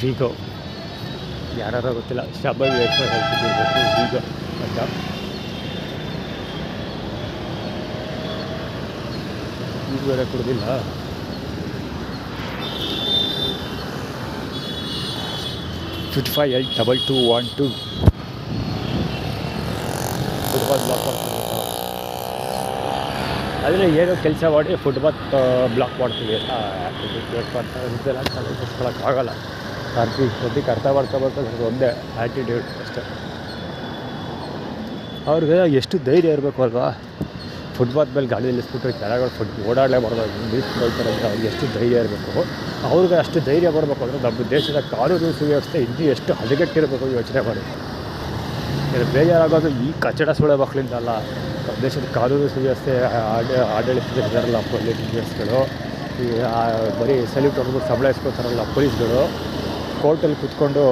ವೀಗೋ ಯಾರು ಗೊತ್ತಿಲ್ಲ. ಶಬಲ್ ಹೇಳ್ತಿದ್ದಿರ್ಬೇಕು ವೀಗೋ ಅಂತ. ಈಗ ಬೇರೆ ಕೊಡೋದಿಲ್ಲ. L2212 ಫುಟ್ಬಾಲ್ ಬ್ಲಾಕ್ ಆದರೆ ಏನೋ ಕೆಲಸ ಮಾಡಿ ಫುಟ್ಬಾತ್ ಬ್ಲಾಕ್ ಮಾಡ್ತೀವಿ. ಆಗಲ್ಲ. ಸದ್ಯಕ್ಕೆ ಅರ್ಥ ಮಾಡ್ಕೋಬೇಕು. ಒಂದೇ ಆ್ಯಟಿಟ್ಯೂಡ್ ಅಷ್ಟೇ. ಅವ್ರಿಗೆ ಎಷ್ಟು ಧೈರ್ಯ ಇರಬೇಕು ಅಲ್ವಾ. ಫುಟ್ಬಾತ್ ಮೇಲೆ ಗಾಡಿ ನಿಲ್ಲಿಸ್ಬಿಟ್ರೆ ಜನಗಳು ಓಡಾಡಲೇಬಾರ್ದು. ನಿಲ್ಲಿಸ್ಕೊಳ್ತಾರೆ ಅಂದರೆ ಅವ್ರಿಗೆ ಎಷ್ಟು ಧೈರ್ಯ ಇರಬೇಕು. ಅವ್ರಿಗೆ ಅಷ್ಟು ಧೈರ್ಯ ಬರಬೇಕು ಅಂದರೆ ನಮ್ಮ ದೇಶದ ಕಾನೂನು ಸುವ್ಯವಸ್ಥೆ ಇನ್ನೂ ಎಷ್ಟು ಹದಗೆಟ್ಟಿರಬೇಕು ಯೋಚನೆ ಮಾಡಿ. ಬೇಜಾರಾಗೋದು ಈ ಕಚಡ ಸುಳೆ ಮಕ್ಕಳಿಂದ ಅಲ್ಲ. ನಮ್ಮ ದೇಶದ ಕಾನೂನು ಸುವ್ಯವಸ್ಥೆ ಆಡಳಿತದಲ್ಲಿ ಇದ್ದಾರಲ್ಲ ಪೊಲೀಸ್ಗಳು, ಬರೀ ಸಲ್ಯೂಟ್ ಹೊಡ್ಬಿಟ್ಟು ಸಂಬಳ ಇಸ್ಕೊತಾರಲ್ಲ ಪೊಲೀಸ್ಗಳು, ಕೋರ್ಟಲ್ಲಿ ಕುತ್ಕೊಂಡು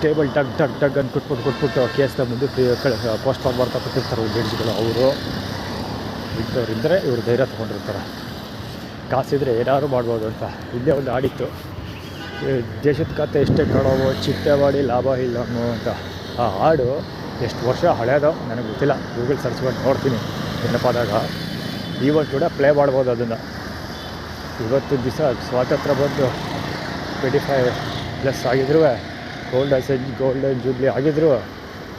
ಟೇಬಲ್ ಡಗ್ ಡಗ್ ಡಗ್ ಅಂತ ಕೊಟ್ಬಿಟ್ಟು ಕೇಸ್ನ ಮುಂದೆ ಪೋಸ್ಟ್ ಮಾರ್ಕ್ ಮಾಡ್ತಾ ಕೊಟ್ಟಿರ್ತಾರೆ ಜಡ್ಜ್ಗಳು. ಅವರು ಇಂಥವ್ರಿದ್ದರೆ ಇವರು ಧೈರ್ಯ ತೊಗೊಂಡಿರ್ತಾರೆ, ಕಾಸಿದ್ರೆ ಏನಾದ್ರು ಮಾಡ್ಬೋದು ಅಂತ. ಇಲ್ಲೇ ಒಂದು ಹಾಡಿತ್ತು, ದೇಶದ ಕತೆ ಎಷ್ಟೇ ಕಾಣೋವು ಚಿಟ್ಟೆ ಮಾಡಿ ಲಾಭ ಇಲ್ಲ ಅಂತ. ಆ ಹಾಡು ಎಷ್ಟು ವರ್ಷ ಹಳೆಯದೋ ನನಗೆ ಗೊತ್ತಿಲ್ಲ, ಗೂಗಲ್ ಸರ್ಚ್ ಮಾಡಿ ನೋಡ್ತೀನಿ ನೆನಪಾದಾಗ. ಇವತ್ತು ಕೂಡ ಪ್ಲೇ ಮಾಡ್ಬೋದು ಅದನ್ನು. ಇವತ್ತು ದಿವಸ ಸ್ವಾತಂತ್ರ್ಯ ಬಂದು 25+ ಆಗಿದ್ರೂ, ಗೋಲ್ಡನ್ ಜೂಬ್ಲಿ ಆಗಿದ್ರೂ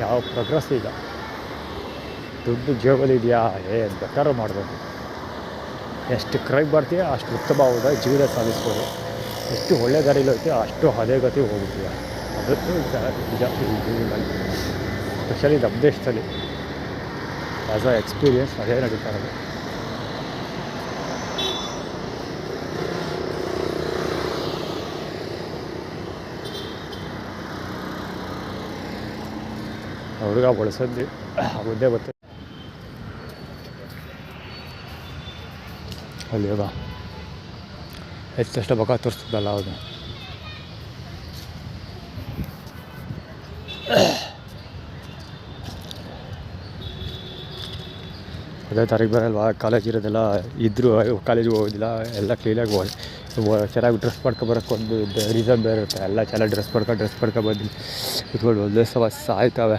ಯಾವ ಪ್ರೋಗ್ರೆಸ್ ಇಲ್ಲ. ದುಡ್ಡು ಜೇಬಲ್ಲಿ ಇದೆಯಾ, ಏನು ಬೇಕಾದ್ರೂ ಮಾಡ್ಬೋದು. ಎಷ್ಟು ಕ್ರೈಮ್ ಮಾಡ್ತೀಯ ಅಷ್ಟು ಉತ್ತಮವಾದ ಜೀವನ ಸಾಧಿಸ್ಬೋದು. ಎಷ್ಟು ಒಳ್ಳೆ ದಾರಿಲಿ ಹೋಗ್ತೀಯ ಅಷ್ಟು ಅದೇ ಗತಿ ಹೋಗ್ಬಿಡ್ತೀಯ. ಅದಕ್ಕೂ ನಿಜ ಈ ಜೀವನದಲ್ಲಿ, ಸ್ಪೆಷಲಿ ನಮ್ಮ ದೇಶದಲ್ಲಿ ಆ್ಯಸ್ ಅ ಎಕ್ಸ್ಪೀರಿಯನ್ಸ್ ಅದೇ ನಡೀತಾ ಇರೋದು. ಹುಡುಗ ಬಳಸೋದು ಮುದ್ದೆ ಬರ್ತದೆ ಅಲ್ಲಿ ಇವಾಗ ಎಷ್ಟೆಷ್ಟು ಬಕ ತೋರಿಸ್ತದಲ್ಲ ಅದು. ಅದೇ ತಾರೀಕು ಬರಲ್ವಾ ಕಾಲೇಜ್ ಇರೋದೆಲ್ಲ, ಇದ್ದರೂ ಕಾಲೇಜಿಗೆ ಹೋಗೋದಿಲ್ಲ, ಎಲ್ಲ ಕ್ಲೀನಾಗಿ ಚೆನ್ನಾಗಿ ಡ್ರೆಸ್ ಮಾಡ್ಕೊಬರೋಕ್ಕೆ ಒಂದು ರೀಸನ್ ಬೇರೆ ಇರುತ್ತೆ. ಎಲ್ಲ ಚೆನ್ನಾಗಿ ಡ್ರೆಸ್ ಮಾಡ್ಕೊಬಂದು ಇಟ್ಕೊಂಡು ಒಂದೇ ಸಲ ಸಾಯ್ತವೆ.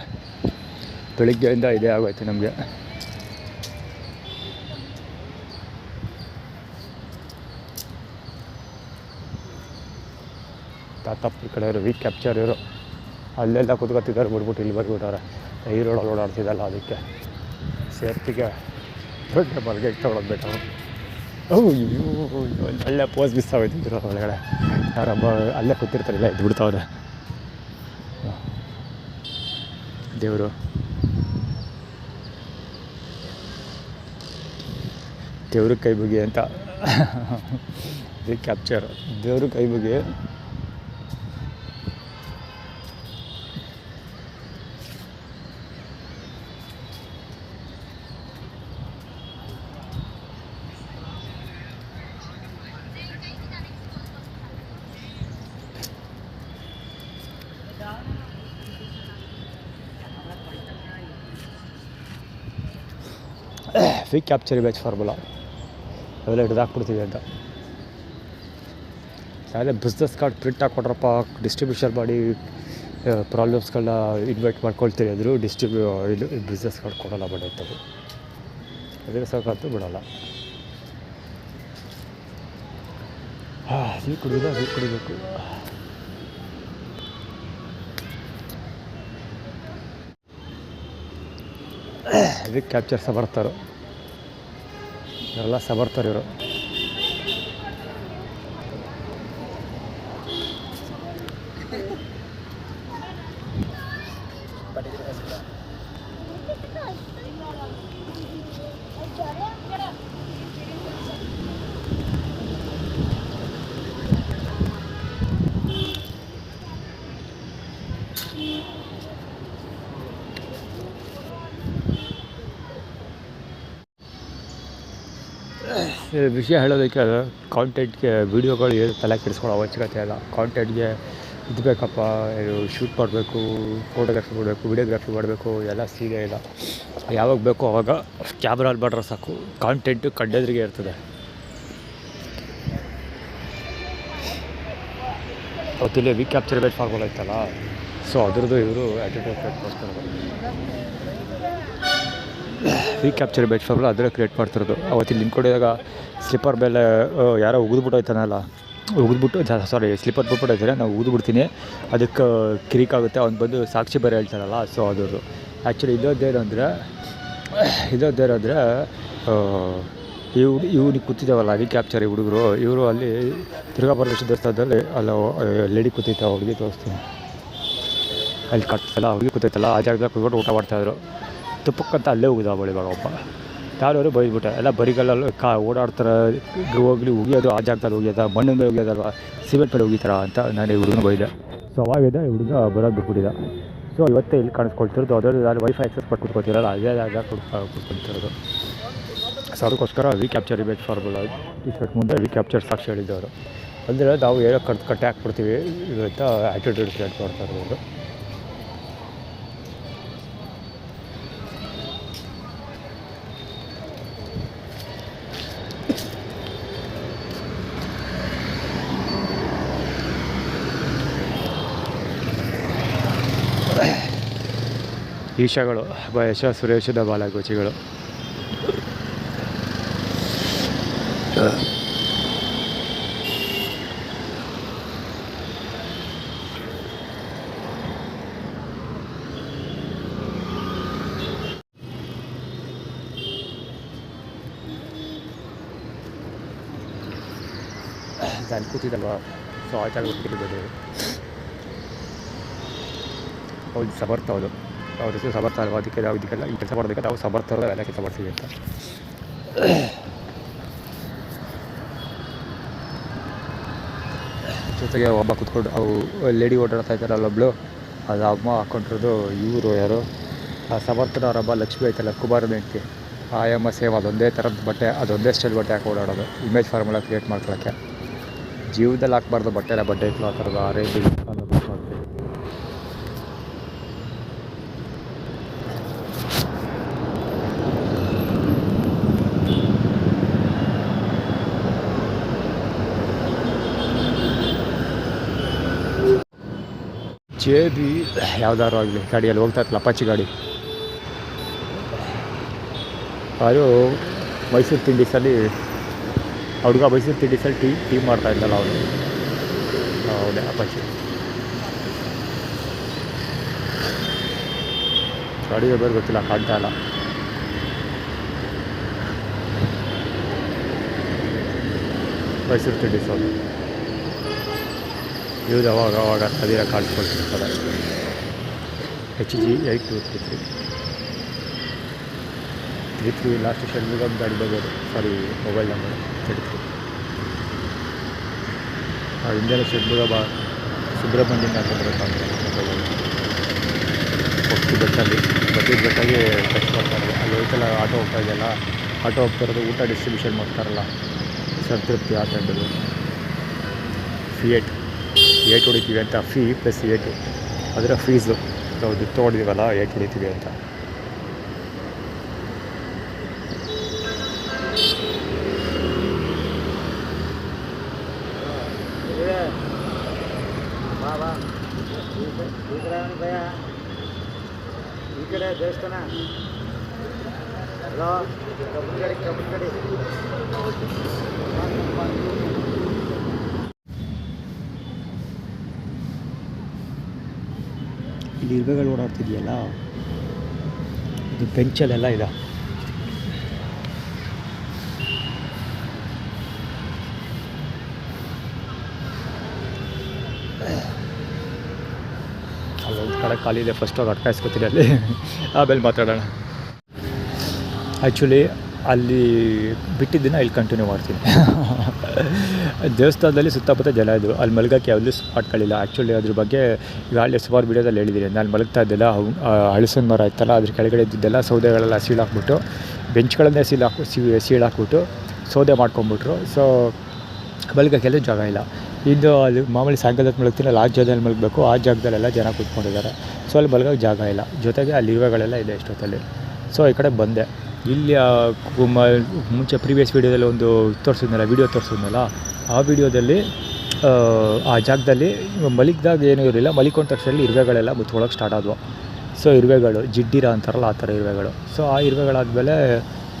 ಬೆಳಿಗ್ಗೆಯಿಂದ ಇದೇ ಆಗೋಯ್ತು ನಮಗೆ. ತಾತಪ್ಪ ಈ ಕಡೆ ಇರೋ ವೀಕ್ ಕ್ಯಾಪ್ಚರ್ ಇವರು ಅಲ್ಲೆಲ್ಲ ಕುತ್ಕೊತಿದ್ದಾರೆ, ಬಿಡ್ಬಿಟ್ಟು ಇಲ್ಲಿ ಬರ್ಬಿಟ್ಟವ್ರೆ. ಈರೋಡಲ್ಲಿ ಓಡಾಡ್ತಿದ್ದಲ್ಲ, ಅದಕ್ಕೆ ಸೇಫ್ಟಿಗೆ ದೊಡ್ಡ ಮಲ್ಗೆ ತೊಗೊಳೋದು ಬೇಕು. ಅಲ್ಲೇ ಪೋಸ್ ಮಿಸ್ ಆಗೋಯ್ತಿದ್ರು ಒಳಗಡೆ. ಯಾರೊಬ್ಬ ಅಲ್ಲೇ ಕೂತಿರ್ತಾರಿಲ್ಲ, ಇದು ಬಿಡ್ತಾವ್ರೆ. ದೇವರು ಕೈ ಮುಗಿ ಅಂತ ಕ್ಯಾಪ್ಚರ್. ದೇವರು ಕೈ ಮುಗಿ. ಫೇಕ್ ಕ್ಯಾಪ್ಚರ್ ಬ್ಯಾಚ್ ಫಾರ್ಮುಲಾ ಅವೆಲ್ಲ ಹಿಡಿದಾಕ್ಬಿಡ್ತೀವಿ ಅಂತ. ಯಾವುದೇ ಬಿಸ್ನೆಸ್ ಕಾರ್ಡ್ ಪ್ರಿಂಟ್ ಹಾಕ್ಕೊಟ್ರಪ್ಪ, ಡಿಸ್ಟ್ರಿಬ್ಯೂಷನ್ ಮಾಡಿ ಪ್ರಾಬ್ಲಮ್ಸ್ಗಳನ್ನ ಇನ್ವೈಟ್ ಮಾಡ್ಕೊಳ್ತೀವಿ ಅಂದರು, ಇದು ಬಿಸ್ನೆಸ್ ಕಾರ್ಡ್ ಕೊಡೋಲ್ಲ ಬಡೈತವು. ಅದೇ ಸಾಕಂತೂ ಬಿಡೋಲ್ಲ. ನೀರು ಕುಡಿಬೇಕು. ಇದಕ್ಕೆ ಕ್ಯಾಪ್ಚರ್ ಸಮರ್ಥರು ಇವರೆಲ್ಲ ಸಮರ್ಥರು ಇವರು. ವಿಷಯ ಹೇಳೋದಕ್ಕೆ ಕಾಂಟೆಂಟ್ಗೆ ವೀಡಿಯೋಗಳು ಏನು ತಲೆ ಕೆಡಿಸ್ಕೊಳ್ಳೋ ಅವಶ್ಯಕತೆ ಇಲ್ಲ. ಕಾಂಟೆಂಟ್ಗೆ ಇದು ಬೇಕಪ್ಪ, ಇದು ಶೂಟ್ ಮಾಡಬೇಕು, ಫೋಟೋಗ್ರಫಿ ಮಾಡಬೇಕು, ವೀಡಿಯೋಗ್ರಫಿ ಮಾಡಬೇಕು, ಎಲ್ಲ ಸೀಗೆ ಇಲ್ಲ. ಯಾವಾಗ ಬೇಕೋ ಆವಾಗ ಕ್ಯಾಮ್ರಲ್ಲಿ ಮಾಡ್ರೆ ಸಾಕು, ಕಾಂಟೆಂಟು ಕಣ್ಣೆದ್ರಿಗೆ ಇರ್ತದೆ. ಅವತ್ತಿಲ್ಲಿ ವೀಕ್ ಕ್ಯಾಪ್ಚರ್ ಬೇಟ್ ಫಾರ್ಮುಲಾ ಇತ್ತಲ್ಲ, ಸೊ ಅದ್ರದ್ದು ಇವರು ಆ್ಯಟಿಟ್ಯೂಡ್ ಕ್ರಿಯೇಟ್ ಮಾಡ್ತಿರೋದು. ವೀಕ್ ಕ್ಯಾಪ್ಚರ್ ಬೇಟ್ ಫಾರ್ಮುಲಾ ಅದರ ಕ್ರಿಯೇಟ್ ಮಾಡ್ತಿರೋದು. ಅವತ್ತಿಲ್ಲಿ ನಿಂತ್ಕೊಂಡಿದ್ದಾಗ ಸ್ಲಿಪ್ಪರ್ ಮೇಲೆ ಯಾರೋ ಉಗಿದ್ಬಿಟ್ಟೋಯ್ತಾನಲ್ಲ, ಸ್ಲಿಪ್ಪರ್ ಬಿಟ್ಬಿಟ್ಟೋಯ್ತಾರೆ, ನಾವು ಊದ್ಬಿಡ್ತೀನಿ, ಅದಕ್ಕೆ ಕಿರಿಕಾಗುತ್ತೆ, ಅವ್ನು ಬಂದು ಸಾಕ್ಷಿ ಬೇರೆ ಹೇಳ್ತಾರಲ್ಲ, ಸೊ ಅದು ಆ್ಯಕ್ಚುಲಿ ಇಲ್ಲೋದೇನಂದರೆ ಇವ್ನಿಗೆ ಕೂತಿದ್ದಾವಲ್ಲ ವೀಕ್ ಕ್ಯಾಪ್ಚರ್ ಈ ಹುಡುಗರು, ಇವರು ಅಲ್ಲಿ ದುರ್ಗಾಪರಮೇಶ್ವರ ದೇವಸ್ಥಾನದಲ್ಲಿ ಅಲ್ಲ ಲೇಡಿ ಕೂತಿತ್ತು, ಹುಡುಗಿ ತೋರಿಸ್ತೀನಿ, ಅಲ್ಲಿ ಕಟ್ತಲ್ಲ ಹುಡುಗಿ ಕೂತೈತಲ್ಲ, ಆ ಜಾಗದಾಗ ಕೂತ್ಕೊಂಡು ಊಟ ಮಾಡ್ತಾಯಿದ್ರು. ತುಪ್ಪಕ್ಕಂತ ಅಲ್ಲೇ ಹೋಗಿದ್ದಾವಳು ಇವಾಗ ಒಬ್ಬ. ಯಾರು ಬೈದ್ಬಿಟ್ಟೆ, ಎಲ್ಲ ಬರಿಗಲ್ಲೂ ಓಡಾಡ್ತಾರೆ, ಹೋಗ್ಲಿ ಉಗಿಯೋದು ಆ ಜಾಗದಲ್ಲಿ ಹೋಗ್ಯದ, ಮಣ್ಣಿನ ಮೇಲೆ ಹೋಗ್ಯದಲ್ವ, ಸಿಮೆಂಟ್ ಮೇಲೆ ಹೋಗಿತಾರ ಅಂತ ನಾನು ಈ ಹುಡುಗನ ಬೈದೆ. ಸೊ ಅವಾಗಿದೆ ಹುಡುಗ ಬರೋದು ಬಿಟ್ಬಿಟ್ಟಿದ್ದ. ಸೊ ಇವತ್ತೇ ಇಲ್ಲಿ ಕಾಣಿಸ್ಕೊಳ್ತಿರೋದು. ಅದರಲ್ಲಿ ನಾನು ವೈಫೈ ಆಕ್ಸೆಸ್ ಪಟ್ಟು ಕೂತ್ಕೊತಿರಲ್ಲ, ಅದೇ ಜಾಗ ಕೂತ್ಕೊಳ್ತಿರೋದು. ಸೊ ಅದಕ್ಕೋಸ್ಕರ ವಿ ಕ್ಯಾಪ್ಚರ್ ಇಮೇಜ್ ಫಾರ್ಮುಲಾ ಇಷ್ಟು ಮುಂದೆ ವಿ ಕ್ಯಾಪ್ಚರ್ ಸಾಕ್ಷಿ ಹೇಳಿದ್ದವರು. ಅಂದರೆ ನಾವು ಏನೋ ಕಟ್ಟೆ ಹಾಕ್ಬಿಡ್ತೀವಿ ಅಂತ ಆ್ಯಟಿಟ್ಯೂಡ್ ಕ್ರಿಯೇಟ್ ಮಾಡ್ತಾ ಇರೋದು. ಈಶಾಗಳು ಯಶ ಸುರೇಶದ ಬಾಲಗೋಚಿಗಳು. ನಾನು ಕೂತಿದ್ದಲ್ವಾ, ಸೊ ಆ ಜಾಗ ಬಿಟ್ಟಿದ್ದು ಹೌದು ಸಮರ್ಥ. ಅವ್ರ ಹೆಸರು ಸಮರ್ಥ ಅಲ್ವಾ, ಅದಕ್ಕೆ ನಾವು ಇದಕ್ಕೆಲ್ಲ ಈ ಕೆಲಸ ಮಾಡೋದಕ್ಕೆ ನಾವು ಸಮರ್ಥರದ ಎಲ್ಲ ಕೆಲಸ ಮಾಡ್ತೀವಿ ಅಂತ. ಜೊತೆಗೆ ಒಬ್ಬ ಕೂತ್ಕೊಂಡು ಅವು ಲೇಡಿ ಓಡಾಡ್ತಾ ಇದ್ದಾರಲ್ಲ ಒಬ್ಳು, ಅದು ಅಮ್ಮ ಹಾಕ್ಕೊಂಡಿರೋದು ಇವರು ಯಾರು, ಆ ಸಮರ್ಥನ ಅವರಬ್ಬ ಲಕ್ಷ್ಮಿ ಐತಲ್ಲ ಕುಮಾರನ ಹೆಂಡತಿ, ಆ ಅಮ್ಮ ಸೇಮ್ ಅದೊಂದೇ ಥರದ ಬಟ್ಟೆ, ಅದೊಂದೇ ಸ್ಟೈಲ್ ಬಟ್ಟೆ ಹಾಕಿ ಓಡಾಡೋದು ಇಮೇಜ್ ಫಾರ್ಮುಲಾ ಕ್ರಿಯೇಟ್ ಮಾಡ್ಕೊಳ್ಳೋಕ್ಕೆ. ಜೀವನದಲ್ಲಿ ಹಾಕ್ಬಾರ್ದು ಬಟ್ಟೆನ, ಬಟ್ಟೆ ಇತ್ತು ಆ ಥರದ ಆ ರೇಂಜಿಗೆ ಅನ್ನೋದು ಮಾಡ್ತೀವಿ. ಜೆ ಬಿ ಯಾವ್ದಾದ್ರು ಆಗಲಿ ಗಾಡಿಯಲ್ಲಿ ಹೋಗ್ತಾ ಇತ್ತಲ್ಲ ಅಪಾಚಿ ಗಾಡಿ, ಅದು ಮೈಸೂರು ತಿಂಡೀಸಲ್ಲಿ ಹುಡುಗ ಮೈಸೂರು ತಿಂಡೀಸಲ್ಲಿ ಟೀ ಮಾಡ್ತಾ ಇದ್ದಲ್ಲ ಅವನು. ಹೌದೇ ಅಪಾಚಿ ಗಾಡಿ ಬೇರೆ ಗೊತ್ತಿಲ್ಲ, ಕಾಣ್ತಾ ಇಲ್ಲ. ಮೈಸೂರು ತಿಂಡೀಸ್ ಅವರು ಇವ್ದು ಅವಾಗ ಸದಿರ ಕಾಣಿಸ್ಕೊಳ್ತಿರ್ತಾರೆ. HG8233 ಲಾಸ್ಟ್ ಷಣ್ಮುಗ ಗಾಡಿ ಬರೋದು, ಸಾರಿ ಮೊಬೈಲ್ ನಂಬರ್ 33. ಹಿಂದೆಲ್ಲ ಷಣ್ಮುಗ ಸುಬ್ರಹ್ಮಣ್ಯನ ಅಂತ ಬರೋಕ್ಕಾಗುತ್ತೆ ಮೊಬೈಲಲ್ಲಿ. ಹೋಗ್ತಿ ಬೆಟ್ಟಲ್ಲಿ ಬೆಟ್ಟಾಗಿ ಟಚ್ ಮಾಡ್ತಾರೆ. ಅಲ್ಲಿ ಹೋಯ್ತಲ್ಲ ಆಟೋ ಹೋಗ್ತಾ ಇದೆಯಲ್ಲ, ಆಟೋ ಹೋಗ್ತಿರೋದು ಊಟ ಡಿಸ್ಟ್ರಿಬ್ಯೂಷನ್ ಮಾಡ್ತಾರಲ್ಲ, ಸಂತೃಪ್ತಿ ಆ ತಂಡದು ಫಿಯೇಟ್ 8 ಹೊಡಿತೀವಿ ಅಂತ, ಫೀ ಪ್ಲಸ್ 8 ಅದರ ಫೀಸು ನಾವು ದುಡ್ಡು ತೊಗೊಂಡಿದ್ದೀವಲ್ಲ 8 ಹೊಡಿತೀವಿ ಅಂತ. ಈ ಕಡೆ ದೇವಸ್ಥಾನ ಹಲೋ ಕಬ್ಬನ್ ಇಲ್ಲಿ ಇರುವೆಗಳು ಓಡಾಡ್ತಿದೆಯಲ್ಲ, ಇದು ಬೆಂಚಲ್ಲೆಲ್ಲ ಇದೆ. ಅಲ್ಲೊಂದು ಕಡೆ ಖಾಲಿ ಇದೆ, ಫಸ್ಟ್ ಹೋಗಿ ಅಟ್ಕಾಯಿಸ್ಕೊತೀನಿ ಅಲ್ಲಿ, ಆಮೇಲೆ ಮಾತಾಡೋಣ. ಆ್ಯಕ್ಚುಲಿ ಅಲ್ಲಿ ಬಿಟ್ಟಿದ್ದನ್ನು ಇಲ್ಲಿ ಕಂಟಿನ್ಯೂ ಮಾಡ್ತೀನಿ. ದೇವಸ್ಥಾನದಲ್ಲಿ ಸುತ್ತಮುತ್ತ ಜನ ಇದ್ದರು, ಅಲ್ಲಿ ಮಲಗೋಕ್ಕೆ ಯಾವುದೂ ಸ್ಪಾಟ್ಗಳಿಲ್ಲ. ಆ್ಯಕ್ಚುಲಿ ಅದ್ರ ಬಗ್ಗೆ ಈಗಾಗಲೇ ಸುಮಾರು ವೀಡಿಯೋದಲ್ಲಿ ಹೇಳಿದ್ದೀನಿ. ನಾನು ಮಲಗ್ತಾ ಇದ್ದಿಲ್ಲ, ಹಳಸಿನ ಮರ ಇತ್ತಲ್ಲ ಅದ್ರ ಕೆಳಗಡೆ ಇದ್ದಿದ್ದೆಲ್ಲ ಸೌದೆಗಳೆಲ್ಲ ಸೀಳಾಕ್ಬಿಟ್ಟು, ಬೆಂಚ್ಗಳನ್ನೇ ಸೀಳಾಕ್ಬಿಟ್ಟು ಸೌದೆ ಮಾಡ್ಕೊಂಬಿಟ್ರು. ಸೊ ಮಲಗೋಕ್ಕೆಲ್ಲ ಜಾಗ ಇಲ್ಲ. ಇದು ಅಲ್ಲಿ ಮಾಮೂಲಿ ಸಾಯಂಕಾಲದ ಮಲಗ್ತೀನಿ, ಆ ಜಾಗದಲ್ಲಿ ಮಲಗಬೇಕು, ಆ ಜಾಗದಲ್ಲೆಲ್ಲ ಜನ ಕೂತ್ಕೊಂಡಿದ್ದಾರೆ. ಸೊ ಅಲ್ಲಿ ಮಲಗೋಕ್ಕೆ ಜಾಗ ಇಲ್ಲ, ಜೊತೆಗೆ ಅಲ್ಲಿ ಇರುವೆಗಳೆಲ್ಲ ಇದೆ ಇಷ್ಟೊತ್ತಲ್ಲಿ. ಸೊ ಈ ಕಡೆ ಬಂದೆ. ಇಲ್ಲಿ ಮುಂಚೆ ಪ್ರೀವಿಯಸ್ ವೀಡಿಯೋದಲ್ಲಿ ಒಂದು ವೀಡಿಯೋ ತೋರಿಸಿದ್ನಲ್ಲ, ಆ ವಿಡಿಯೋದಲ್ಲಿ ಆ ಜಾಗದಲ್ಲಿ ಮಲಗಿದಾಗ ಏನೂ ಇರಲಿಲ್ಲ, ಮಲಿಕೊಂಡ ತಕ್ಷಣ ಇರುವೆಗಳೆಲ್ಲ ಮುತ್ಕೊಳ್ಳೋಕೆ ಸ್ಟಾರ್ಟ್ ಆದವು. ಸೊ ಇರುವೆಗಳು ಜಿಡ್ಡಿರ ಅಂತಾರಲ್ಲ ಆ ಥರ ಇರುವೆಗಳು. ಸೊ ಆ ಇರುವೆಗಳಾದಮೇಲೆ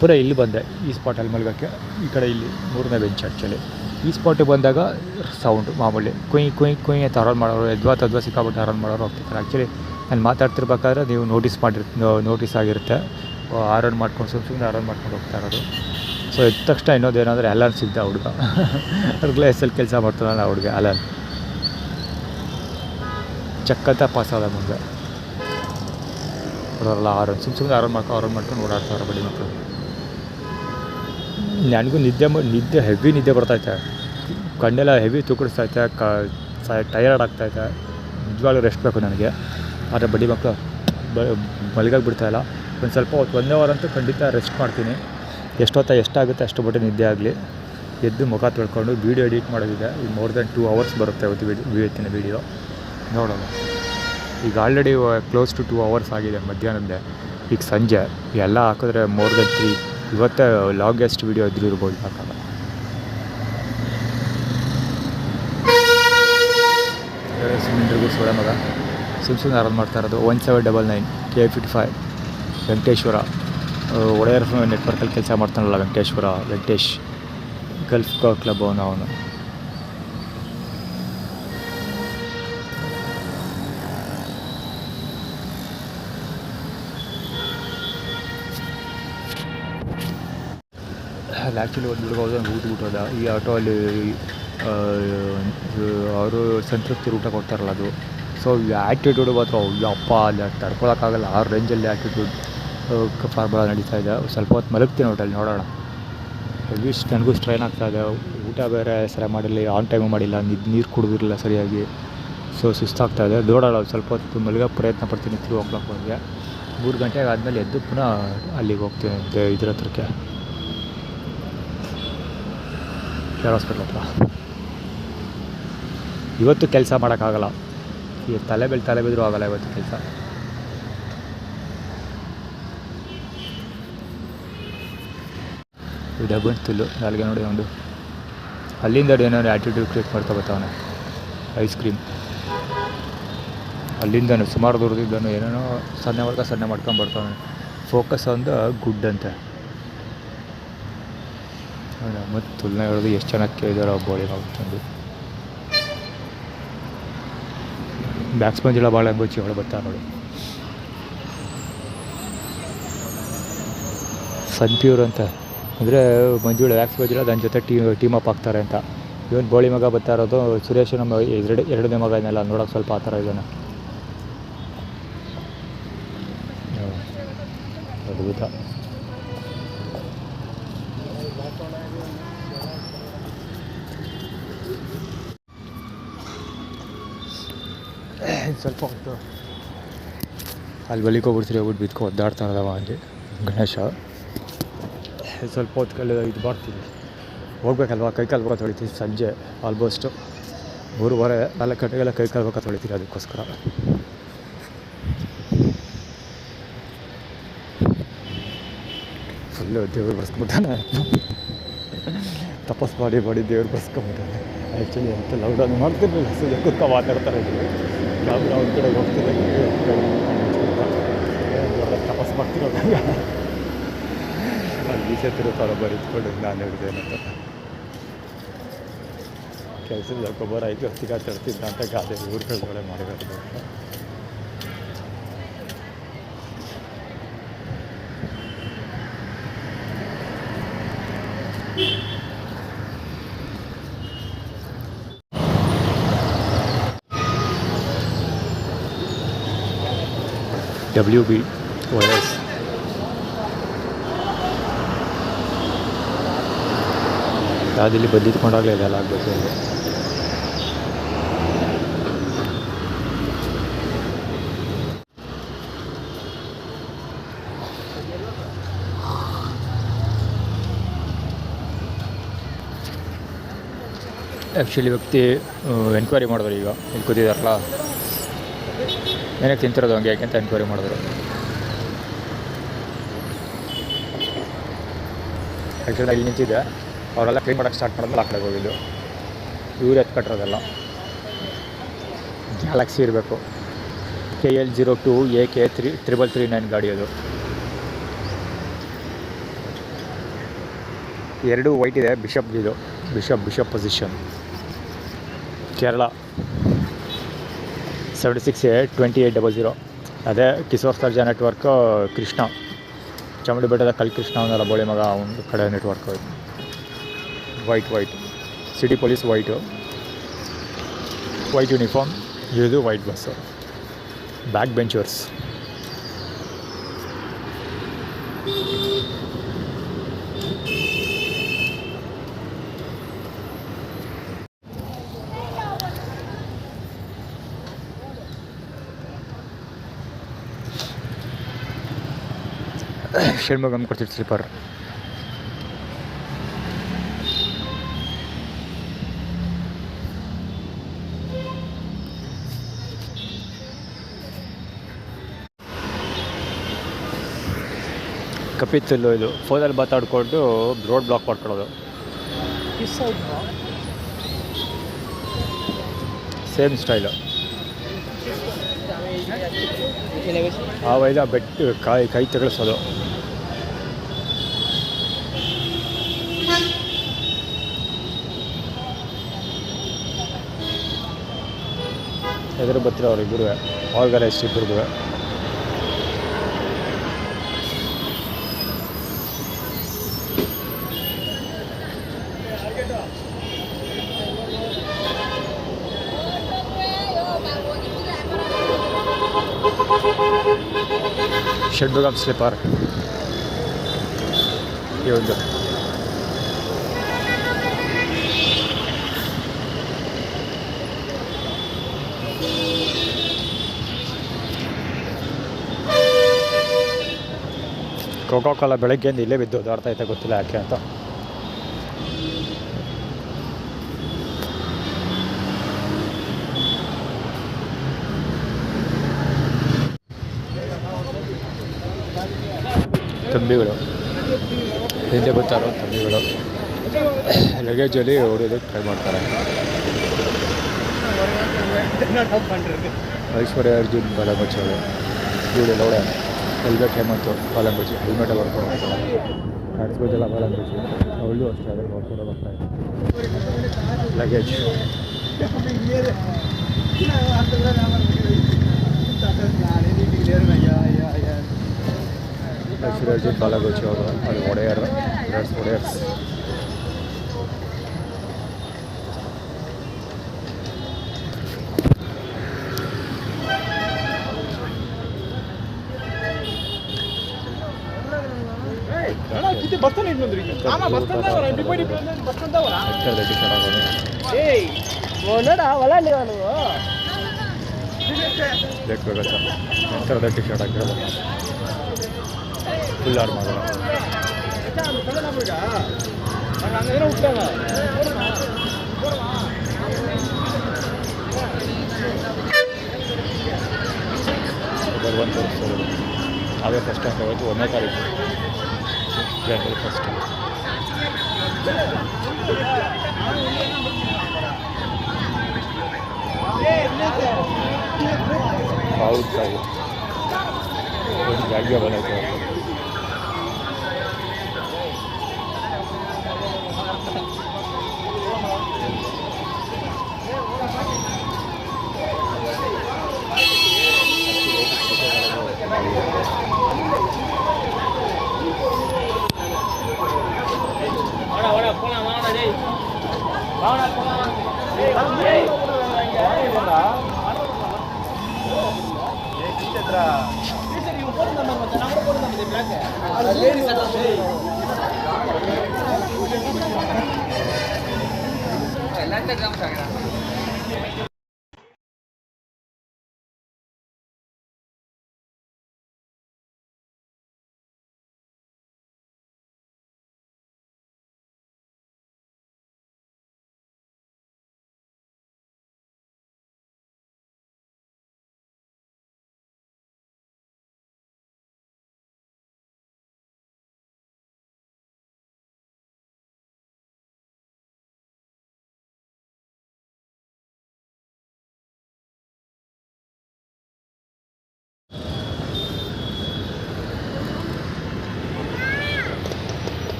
ಪೂರಾ ಇಲ್ಲಿ ಬಂದೆ, ಈ ಸ್ಪಾಟಲ್ಲಿ ಮಲಗೋಕ್ಕೆ. ಈ ಕಡೆ ಇಲ್ಲಿ 3ನೇ ಬೆಂಚ್. ಆ್ಯಕ್ಚುಲಿ ಈ ಸ್ಪಾಟಿಗೆ ಬಂದಾಗ ಸೌಂಡು ಮಾಮೂಲಿ ಕುಯ್ ಅಂತ ಆರಾನ್ ಮಾಡೋರು, ಎದ್ವಾ ಸಿಕ್ಕಾಬಿಟ್ಟು ಆರಾನ್ ಮಾಡೋರು ಹೋಗ್ತಿರ್ತಾರೆ. ಆ್ಯಕ್ಚುಲಿ ನಾನು ಮಾತಾಡ್ತಿರ್ಬೇಕಾದ್ರೆ ನೀವು ನೋಟಿಸ್ ಆಗಿರುತ್ತೆ, ಆರನ್ ಮಾಡ್ಕೊಂಡು ಸುಮ್ಮನೆ ಆರನ್ ಮಾಡ್ಕೊಂಡು ಹೋಗ್ತಾ ಇರೋದು. ಸೊ ಎದ್ದ ತಕ್ಷಣ ಇನ್ನೊಂದೇನಾದರೆ ಅಲಾರ್ಮ್ ಸಿಗ್ದ ಹುಡುಗ, ಗ್ಲಾಸಲ್ಲಿ ಕೆಲಸ ಮಾಡ್ತಾನಲ್ಲ ಹುಡುಗ, ಅಲಾರ್ಮ್ ಚಕ್ಕಂತ ಪಾಸ್ ಆದ ಮುಂದೆ ಅವರೆಲ್ಲ ಸುಮ್ಮನೆ ಆರನ್ ಮಾಡ್ಕೊಂಡು ಓಡಾಡ್ತಾರೆ ಬಡಿ ಮಕ್ಕಳು. ನನಗೂ ನಿದ್ದೆ ಹೆವಿ ನಿದ್ದೆ ಬರ್ತೈತೆ, ಕಣ್ಣೆಲ್ಲ ಹೆವಿ ತೂಕಡಿಸ್ತೈತೆ, ಟಯರ್ಡ್ ಆಗ್ತೈತೆ. ನಿಜವಾಗ್ಲೂ ರೆಸ್ಟ್ ಬೇಕು ನನಗೆ. ಆದರೆ ಬಡ್ಡಿ ಮಕ್ಕಳು ಮಲಗೋಕೆ ಬಿಡ್ತಾಯಿಲ್ಲ. ಒಂದು ಸ್ವಲ್ಪ ಹೊತ್ತು 1 ಅವರ್ ಅಂತೂ ಖಂಡಿತ ರೆಸ್ಟ್ ಮಾಡ್ತೀನಿ. ಎಷ್ಟಾಗುತ್ತೆ ಅಷ್ಟು ಬಟ್ಟೆ ನಿದ್ದೆ ಆಗಲಿ. ಎದ್ದು ಮುಖ ತೊಳ್ಕೊಂಡು ವೀಡಿಯೋ ಎಡಿಟ್ ಮಾಡೋದಿದೆ. ಈಗ ಮೋರ್ ದೆನ್ 2 ಅವರ್ಸ್ ಬರುತ್ತೆ ಇವತ್ತಿನ ವೀಡಿಯೋ ನೋಡೋಣ. ಈಗ ಆಲ್ರೆಡಿ ಕ್ಲೋಸ್ ಟು 2 ಅವರ್ಸ್ ಆಗಿದೆ ಮಧ್ಯಾಹ್ನದ್ದೇ. ಈಗ ಸಂಜೆ ಎಲ್ಲ ಹಾಕಿದ್ರೆ ಮೋರ್ ದೆನ್ 3. ಇವತ್ತೇ ಲಾಂಗೆಸ್ಟ್ ವೀಡಿಯೋ ಇದ್ರೂ ಇರ್ಬೋದು ಹಾಕಲ್ಲ. ಸಿಲಿಂಡ್ರಿಗೂ ಸೋಳೆ ಮಗ ಸುಮ್ಮನೆ ಆರಾಮ್ ಮಾಡ್ತಾ ಇರೋದು. 1799 K55 ವೆಂಕಟೇಶ್ವರ ಒಡೆಯರ್ ನೆಟ್ವರ್ಕಲ್ಲಿ ಕೆಲಸ ಮಾಡ್ತಾನಲ್ಲ ವೆಂಕಟೇಶ್ ಗಲ್ಫ್ ಕ್ಲಬ್ ಅವನು. ಅಲ್ಲಿ ಆ್ಯಕ್ಚುಲಿ ಒಂದು ಹುಡುಗ ಹೋದ ಊಟ ಈ ಆಟೋ ಅಲ್ಲಿ ಅವರು ಸಂತೃಪ್ತಿ ಊಟ ಕೊಡ್ತಾರಲ್ಲ ಅದು. ಸೊ ಆ್ಯಟಿಟ್ಯೂಡ್ ಮಾತ್ರ ಅಪ್ಪ ಅಲ್ಲಿ ತಡ್ಕೊಳಕ್ಕಾಗಲ್ಲ. ಆ ರೇಂಜಲ್ಲಿ ಆ್ಯಟಿಟ್ಯೂಡ್ ಫಾರ್ಮುಲಾ ನಡೀತಾ ಇದೆ. ಸ್ವಲ್ಪ ಹೊತ್ತು ಮಲಗ್ತೀನಿ ಹೋಟೆಲ್ ನೋಡೋಣ. ನನಗೂ ಸ್ಟ್ರೈನ್ ಆಗ್ತಾಯಿದೆ. ಊಟ ಬೇರೆ ಸರಿ ಮಾಡಿರಲಿ, ಆನ್ ಟೈಮು ಮಾಡಿಲ್ಲ, ನೀರು ಕುಡಿದಿರಲಿಲ್ಲ ಸರಿಯಾಗಿ. ಸೊ ಸುಸ್ತಾಗ್ತಾಯಿದೆ. ನೋಡೋಣ ಸ್ವಲ್ಪ ಹೊತ್ತು ಮಲಗೋಕ್ಕೆ ಪ್ರಯತ್ನ ಪಡ್ತೀನಿ 3 o'clock ವರೆಗೆ. 3 ಗಂಟೆಗೆ ಆದಮೇಲೆ ಎದ್ದು ಪುನಃ ಅಲ್ಲಿಗೆ ಹೋಗ್ತೀನಿ ಇದ್ರ ಹತ್ರಕ್ಕೆ, ಕೇರ್ ಹಾಸ್ಪಿಟ್ಲ್ ಹತ್ರ. ಇವತ್ತು ಕೆಲಸ ಮಾಡೋಕ್ಕಾಗಲ್ಲ. ಈ ತಲೆ ಬಿದ್ದರೂ ಆಗೋಲ್ಲ ಇವತ್ತು ಕೆಲಸ. ಡಬ್ಬನ್ ತುಲ್ಲು ನಾಲ್ಗೆ ನೋಡಿ ಒಂದು ಅಲ್ಲಿಂದ ಏನಾದ್ರು ಆ್ಯಟಿಟ್ಯೂಡ್ ಕ್ರಿಯೇಟ್ ಮಾಡ್ತಾ ಬರ್ತಾವನೆ. ಐಸ್ ಕ್ರೀಮ್ ಅಲ್ಲಿಂದನೂ ಸುಮಾರು ದೂರದಿಂದನೂ ಏನೇನೋ ಸಣ್ಣ ಮಾಡ್ಕೊಂಡು ಬರ್ತಾವನೆ. ಫೋಕಸ್ ಆನ್ ದ ಗುಡ್ ಅಂತೆ. ಮತ್ತು ತುಲ್ನ ಹೇಳೋದು ಎಷ್ಟು ಚೆನ್ನಾಗಿ ಕೇಳಿದಾರೋ ಬೋಳಿ ಆಗುತ್ತಂದು. ಬ್ಯಾಕ್ಸ್ ಮಂಜಿಲ್ಲ ಭಾಳ ಬಚ್ಚಿ ಅವಳು ಬರ್ತಾ ನೋಡಿ. ಸನ್ ಪ್ಯೂರ್ ಅಂತ ಅಂದರೆ ಮಂಜುಳ ವ್ಯಾಕ್ಸ್ ಬಂದಿಲ್ಲ, ನನ್ನ ಜೊತೆ ಟೀಮ್ ಅಪ್ ಆಗ್ತಾರೆ ಅಂತ. ಇವನು ಬೋಳಿ ಮಗ ಬರ್ತಾ ಇರೋದು ಸುರೇಶ್ ನಮ್ಮ ಎರಡನೇ ಮಗ ಇದನ್ನೆಲ್ಲ ನೋಡೋಕೆ ಸ್ವಲ್ಪ ಆ ಥರ ಇದ್ದಾನೆ. ಅದ್ಭುತ. ಸ್ವಲ್ಪ ಹೊತ್ತು ಅಲ್ಲಿ ಬಲಿಗೆ ಹೋಗ್ಬಿಡ್ತೀರಿ, ಹೋಗ್ಬಿಟ್ಟು ಬಿದ್ಕೊ ಒದ್ದಾಡ್ತಾ ಇರೋದವ ಅಲ್ಲಿ ಗಣೇಶ. ಸ್ವಲ್ಪ ಹೊತ್ತು ಇದು ಮಾಡ್ತೀವಿ, ಹೋಗ್ಬೇಕಲ್ವ, ಕೈಕಾಲು ಮುಖ ತೊಳಿತೀವಿ. ಸಂಜೆ ಆಲ್ಮೋಸ್ಟು 3:30 4 ಗಂಟೆಗೆಲ್ಲ ಕೈಕಾಲು ಮುಖ ತೊಳಿತೀವಿ. ಅದಕ್ಕೋಸ್ಕರ ಫುಲ್ಲು ದೇವ್ರು ಬರ್ಸ್ಕೊಂಬಿಟ್ಟಾನೆ. ತಪಸ್ ಮಾಡಿ ದೇವ್ರು ಬರ್ಸ್ಕೊಂಬಿಟ್ಟಾನೆ. ಆ್ಯಕ್ಚುಲಿ ಅಂತ ಲಾಕ್ಡೌನ್ ಮಾಡ್ತಿರ್ಲಿಲ್ಲ. ಸುಮ್ಮನೆ ಕೂತ್ಕೊ ಮಾತಾಡ್ತಾರೆ. ನಾವು ಒಂದು ಕಡೆ ಹೋಗ್ತಿದ್ದೆ, ತಪಸ್ ಮಾಡ್ತಿರೋದಾಗ ಅಲ್ಲಿ ಈಚೆ ತಿರುತ್ತಾರೋ ಬರೀತ್ಕೊಂಡು ನಾನು ಹೇಳಿದ್ದೇನಂತ. ಕೆಲಸದ ಗೊಬ್ಬರ ಆಯಿತು ಸಿಗಾ ತರ್ತಿದ್ದ ಅಂತ ಗಾದೆ ಊರುಗಳೊಳಗೆ ಮಾಡಿರೋದು. WBOS ಯಾವುದಿಲ್ಲಿ ಬಂದಿದ್ಕೊಂಡಾಗಲೇ ಇದೆಲ್ಲ ಆಗಬೇಕು. ಆ್ಯಕ್ಚುಲಿ ವ್ಯಕ್ತಿ ಎನ್ಕ್ವೈರಿ ಮಾಡಿದ್ರು. ಈಗ ಇಲ್ಲಿ ಕೂತಿದಾರಲ್ಲ, ಏನಕ್ಕೆ ತಿಂತಿರೋದು ಹಂಗೆ ಯಾಕೆ ಅಂತ ಎನ್ಕ್ವೈರಿ ಮಾಡಿದ್ರು. ಆ್ಯಕ್ಚುಲಿ ಇಲ್ಲಿ ನಿಂತಿದ್ದೆ, ಅವರೆಲ್ಲ ಕ್ಲೀನ್ ಮಾಡೋಕ್ಕೆ ಸ್ಟಾರ್ಟ್ ಮಾಡಿದ್ಮೇಲೆ ಆ ಕಡೆಗೆ ಹೋಗಿದ್ದು. ಇವ್ರು ಎತ್ಕಟ್ಟಿರೋದೆಲ್ಲ ಗ್ಯಾಲಕ್ಸಿ ಇರಬೇಕು. KL02 AK 3339 ಗಾಡಿ ಅದು. 2 ವೈಟ್ ಇದೆ. Bishop position. ಕೇರಳ 76A2800. ಅದೇ ಕಿಶೋರ್ ಸರ್ಜಾ ನೆಟ್ವರ್ಕ್. ಕೃಷ್ಣ ಚಾಮುಂಡಿ ಬೆಟ್ಟದ ಕೃಷ್ಣ ಅವನಲ್ಲ ಬೋಳಿ ಮಗ, ಒಂದು ಕಡೆ network. White city police white uniform. ಇದು white bus. Back benchers. Shanmugam ಕೊಡ್ತಿದ್ದು ಸ್ಲೀಪರ್. ಕಪಿತ್ತಲ್ಲು ಇದು ಫೋನಲ್ಲಿ ಮಾತಾಡಿಕೊಂಡು ರೋಡ್ ಬ್ಲಾಕ್ ಮಾಡ್ಕೊಳ್ಳೋದು. Same style. ಆವೈದ ಬೆಟ್ಟು ಕೈ ತಗಳಿಸೋದು. ಎದುರು ಬರ್ತಿರೋ ಅವ್ರು ಇಬ್ಬರು ಆರ್ಗನೈಸ್ಡ್ ಇಬ್ಬರಿಗೂ. ಷಣ್ಮುಗಮ್ ಸ್ಲೀಪರ್ ಈ ಒಂದು ಕೋಕೋ ಕೋಲಾ ಬೆಳಗ್ಗೆಯಿಂದ ಇಲ್ಲೇ ಬಿದ್ದು ಓದಾಡ್ತಾ ಐತೆ, ಗೊತ್ತಿಲ್ಲ ಯಾಕೆ ಅಂತ. ತಂಬಿಗಳು ಹಿಂದೆ ಬರ್ತಾರೋ ತಂಬಿಗಳು ಲಗೇಜಲ್ಲಿ ಹೊಡೆಯೋದಕ್ಕೆ ಟ್ರೈ ಮಾಡ್ತಾರೆ. ಐಶ್ವರ್ಯ ಅರ್ಜುನ್ ಬಾಲಂಗುಚ್ಚಿ ಇವಳು ನೋಡ ಹೆಲ್ಮೆಟ್ ಹೇಮಂತು ಬಾಲಂಗುಚ್ಚಿ ಹೆಲ್ಮೆಟೇ ಬರ್ಕೊಂಡು ಹೋಗ್ತಾರೆ. ನಡೆಸ್ಬೋದಲ್ಲ ಬಾಲಂಗುಚ್ಚಿ ಅವಳು ಅಷ್ಟೇ ಅದನ್ನು ನೋಡ್ಕೊಂಡು ಬರ್ತಾರೆ. ಲಗೇಜ್ ಐಶ್ವರ್ಯ ಅರ್ಜುನ್ ಬಾಲಂಗುಚ್ಚಿ ಅವರು ಅದು ಒಡೆಯರ್ ಒಡೆಯರ್ಸ್. ಎಂಥರದ ಟಿ ಶರ್ಟ್ ಹಾಕಿರೋದು ಫುಲ್ ಆರ್ ಮಾಡಲ್ಲ. ಬರುವಂಥ ತೋರಿಸ್ತಾರೆ. ಅವೇ ಫಸ್ಟ್ ಅಂತ ಹೋಯ್ತು 1ನೇ ತಾರೀಕು ಜನವರಿ 1. ಹೌದು ಒಂದು ಜಾಗ ಬಂದೈತೆ.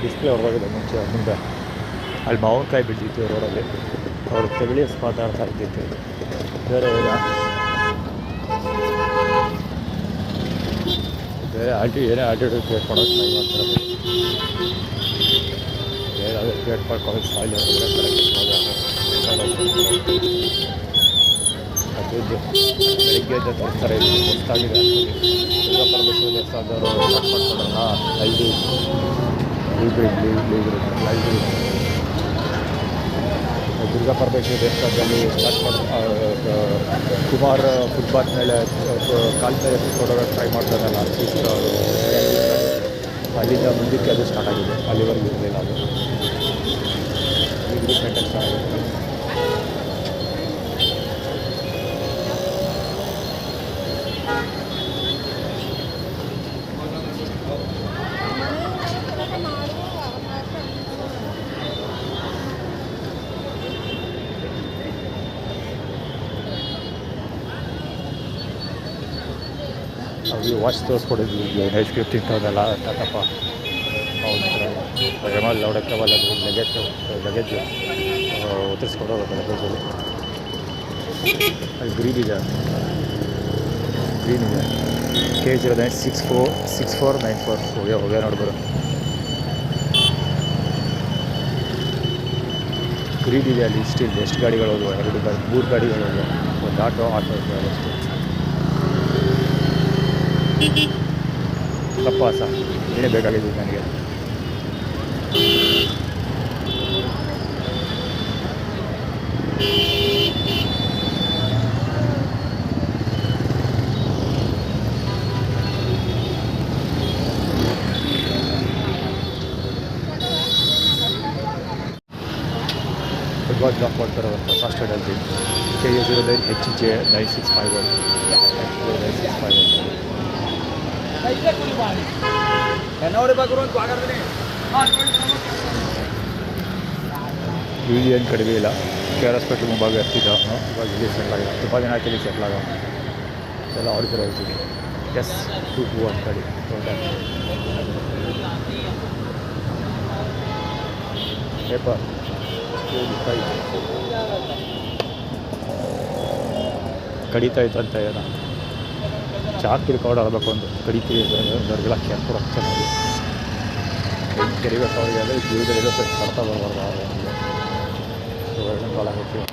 ಡಿಸ್ಪ್ಲೇ ಹೊರಗೋಗಿದೆ ಮುಂದೆ. ಅಲ್ಲಿ ಮಾವಿನಕಾಯಿ ಬಿದ್ದಿತ್ತು ರೋಡಲ್ಲಿ. ಅವರು ತೆಗಳಿ ಮಾತಾಡ್ತಾ ಇದ್ದಿತ್ತು. ಬೇರೆ ಏನೇ ಆಟಿಟ್ಯೂಡ್ ಕ್ರಿಯೇಟ್ ಮಾಡೋಕ್ಕೆ ಟ್ರೈ ಮಾಡ್ತಾರೆ. ಏನಾದರೂ ಕ್ರಿಯೇಟ್ ಮಾಡ್ಕೊಳ್ಳೋದು ಸಾಯಿಲ್ ಅದು ಬೆಳಿಗ್ಗೆ ಎದ್ದು ತೋರಿಸ್ತಾರೆ. ಹೊಸ್ತಾಗಿದೆ ದುರ್ಗಾ ಪರಮೇಶ್ವರ ದೇವಸ್ಥಾನದವರು ಸ್ಟಾರ್ಟ್ ಮಾಡ್ತಾರಲ್ಲ ಲೈಬ್ರರಿ ದುರ್ಗಾ ಪರಮೇಶ್ವರಿ ದೇವಸ್ಥಾನದಲ್ಲಿ ಸ್ಟಾರ್ಟ್ ಕುಮಾರ್ ಫುಟ್ಪಾತ್ ಮೇಲೆ ಕಾಲ್ ಮೇಲೆ ಕುತ್ಕೊಂಡೋಗಕ್ಕೆ ಟ್ರೈ ಮಾಡ್ತಾರಲ್ಲ ಅಲ್ಲಿಂದ ಮುಂದಕ್ಕೆ ಅದು ಸ್ಟಾರ್ಟ್ ಆಗಿದೆ, ಅಲ್ಲಿವರೆಗೂ ಇರಲಿಲ್ಲ ಅದು. ಈಗ ರೀಸೆಂಟಾಗಿ ಸ್ಟಾರ್ಟ್ ಆಗಿದೆ. ಅವು ವಾಚ್ ತೋರಿಸ್ಕೊಡಿದ್ವಿ, ಐಸ್ ಕ್ರೀಮ್ ತಿಂತೋದಲ್ಲ ತಾತಪ್ಪ ಅವ್ರ ಎಮಲ್ ನೋಡೋಕ್ಕೆ ಅವಲ್ಲ ಲಗೇಜ್ ಉತ್ತರಿಸ್ಕೊಂಡು ಹೋಗುತ್ತೆ ಲಗೇಜಲ್ಲಿ. ಅಲ್ಲಿ ಗ್ರೀನ್ ಇದೆ K09 6494 ಹೋಗ್ಯ ನೋಡ್ಬೋದು. ಗ್ರೀನ್ ಇದೆ ಅಲ್ಲಿ. ಸ್ಟಿಲ್ ಎಷ್ಟು ಗಾಡಿಗಳು ಹೋಗುವ, 3 ಗಾಡಿಗಳು ಹೋಗುವ, ಒಂದು ಆಟೋ ಇದೆ ಅಷ್ಟು. ತಪ್ಪ ಸರ್, ಏನೇ ಬೇಕಾಗಿದ್ದು ನನಗೆ. ಫುಟ್ಬಾಲ್ ಡ್ರಾಪ್ ಮಾಡ್ತಾರೆ ಅಂತ ಫಸ್ಟ್ ಏಡಲ್ಲಿ KA09 HJ9651 ಇಲ್ಲಿ ಏನು ಕಡಿಮೆ ಇಲ್ಲ. KR ಹಾಸ್ಪಿಟ್ಲ್ ಮುಂಭಾಗ ಇರ್ತಿದ್ದ, ಇವಾಗ ಇಲ್ಲಿ ಸೆಟ್ಲ್ ಆಗಿದೆ. ತುಂಬ ದಿನ ಆಯ್ತು ಇಲ್ಲಿ ಸೆಟ್ಲ್ ಆಗ ಎಲ್ಲ ಆಡಿದ್ರೆ ಹೇಳ್ತೀವಿ. S22 ಅಂತ ಹೇಳಿ ಪೇಪರ್ ಕಡಿತಾ ಇತ್ತಂತ ಏನೋ ಚಾಕ್ ತಿರ್ಕೊಂಡು ಆಡಬೇಕು, ಒಂದು ಕಡಿತೀವಿ ಅವ್ರಿಗೆಲ್ಲ ಕ್ಯಾಪ್ ಕೊಡೋಕ್ಕೆ ಚೆನ್ನಾಗಿ ತೆರಿಬೇಕು ಅವರಿಗೆಲ್ಲ. ಜೀವದಲ್ಲಿರೋ ಸ್ವಲ್ಪ ಕಡ್ತಾ ಬರಬಾರ್ದು ಕಾಲ ಹೋಗ್ತೀವಿ.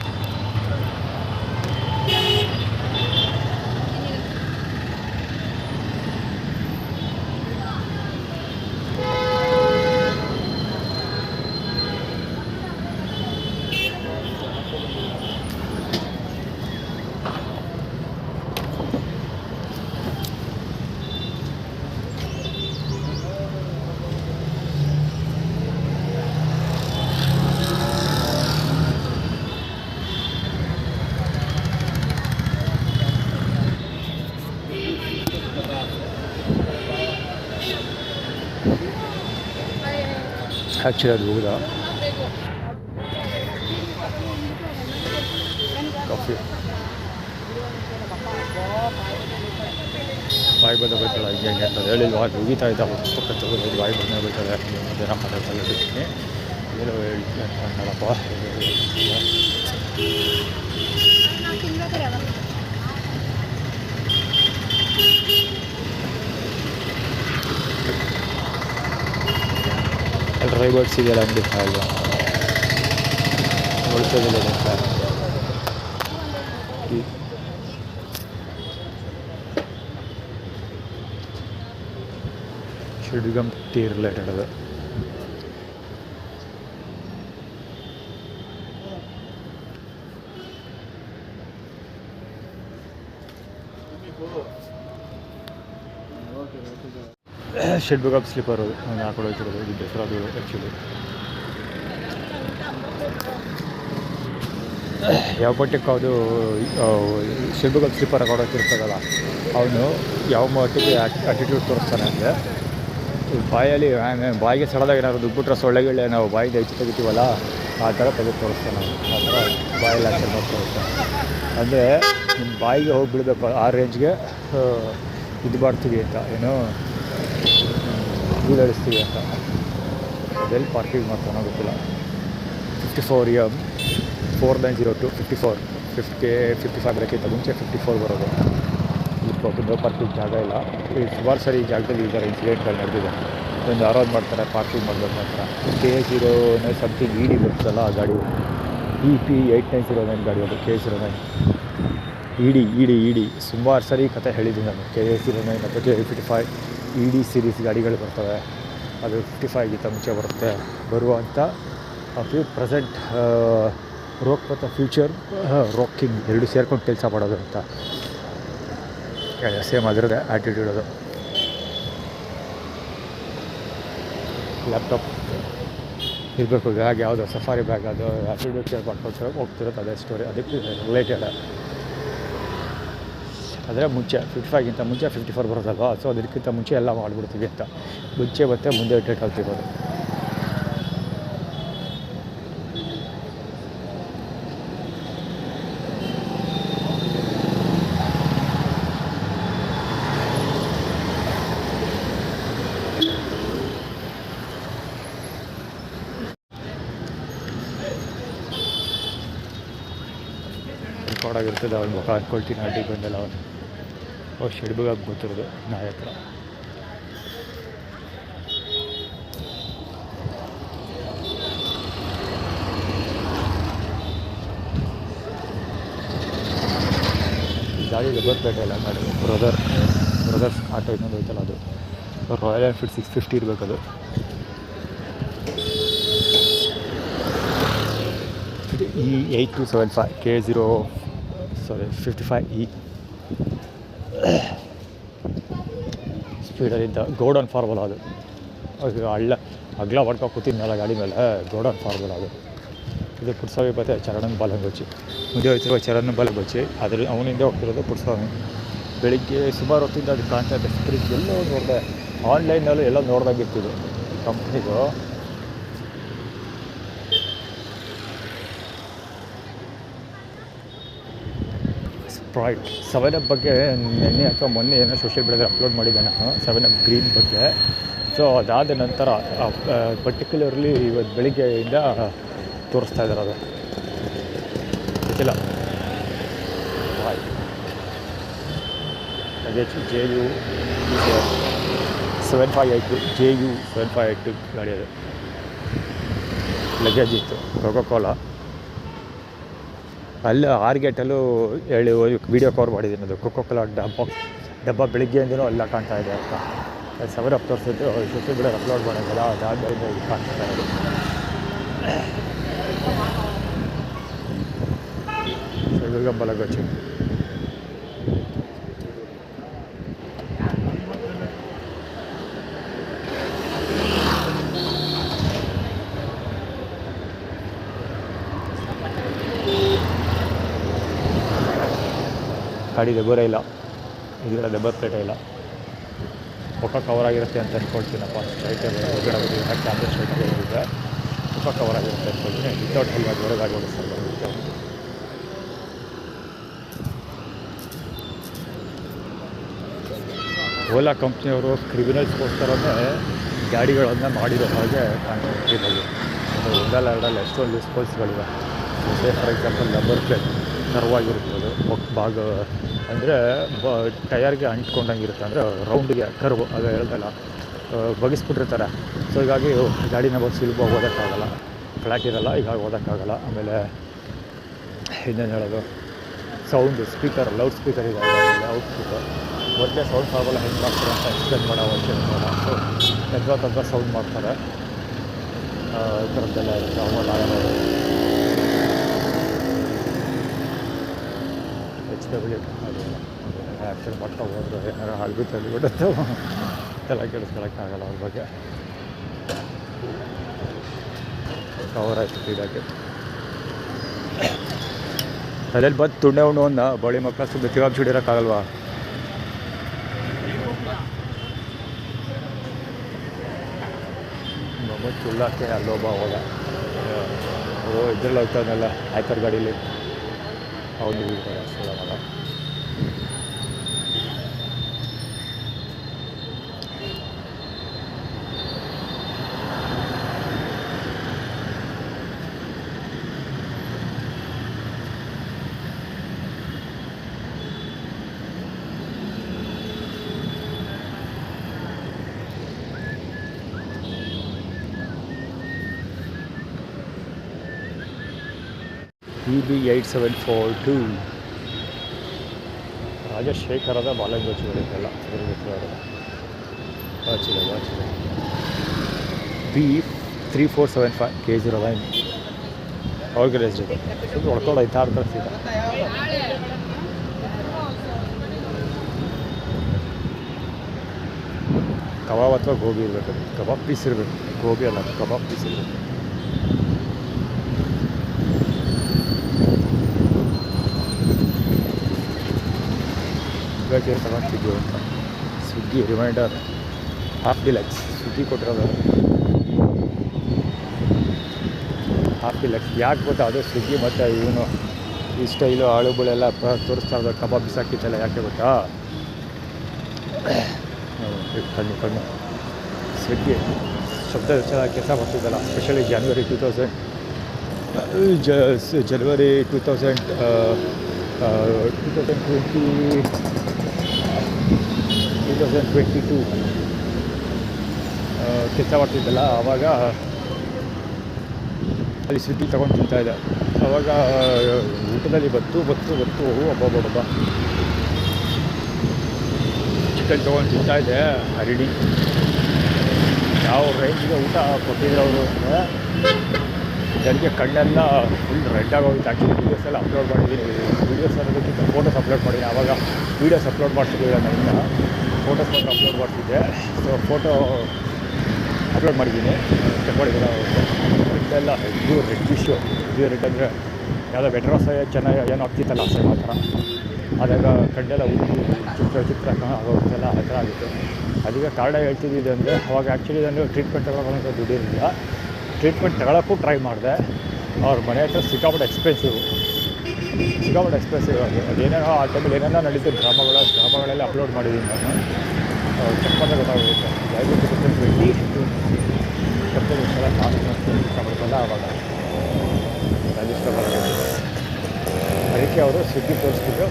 ಆ್ಯಕ್ಚುಲಿ ಅದು ಹೋಗುದಾ ಕಾಫಿ ಬಾಯಿ ಬಂದ ಬೈತಾಳೆ ಹಿಂಗೆ ಅಂತ ಹೇಳಿಲ್ವಾ, ಅದು ಉಗಿತಾ ಇದ್ದ ಪಕ್ಕ ತಗೋದು ಬಾಯಿ ಬಂದ ಬೈತಾಳೆ. ಜನ ಮಾತಾಡ್ತಾಳೆ ಬಿಡ್ತೀನಿ, ಏನೋ ಹೇಳ್ತೀನಿ ಅಂತ ಅನ್ನೋಳಪ್ಪ. ಅಲ್ಲಿ ಡ್ರೈ ಬರ್ಡ್ಸ್ ಇದೆಯಲ್ಲ ಅಂಗಡಿ ಅಲ್ವಾ, ಉಳಿಸೋದಿಲ್ಲ ಸರ್. ಶಿಡ್ಗಮ್ ಟೀ ರಿಲೇಟೆಡ್ ಅದು. ಶಿಡ್ಗಮ್ ಸ್ಲಿಪ್ಪರ್ ಅದು ನಾನು ಹಾಕೊಂಡು ಹೋಗ್ತಿರೋದು. ಇದು ದಸರಾ ಅದು ಆ್ಯಕ್ಚುಲಿ ಯಾವ ಬಟ್ಟೆಗೆ ಅದು ಶಿಡ್ಗಮ್ ಸ್ಲಿಪ್ಪರ್ ಹಾಕೊಂಡು ಹೋಗ್ತಿರ್ತಾಗಲ್ಲ, ಅವನು ಯಾವ ಮಟ್ಟಿಗೆ ಆ್ಯಟಿಟ್ಯೂಡ್ ತೋರಿಸ್ತಾನೆ ಅಂದರೆ, ಬಾಯಲ್ಲಿ ಬಾಯಿಗೆ ಸಡದಾಗ ಏನಾದ್ರು ದುಡ್ಬಿಟ್ರೆ ಸೊಳ್ಳೆಗಳೇ ನಾವು ಬಾಯಿಗೆ ಹೆಚ್ಚು ತೆಗಿತೀವಲ್ಲ ಆ ಥರ ತೆಗೆದು ತೋರಿಸ್ತಾನೆ. ಆ ಥರ ಬಾಯಲ್ಲಿ ಆ್ಯಕ್ಷನ್ ಮಾಡಿ ತೋರಿಸ್ತಾನೆ. ಅಂದರೆ ನಿಮ್ಮ ಬಾಯಿಗೆ ಹೋಗಿ ಬಿಡಬೇಕು ಆ ರೇಂಜ್ಗೆ ಇದು ಮಾಡ್ತೀವಿ ಅಂತ, ಏನೋ ಬೀದಳಿಸ್ತೀವಿ ಅಂತ. ಅದೆಲ್ಲಿ ಪಾರ್ಕಿಂಗ್ ಮಾಡ್ತಾನೋ ಗೊತ್ತಿಲ್ಲ. 54M 4902 55 ಬರೋಕ್ಕಿಂತ ಮುಂಚೆ 54 ಬರೋದು. ಇಲ್ಲಿ ನೋ ಪಾರ್ಕಿಂಗ್ ಜಾಗ ಇಲ್ಲ. ಸುಮಾರು ಸರಿ ಈ ಜಾಗದಲ್ಲಿ ಈ ಥರ ಇನ್ಸಿಡೆಂಟ್ಗಳು ನಡೆದಿದೆ. ಒಂದು ಅರೌಂಡ್ ಮಾಡ್ತಾರೆ ಪಾರ್ಕಿಂಗ್ ಮಾಡಬೇಕು ಮಾತ್ರ. KA09 ಸಮಥಿಂಗ್ ED ಬರ್ತಲ್ಲ ಆ ಗಾಡಿ, EP8909 ಗಾಡಿ ಅದು. KA09 ED ಸುಮಾರು ಸರಿ ಕತೆ ಹೇಳಿದ್ದೀನಿ ನಾನು. KA09 ಮತ್ತು KA55 ED ಸೀರೀಸ್ ಗಾಡಿಗಳು ಬರ್ತವೆ. ಅದು 55ಗಿಂತ ಮುಂಚೆ ಬರುತ್ತೆ. ಬರುವಂಥ ಪ್ರೆಸೆಂಟ್ ರೋಕ್ ಮತ್ತು ಫ್ಯೂಚರ್ ರಾಕಿಂಗ್ ಎರಡು ಸೇರ್ಕೊಂಡು ಕೆಲಸ ಮಾಡೋದು ಅಂತ ಸೇಮ್ ಅದರದ್ದೇ ಆ್ಯಟಿಟ್ಯೂಡ್ ಅದು. ಲ್ಯಾಪ್ಟಾಪ್ ಇರಬೇಕು, ಬ್ಯಾಗ್ ಯಾವುದೋ ಸಫಾರಿ ಬ್ಯಾಗ್ ಅದು ಆ್ಯಟಿಟ್ಯೂಡ್ ಕೇರ್ ಮಾಡ್ಕೊಳ್ತಾರೆ ಹೋಗ್ತಿರೋದು ಅದೇ ಸ್ಟೋರಿ, ಅದಕ್ಕೆ ರಿಲೇಟೆಡ್. ಆದರೆ ಮುಂಚೆ 55ಗಿಂತ ಮುಂಚೆ 54 ಬರೋದಲ್ವ, ಸೊ ಅದಕ್ಕಿಂತ ಮುಂಚೆ ಎಲ್ಲ ಮಾಡಿಬಿಡ್ತೀವಿ ಅಂತ ಮುಂಚೆ ಮತ್ತೆ ಮುಂದೆ ಡೇಟ್ ಆಗ್ತಿರೋದು. ರೆಕಾರ್ಡಾಗಿರ್ತದೆ ಅವ್ನು ಮುಖ ಅಂದ್ಕೊಳ್ತೀನಿ ಅಡ್ಡಿಗೆ ಬಂದಲ್ಲ ಅವನು ಶೆಡ್ಬಾಗ ಗೊತ್ತಿರೋದು ನಾಯಿ ಹತ್ರ. ಗಾಡಿ ದಬ್ಬರ್ಪೇಟೆ ಎಲ್ಲ ಗಾಡಿ ಬ್ರದರ್ಸ್ ಆಟೋ ಇನ್ನೊಂದು ಐತಲ್ಲ ಅದು ರಾಯಲ್ ಎನ್ಫೀಲ್ಡ್ 650 ಇರಬೇಕದು. E8275 55E ಸ್ಪೀಡಲ್ಲಿದ್ದ ಗೋಡನ್ ಫಾರ್ಮುಲಾ ಅದು ಅಗ್ಲ ಹೊಡ್ಕೊ ಕೂತಿದ್ನಲ್ಲ ಗಾಡಿ ಮೇಲೆ, ಗೋಡನ್ ಫಾರ್ಮುಲಾ ಅದು. ಇದು ಪುಟ್ಸ್ವಾಮಿ ಮತ್ತು ಚರಣನ್ ಬಾಲಂಗೊಚ್ಚಿ ಮುಂದೆ ಹೋಗ್ತಿರುವ ಚರಣನ್ ಬಾಲಂಗೊಚ್ಚಿ, ಅದ್ರ ಅವನಿಂದ ಹೋಗ್ತಿರೋದು ಪುಟ್ಸ್ವಾಮಿ. ಬೆಳಿಗ್ಗೆ ಸುಮಾರು ಹೊತ್ತಿಂದ ಅದು ಕಾಣ್ತಾ ಇದೆ. ಸ್ಪ್ರಿಂಗ್ ಎಲ್ಲೋ ನೋಡಿದೆ, ಆನ್ಲೈನಲ್ಲೂ ಎಲ್ಲ ನೋಡ್ದಾಗಿರ್ತಿದ್ದು ಕಂಪ್ನಿದು. ಸ್ಪ್ರೈಟ್ 7up ಬಗ್ಗೆ ನೆನ್ನೆ ಅಥವಾ ಮೊನ್ನೆ ಏನೋ ಸೋಷಿಯಲ್ ಮೀಡಿಯಾದಲ್ಲಿ ಅಪ್ಲೋಡ್ ಮಾಡಿದ್ದೆ ನಾನು 7up ಗ್ರೀನ್ ಬಗ್ಗೆ. ಸೊ ಅದಾದ ನಂತರ ಪರ್ಟಿಕ್ಯುಲರ್ಲಿ ಇವತ್ತು ಬೆಳಿಗ್ಗೆಯಿಂದ ತೋರಿಸ್ತಾ ಇದ್ದಾರೆ ಅದು ಗೊತ್ತಿಲ್ಲ. ಅದೇ JU 7582 JU 7582 ಗಾಡಿ ಅದು. ಲಗೇಜ್ ಇತ್ತು ಕೋಕಾ-ಕೋಲಾ ಅಲ್ಲಿ ಆರ್ಗೇಟಲ್ಲೂ ಹೇಳಿ ವೀಡಿಯೋ ಕವರ್ ಮಾಡಿದ್ದೀನಿ. ಅದು ಕೋಕಾ-ಕೋಲಾ ಡಬ್ಬ ಬೆಳಿಗ್ಗೆಯಿಂದನೂ ಎಲ್ಲ ಕಾಣ್ತಾ ಇದೆ ಅಂತ 7up ತೋರಿಸಿದ್ದು ಸೋಷಿಯಲ್ ಮೀಡಿಯಾದಲ್ಲಿ ಅಪ್ಲೋಡ್ ಮಾಡಿದ್ದಲ್ಲ, ಅದಾದ್ಮೇಲೆ ಇದು ಕಾಣ್ತಾ ಇರೋದು. ಬಾಲಂಗೊಚ್ಚಿ ಗಾಡಿ ದಬ್ಬರ ಇಲ್ಲ, ಇದರ ದಬ್ಬರ್ಪೇಟೆ ಇಲ್ಲ. ಮುಖ ಕವರ್ ಆಗಿರುತ್ತೆ ಅಂತ ಅಂದ್ಕೊಳ್ತೀನಪ್ಪ. ಸ್ಟ್ರೈಟಲ್ಲಿ ಹೊರಗಡೆ ಬಂದಿದ್ದ ಕ್ಯಾಮ್ರಾ ಸ್ಟ್ರೈಟಾಗಿ ಹೋಗಿದ್ದೆ, ಮುಖ ಕವರ್ ಆಗಿರುತ್ತೆ ಅಂದ್ಕೊಳ್ತೀನಿ. ವಿತೌಟ್ ಹೆಲ್ಮೆಟ್ ಹೊರಗೆ ಗಾಡಿ ಓಡಿಸ್ತಾರೆ ಬರುತ್ತೆ. ಓಲಾ ಕಂಪ್ನಿಯವರು ಕ್ರಿಮಿನಲ್ಸ್ಗೋಸ್ಕರನೇ ಗಾಡಿಗಳನ್ನು ಮಾಡಿರೋ ಹಾಗೆ ಕಾಣ್ತಿರ್ಬೋದು. ಒಂದಲ್ಲ ಎರಡಲ್ಲ ಎಷ್ಟೊಂದು ಡಿಸ್ಪೋಸ್ಗಳಿವೆ. ಫಾರ್ ಎಕ್ಸಾಂಪಲ್ ನಂಬರ್ ಪ್ಲೇಟ್ ಕರ್ವಾಗಿರುತ್ತದೆ, ಭಾಗ ಅಂದರೆ ಟಯರ್ಗೆ ಅಂಟ್ಕೊಂಡಂಗೆ ಇರುತ್ತೆ, ಅಂದರೆ ರೌಂಡಿಗೆ ಕರ್ವ್ ಅದು ಹೇಳ್ದಲ್ಲ ಬಗಿಸ್ಬಿಟ್ಟಿರ್ತಾರೆ. ಸೊ ಹೀಗಾಗಿ ಗಾಡಿ ನಂಬರ್ ಸುಲಭ ಓದೋಕ್ಕಾಗಲ್ಲ, ಫ್ಲ್ಯಾಟ್ ಇರೋಲ್ಲ, ಹೀಗಾಗಿ ಓದೋಕ್ಕಾಗಲ್ಲ. ಆಮೇಲೆ ಇನ್ನೇನು ಹೇಳೋದು, ಸೌಂಡು ಸ್ಪೀಕರ್ ಲೌಡ್ ಸ್ಪೀಕರ್ ಇದೆ, ಔಟ್ಪುಟ್ಟು ಮೊದಲೇ ಸೌಂಡ್ ಫಾರ್ಮುಲಾ ಹೆಂಗೆ ಮಾಡ್ತಾರೆ ಅಂತ ಎಕ್ಸ್ಪ್ಲೇನ್ ಮಾಡೋ ಅವಶ್ಯಕತೆ ಇಲ್ಲ. ಸೊ ತದ್ವಾ ಸೌಂಡ್ ಮಾಡ್ತಾರೆ, ಈ ಥರದ್ದೆಲ್ಲ ಇರುತ್ತೆ. ಅವೆಲ್ಲ HW ಅದು ಆ್ಯಕ್ಚುಲಿ ಮಾಡ್ತಾ ಹೋದ್ರೆ ಏನಾರು ಹಾಳ್ಬಿಟ್ಟು ಅಲ್ಲಿಬಿಡುತ್ತೆ, ಎಲ್ಲ ಕೆಡಿಸ್ಕೊಳಕ್ಕಾಗಲ್ಲ ಅವ್ರ ಬಗ್ಗೆ. ಕವರ್ ಆಯಿತು ಕ್ರೀಡಾಕ್ಕೆ ಅಲ್ಲೆಲ್ಲಿ ಬಂದು ತುಂಡೆ ಉಣ್ಣು ಅಂದ ಬಳಿ ಮಕ್ಕಳು ಸುಮ್ಮನೆ ತಿವಾಗ ಚಿಡಿರೋಕ್ಕಾಗಲ್ವಾ? ಮೊಮ್ಮದ್ ಚುಳ್ಳಾಕೆ ಅಲ್ಲೊಬ್ಬ ಹೋದ, ಇದ್ರಲ್ಲಿ ಹೋಗ್ತಾವನ್ನೆಲ್ಲ ಆಯ್ಕರ್ ಗಾಡೀಲಿ ಅವನು ಬೀಳ್ತಾರೆ ಅಷ್ಟಲ್ಲ. EB 8742 ರಾಜಶೇಖರದ ಬಾಲಂಗೊಚ್ಚಿಗಳಿಗೆಲ್ಲ ವಾಚಿದೆ B 3475 K09 ಆರ್ಗನೈಸ್ಡ್ ಇದೆ. ಸುಮ್ಮನೆ ಹೊಡ್ಕೊಂಡು ಹೋಯ್ತಾ ಇರ್ತಾರೆ ಸೀದಾ. ಕಬಾಬ್ ಅಥವಾ ಗೋಬಿ ಇರಬೇಕು, ಕಬಾಬ್ ಪೀಸ್ ಇರಬೇಕು, ಗೋಬಿ ಅಲ್ಲ ಕಬಾಬ್ ಪೀಸ್ ಇರಬೇಕು. ಇವಾಗ ತಗೊಂಡಿದ್ದು ಅಂತ Swiggy reminder half deluxe Swiggy ಕೊಟ್ಟಿರೋದು ಹಾಫ್ ಡಿಲಕ್ಸ್. ಯಾಕೆ ಗೊತ್ತಾ, ಅದು ಸ್ವಿಗ್ಗಿ ಮತ್ತು ಇವನು ಈ ಸ್ಟೈಲು ಆಳುಗಳೆಲ್ಲ ತೋರಿಸ್ತಾ ಇರೋದು ಕಬಾಬ್ ಬಿಸಾಕಿತ್ತಲ್ಲ, ಯಾಕೆ ಗೊತ್ತಾ? ಕಣ್ಣು ಸ್ವಿಗ್ಗಿ ಶಬ್ದ ಚೆನ್ನಾಗಿ ಕೆಲಸ ಮಾಡ್ತಿದ್ದಲ್ಲ, ಎಸ್ಪೆಷಲಿ ಜನವರಿ 2022 ಕೆಲಸ ಮಾಡ್ತಿದ್ದಲ್ಲ, ಆವಾಗ ಅಲ್ಲಿ ಸ್ವಿಗ್ಗಿ ತೊಗೊಂಡು ತಿಂತಾಯಿದ್ದೆ. ಆವಾಗ ಊಟದಲ್ಲಿ ಬತ್ತು ಒಬ್ಬೊಬ್ಬ ಚಿಕನ್ ತೊಗೊಂಡು ತಿಂತಾಯಿದ್ದೆ. ಹರಿಡಿ ಯಾವ ರೇಂಜ್ಗೆ ಊಟ ಕೊಟ್ಟಿದ್ರು ಅವರು ಅಂದರೆ ನನಗೆ ಕಣ್ಣೆಲ್ಲ ಫುಲ್ ರೆಡ್ ಆಗೋಗಿತ್ತು. ಆ್ಯಕ್ಚುಲಿ ವೀಡಿಯೋಸ್ ಎಲ್ಲ ಅಪ್ಲೋಡ್ ಮಾಡಿದ್ದೀನಿ, ವೀಡಿಯೋಸ್ ಅನ್ನೋದಕ್ಕಿಂತ ಫೋಟೋಸ್ ಅಪ್ಲೋಡ್ ಮಾಡಿದ್ದೀನಿ. ಆವಾಗ ವೀಡಿಯೋಸ್ ಅಪ್ಲೋಡ್ ಮಾಡ್ತಿದ್ದಿಲ್ಲ, ನನ್ನಿಂದ ಫೋಟೋಸ್ ಮಾತ್ರ ಅಪ್ಲೋಡ್ ಮಾಡ್ತಿದ್ದೆ. ಸೊ ಫೋಟೋ ಅಪ್ಲೋಡ್ ಮಾಡಿದ್ದೀನಿ, ಚೆಕ್ ಮಾಡಿದ್ದೀರ. ಎಲ್ಲ ಇದು ರೆಡ್ ಫಿಶು, ಇದು ರೆಡ್ ಅಂದರೆ ಯಾವುದೋ ವೆಟ್ರಾಸ್ ಚೆನ್ನಾಗಿ ಏನೋ ಆಗ್ತಿತ್ತಲ್ಲ ಆಸೆ ಮಾತ್ರ. ಆದಾಗ ಕಣ್ಣೆಲ್ಲ ಚಿತ್ರ ಆಗೋಗ್ತಲ್ಲ, ಆ ಥರ ಆಗುತ್ತೆ. ಅದೀಗ ಕಾರಣ ಹೇಳ್ತಿದ್ದಿದೆ ಅಂದರೆ, ಅವಾಗ ಆ್ಯಕ್ಚುಲಿ ನಾನು ಟ್ರೀಟ್ಮೆಂಟ್ ತಗೊಳ್ಳೋಕೆ ದುಡ್ಡಿರಲಿಲ್ಲ. ಟ್ರೀಟ್ಮೆಂಟ್ ತಗೊಳ್ಳೋಕ್ಕೂ ಟ್ರೈ ಮಾಡಿದೆ. ಅವ್ರ ಮನೆ ಹತ್ರ ಸಿಕ್ಕಾಪಟ್ಟೆ ಎಕ್ಸ್ಪೆನ್ಸಿವ್ ಅದು. ಅದೇನೇನೋ ಆ ಟೈಮಲ್ಲಿ ಏನೇನೋ ನಡೀತು ಡ್ರಾಮಾಗಳೆಲ್ಲ ಅಪ್ಲೋಡ್ ಮಾಡಿದ್ದೀನಿ ನಾನು. ಚೆಕ್ ಮಾಡಿದ್ರೆ ಗೊತ್ತಾಗುತ್ತೆ. ದಯವಿಟ್ಟು 2020 ಇಷ್ಟಪಡ್ತಲ್ಲ ಆವಾಗ ಅದಕ್ಕೆ ಅವರು ಸ್ವಿಗ್ಗಿ ತೋರಿಸ್ಬಿಟ್ಟು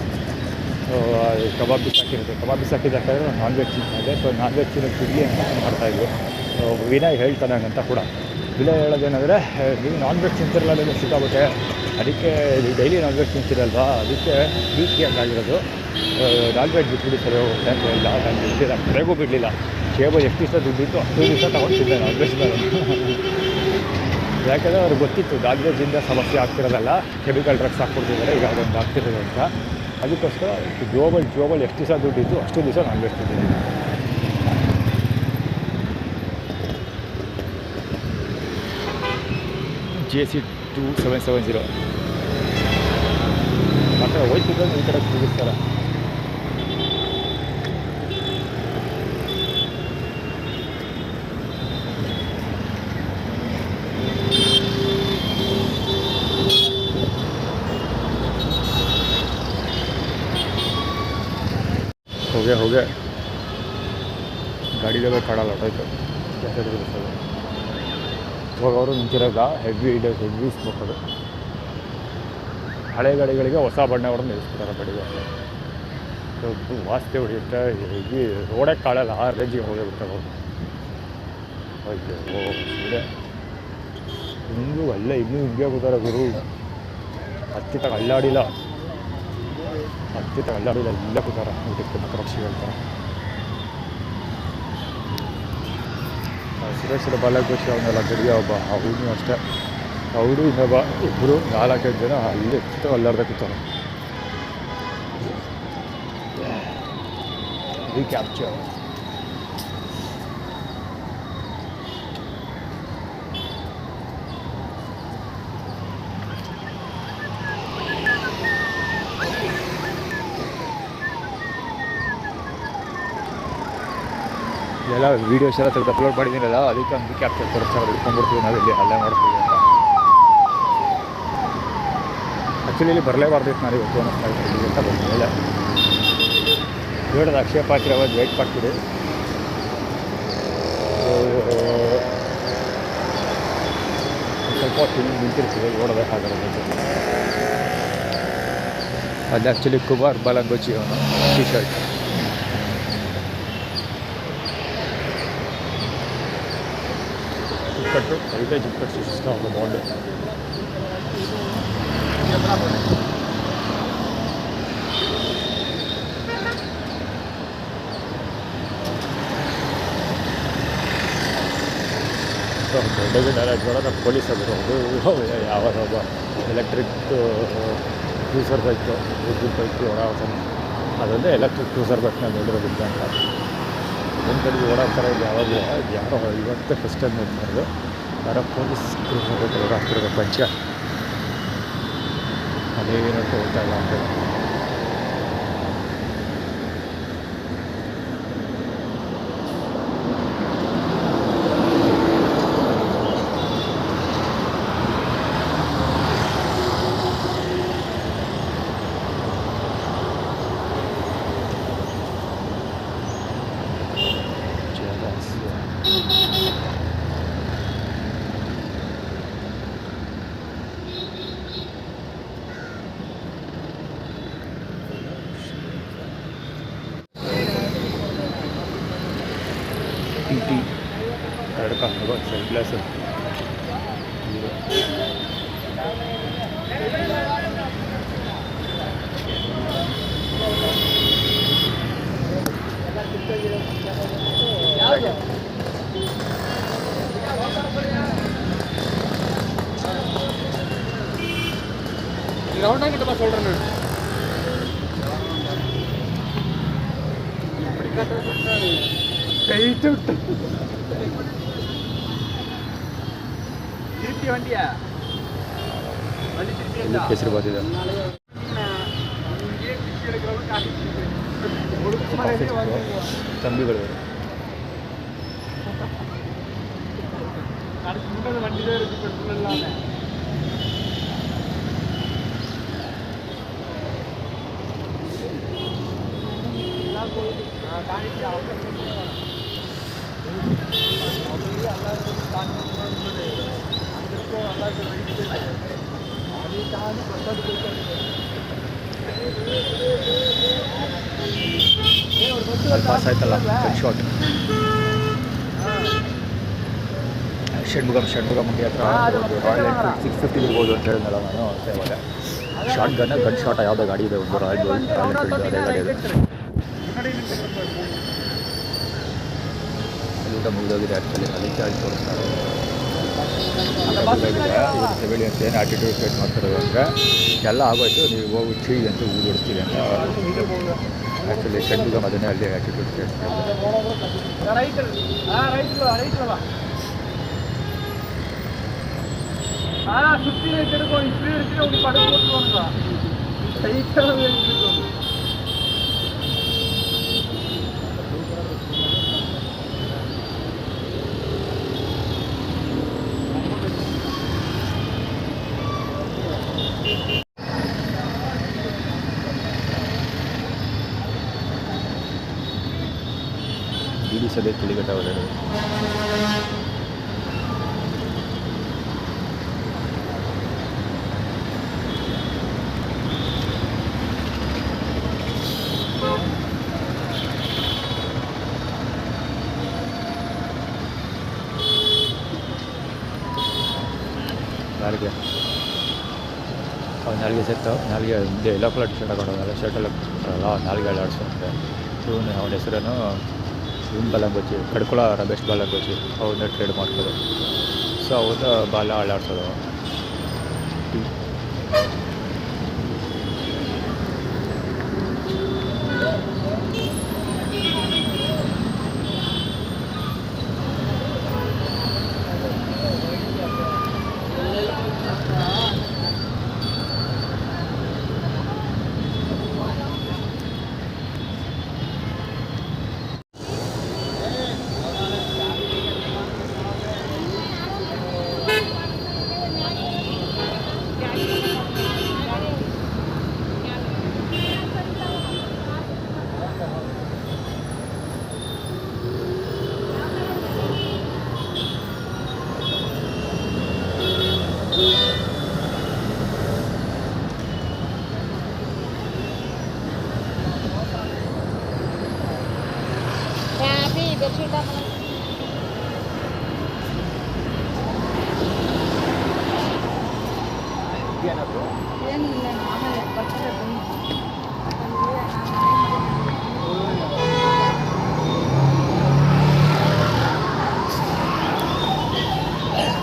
ಕಬಾಬ್ ಬಿಸಾಕಿರುತ್ತೆ. ಕಬಾಬ್ ಬಿಸಾಕಿದ್ದಾಕಂದ್ರೆ ನಾನ್ ವೆಜ್ ತಿಂತಾರೆ. ಸೊ ನಾನ್ ವೆಜ್ ಸ್ವಿಗ್ಗಿ ಅಂತ ಮಾಡ್ತಾಯಿದ್ರು. ವಿನಯ್ ಹೇಳ್ತಾನೆ ಹಂಗಂತ ಕೂಡ. ವಿನಯ್ ಹೇಳೋದೇನೆಂದರೆ, ನೀವು ನಾನ್ ವೆಜ್ ತಿಂತಿರಲ್ಲ, ನೀವು ಸಿಕ್ಕಾಗುತ್ತೆ, ಅದಕ್ಕೆ ಡೈಲಿ ನಾನ್ ವೆಜ್ ತಿಂತಿರಲ್ವಾ, ಅದಕ್ಕೆ ವೀಕ್ಗೆ ಹಂಗಾಗಿರೋದು. ನಾನ್ ವೆಜ್ ಬಿಟ್ಬಿಡಿ ಸರಿ ಹೋಗುತ್ತೆ ಅಂತ ಹೇಳಿಲ್ಲ. ನಾನು ಬಿಟ್ಟಿಲ್ಲ, ಕಡೆಗೂ ಬಿಡಲಿಲ್ಲ. ಕೇಬಲ್ ಎಷ್ಟು ದಿವಸ ದುಡ್ಡಿತ್ತು ಅಷ್ಟು ದಿವಸ ತೊಗೊಳ್ತಿದ್ದೆ ನಾನ್ ವೆಜ್ ಮೇಲೆ. ಯಾಕೆಂದರೆ ಅವ್ರಿಗೆ ಗೊತ್ತಿತ್ತು ನಾನ್ ವೆಜ್ಜಿಂದ ಸಮಸ್ಯೆ ಆಗ್ತಿರೋದಲ್ಲ, ಕೆಮಿಕಲ್ ಡ್ರಗ್ಸ್ ಹಾಕ್ಕೊಡ್ತಿದ್ದಾರೆ, ಈಗ ಅದೊಂದು ಆಗ್ತಿರೋದು ಅಂತ. ಅದಕ್ಕೋಸ್ಕರ ಜೋಬಲ್ ಎಷ್ಟು ದಿವಸ ದುಡ್ಡಿತ್ತು ಅಷ್ಟು ದಿವಸ ನಾನ್ ವೆಜ್ ತಿಂದಿದ್ದೀನಿ. JC 2770 ಆ ಕಡೆ ಹೋಯ್ತಿದ್ದ ಈ ಕಡೆ ತಿರುಗಿಸ್ತಾರೆ. ಹೋಗೆ ಗಾಡಿಗೆಲ್ಲ ಕಾಡಲ್ಲ ಹೊಟ್ಟೋಯ್ತು ಜಾಸ್ತಿ ತಿರುಗಿಸೋದು. ಇವಾಗ ಅವರು ನಿಂತಿರೋದ ಹೆವಿ ಸ್ಮೋಕ್ ಅದು. ಹಳೆ ಗಾಡಿಗಳಿಗೆ ಹೊಸ ಬಣ್ಣವನ್ನು ನಿಲ್ಲಿಸ್ಬಿಟ್ಟಾರೆ ಬಡಿಗೆ. ವಾಸ್ತೆ ಹೊಡೆಯುತ್ತೆ, ಹೆವಿ ರೋಡೇ ಕಾಳಲ್ಲ, ಆ ರೇಂಜಿಗೆ ಹೋಗಿಬಿಡ್ತಾರೆ ಅವರು. ಅಯ್ಯೋ ಇದೆ ಇನ್ನೂ ಇನ್ನೂ ಹಿಂಗೆ ಕೂತಾರೆ ಗುರು. ಹತ್ತಿ ಅಲ್ಲಾಡಿಲ್ಲ, ಎಲ್ಲ ಕೂತಾರೆ ಊಟಕ್ಕೆ ಪಕ್ಷಿ ಹೇಳ್ತಾರೆ. ಸುರೇಶ್ವರ ಬಾಲಕೃಷ್ಣ ಅವನ್ನೆಲ್ಲ ಗಡಿಗೆ ಒಬ್ಬ, ಅವನು ಅಷ್ಟೇ, ಅವರು ಇನ್ನೊಬ್ಬ, ಇಬ್ಬರು 4-5 ಜನ ಅಲ್ಲಿ ಅಲ್ಲಾಡ್ದೆ ಕೂತಾರೆ. ರೀಕ್ಯಾಪ್ಚರ್. ಎಲ್ಲ ವೀಡಿಯೋಸ್ ಎಲ್ಲ ತೆಗೆದು ಅಪ್ಲೋಡ್ ಮಾಡಿದ್ದೀನಲ್ಲ, ಅದಕ್ಕೆ ಒಂದು ಕ್ಯಾಪ್ಚರ್ ತೋರಿಸ್ತಾರೆ, ಇಟ್ಕೊಂಡ್ಬಿಡ್ತೀವಿ ನಾವಿಲ್ಲಿ ಅಲ್ಲೇ ಮಾಡ್ತೀವಿ ಅಂತ. ಆ್ಯಕ್ಚುಲಿ ಇಲ್ಲಿ ಬರಲೇಬಾರ್ದಿತ್ತು ನಾನು ಇವತ್ತು ಅನ್ನಿಸ್ತಾ ಇದ್ದೀನಿ ಅಂತ ಬಂದಮೇಲೆ ಹೇಳಿದ ಅಕ್ಷಯ ಪಾತ್ರೆ ಅವಾಗ ವೆಯ್ಟ್ ಮಾಡ್ತೀವಿ. ಸ್ವಲ್ಪ ಹೊತ್ತು ನಿಂತಿರ್ತೀವಿ ನೋಡಬೇಕಾಗಿರೋದು. ಅದು ಆ್ಯಕ್ಚುಲಿ ಕುಮಾರ್ ಬಾಲಂಗೋಚಿ ಅವನು ಟಿ ಶರ್ಟ್. ಕಟ್ಟು ಹೈಟೇಜ್ ಕಟ್ಟು ಇಷ್ಟ ಒಂದು ಬಾಂಡ್. ದೊಡ್ಡ ಡೈರೆಕ್ಟ್ ಬರೋದು ಪೊಲೀಸ್ ಅವರು ಯಾವಾಗ ಎಲೆಕ್ಟ್ರಿಕ್ ಕ್ರೂಸರ್ ಬೈಕು ವಿದ್ಯುತ್ ಬೈಕು ಓಡಾಡ್ತಾನೆ ಅದೊಂದೇ ಎಲೆಕ್ಟ್ರಿಕ್ ಕ್ರೂಸರ್ ಬೈಕ್ನ ನೋಡಿರೋದಿಲ್ಲ ಅಂತ ಒಂದು ಕಡೆಗೆ ಓಡಾಡ್ತಾರೆ ಯಾವಾಗಲೂ ಯಾರೋ ಇವತ್ತೇ ಫಸ್ಟ್ ಟೈಮ್ ನೋಡ್ತಾರೆ ಯಾರೋ ಪೊಲೀಸ್ ಕ್ರೂಸರ್ ಬೈಕ್ ಓಡಾಡ್ತಿರೋ ಪಂಚ ಅದೇನೋ ಹೋಗ್ತಾ ಇಲ್ಲ ಅಂತ टी लड़का होगा सही ग्लास ரவுண்டா கிட்ட சொல்றேன் கை விட்டு திருப்பி வண்டியா வண்டி திருப்பி ಹೆಸರು ಬರ್ತಿದೆ ತಂಬಿಗಳು வண்டிதான் இருக்கு பெட்ரோல் இல்லாம ಅಲ್ಲಿ ಪಾಸ್ ಆಯ್ತಲ್ಲ ಗನ್ ಶಾಟ್ ಷಣ್ಮುಗ ಮಂಡಿ ಹತ್ರ ರಾಯಲ್ ಎನ್ಫೀಲ್ಡ್ 650 ಇರ್ಬೋದು ಅಂತ ಹೇಳಿದ್ನಲ್ಲ ನಾನು ಅಂತ ಇವಾಗ ಶಾರ್ಟ್ ಗನ್ ಶಾಟ್ ಯಾವುದೋ ಗಾಡಿ ಇದೆ ಒಂದು ರಾಯಲ್ ಎನ್ಫೀಲ್ಡ್ ಅದೇ ಗಾಡಿ ಇದೆ ಊಟ ಮುಗಿದೋಗಿದೆ ಆ್ಯಕ್ಚುಲಿ ಅದಕ್ಕೆ ಅಲ್ಲಿ ತೋರಿಸ್ತಾರೆ ಇವತ್ತು ಬೆಳಿ ಅಂತ ಏನು ಆಟಿಟ್ಯೂಡ್ ಕ್ರಿಯೇಟ್ ಮಾಡ್ತಿರೋದು ಅಂದರೆ ಎಲ್ಲ ಆಗೋಯ್ತು ನೀವು ಹೋಗಿ ಚೀ ಅಂತ ಊದಿಡ್ತೀವಿ ಅಂತ ಆ್ಯಕ್ಚುಲಿ ಷಣ್ಮುಗ ಅದನ್ನೇ ಅಲ್ಲಿ ಆಟಿಟ್ಯೂಡ್ ಕ್ರಿಯೇಟ್ சுற்றி வச்சிருக்கோம் இப்படி இருக்கு அப்படி படம் போட்டுருவாங்க சைக்கிள் வச்சிருக்கோம் ಇಡೀ ಸಭೆ ತಿಳಿಗಟ್ಟ ಹೊರಡು ನಾಲ್ಗೆ ಅವ್ನು ನಾಲ್ಗೆ ಸೆತ್ತು ನಾಲ್ಗೆ ಹಿಂದೆ ಎಲ್ಲೋ ಕಲರ್ ಟಿ ಶರ್ಟ್ ಹಾಕೊಂಡಲ್ಲ ಶರ್ಟೆಲ್ಲ ಅಲ್ಲ ನಾಲ್ಗೆ ಅಲ್ಲಾಡ್ಸೋಂತೆ ಇವನು ಅವನ ಹೆಸರೇನು ಇವನು ಬಲಂಗೋಚಿ ಕಡ್ಕೊಳ ರಮೇಶ್ ಬಲಂಗೋಚಿ ಅವನ್ನ ಟ್ರೇಡ್ ಮಾಡ್ಕೋದು ಸೊ ಅವನ್ನ ಬಾಲ ಅಲ್ಲಾಡ್ಸೋದು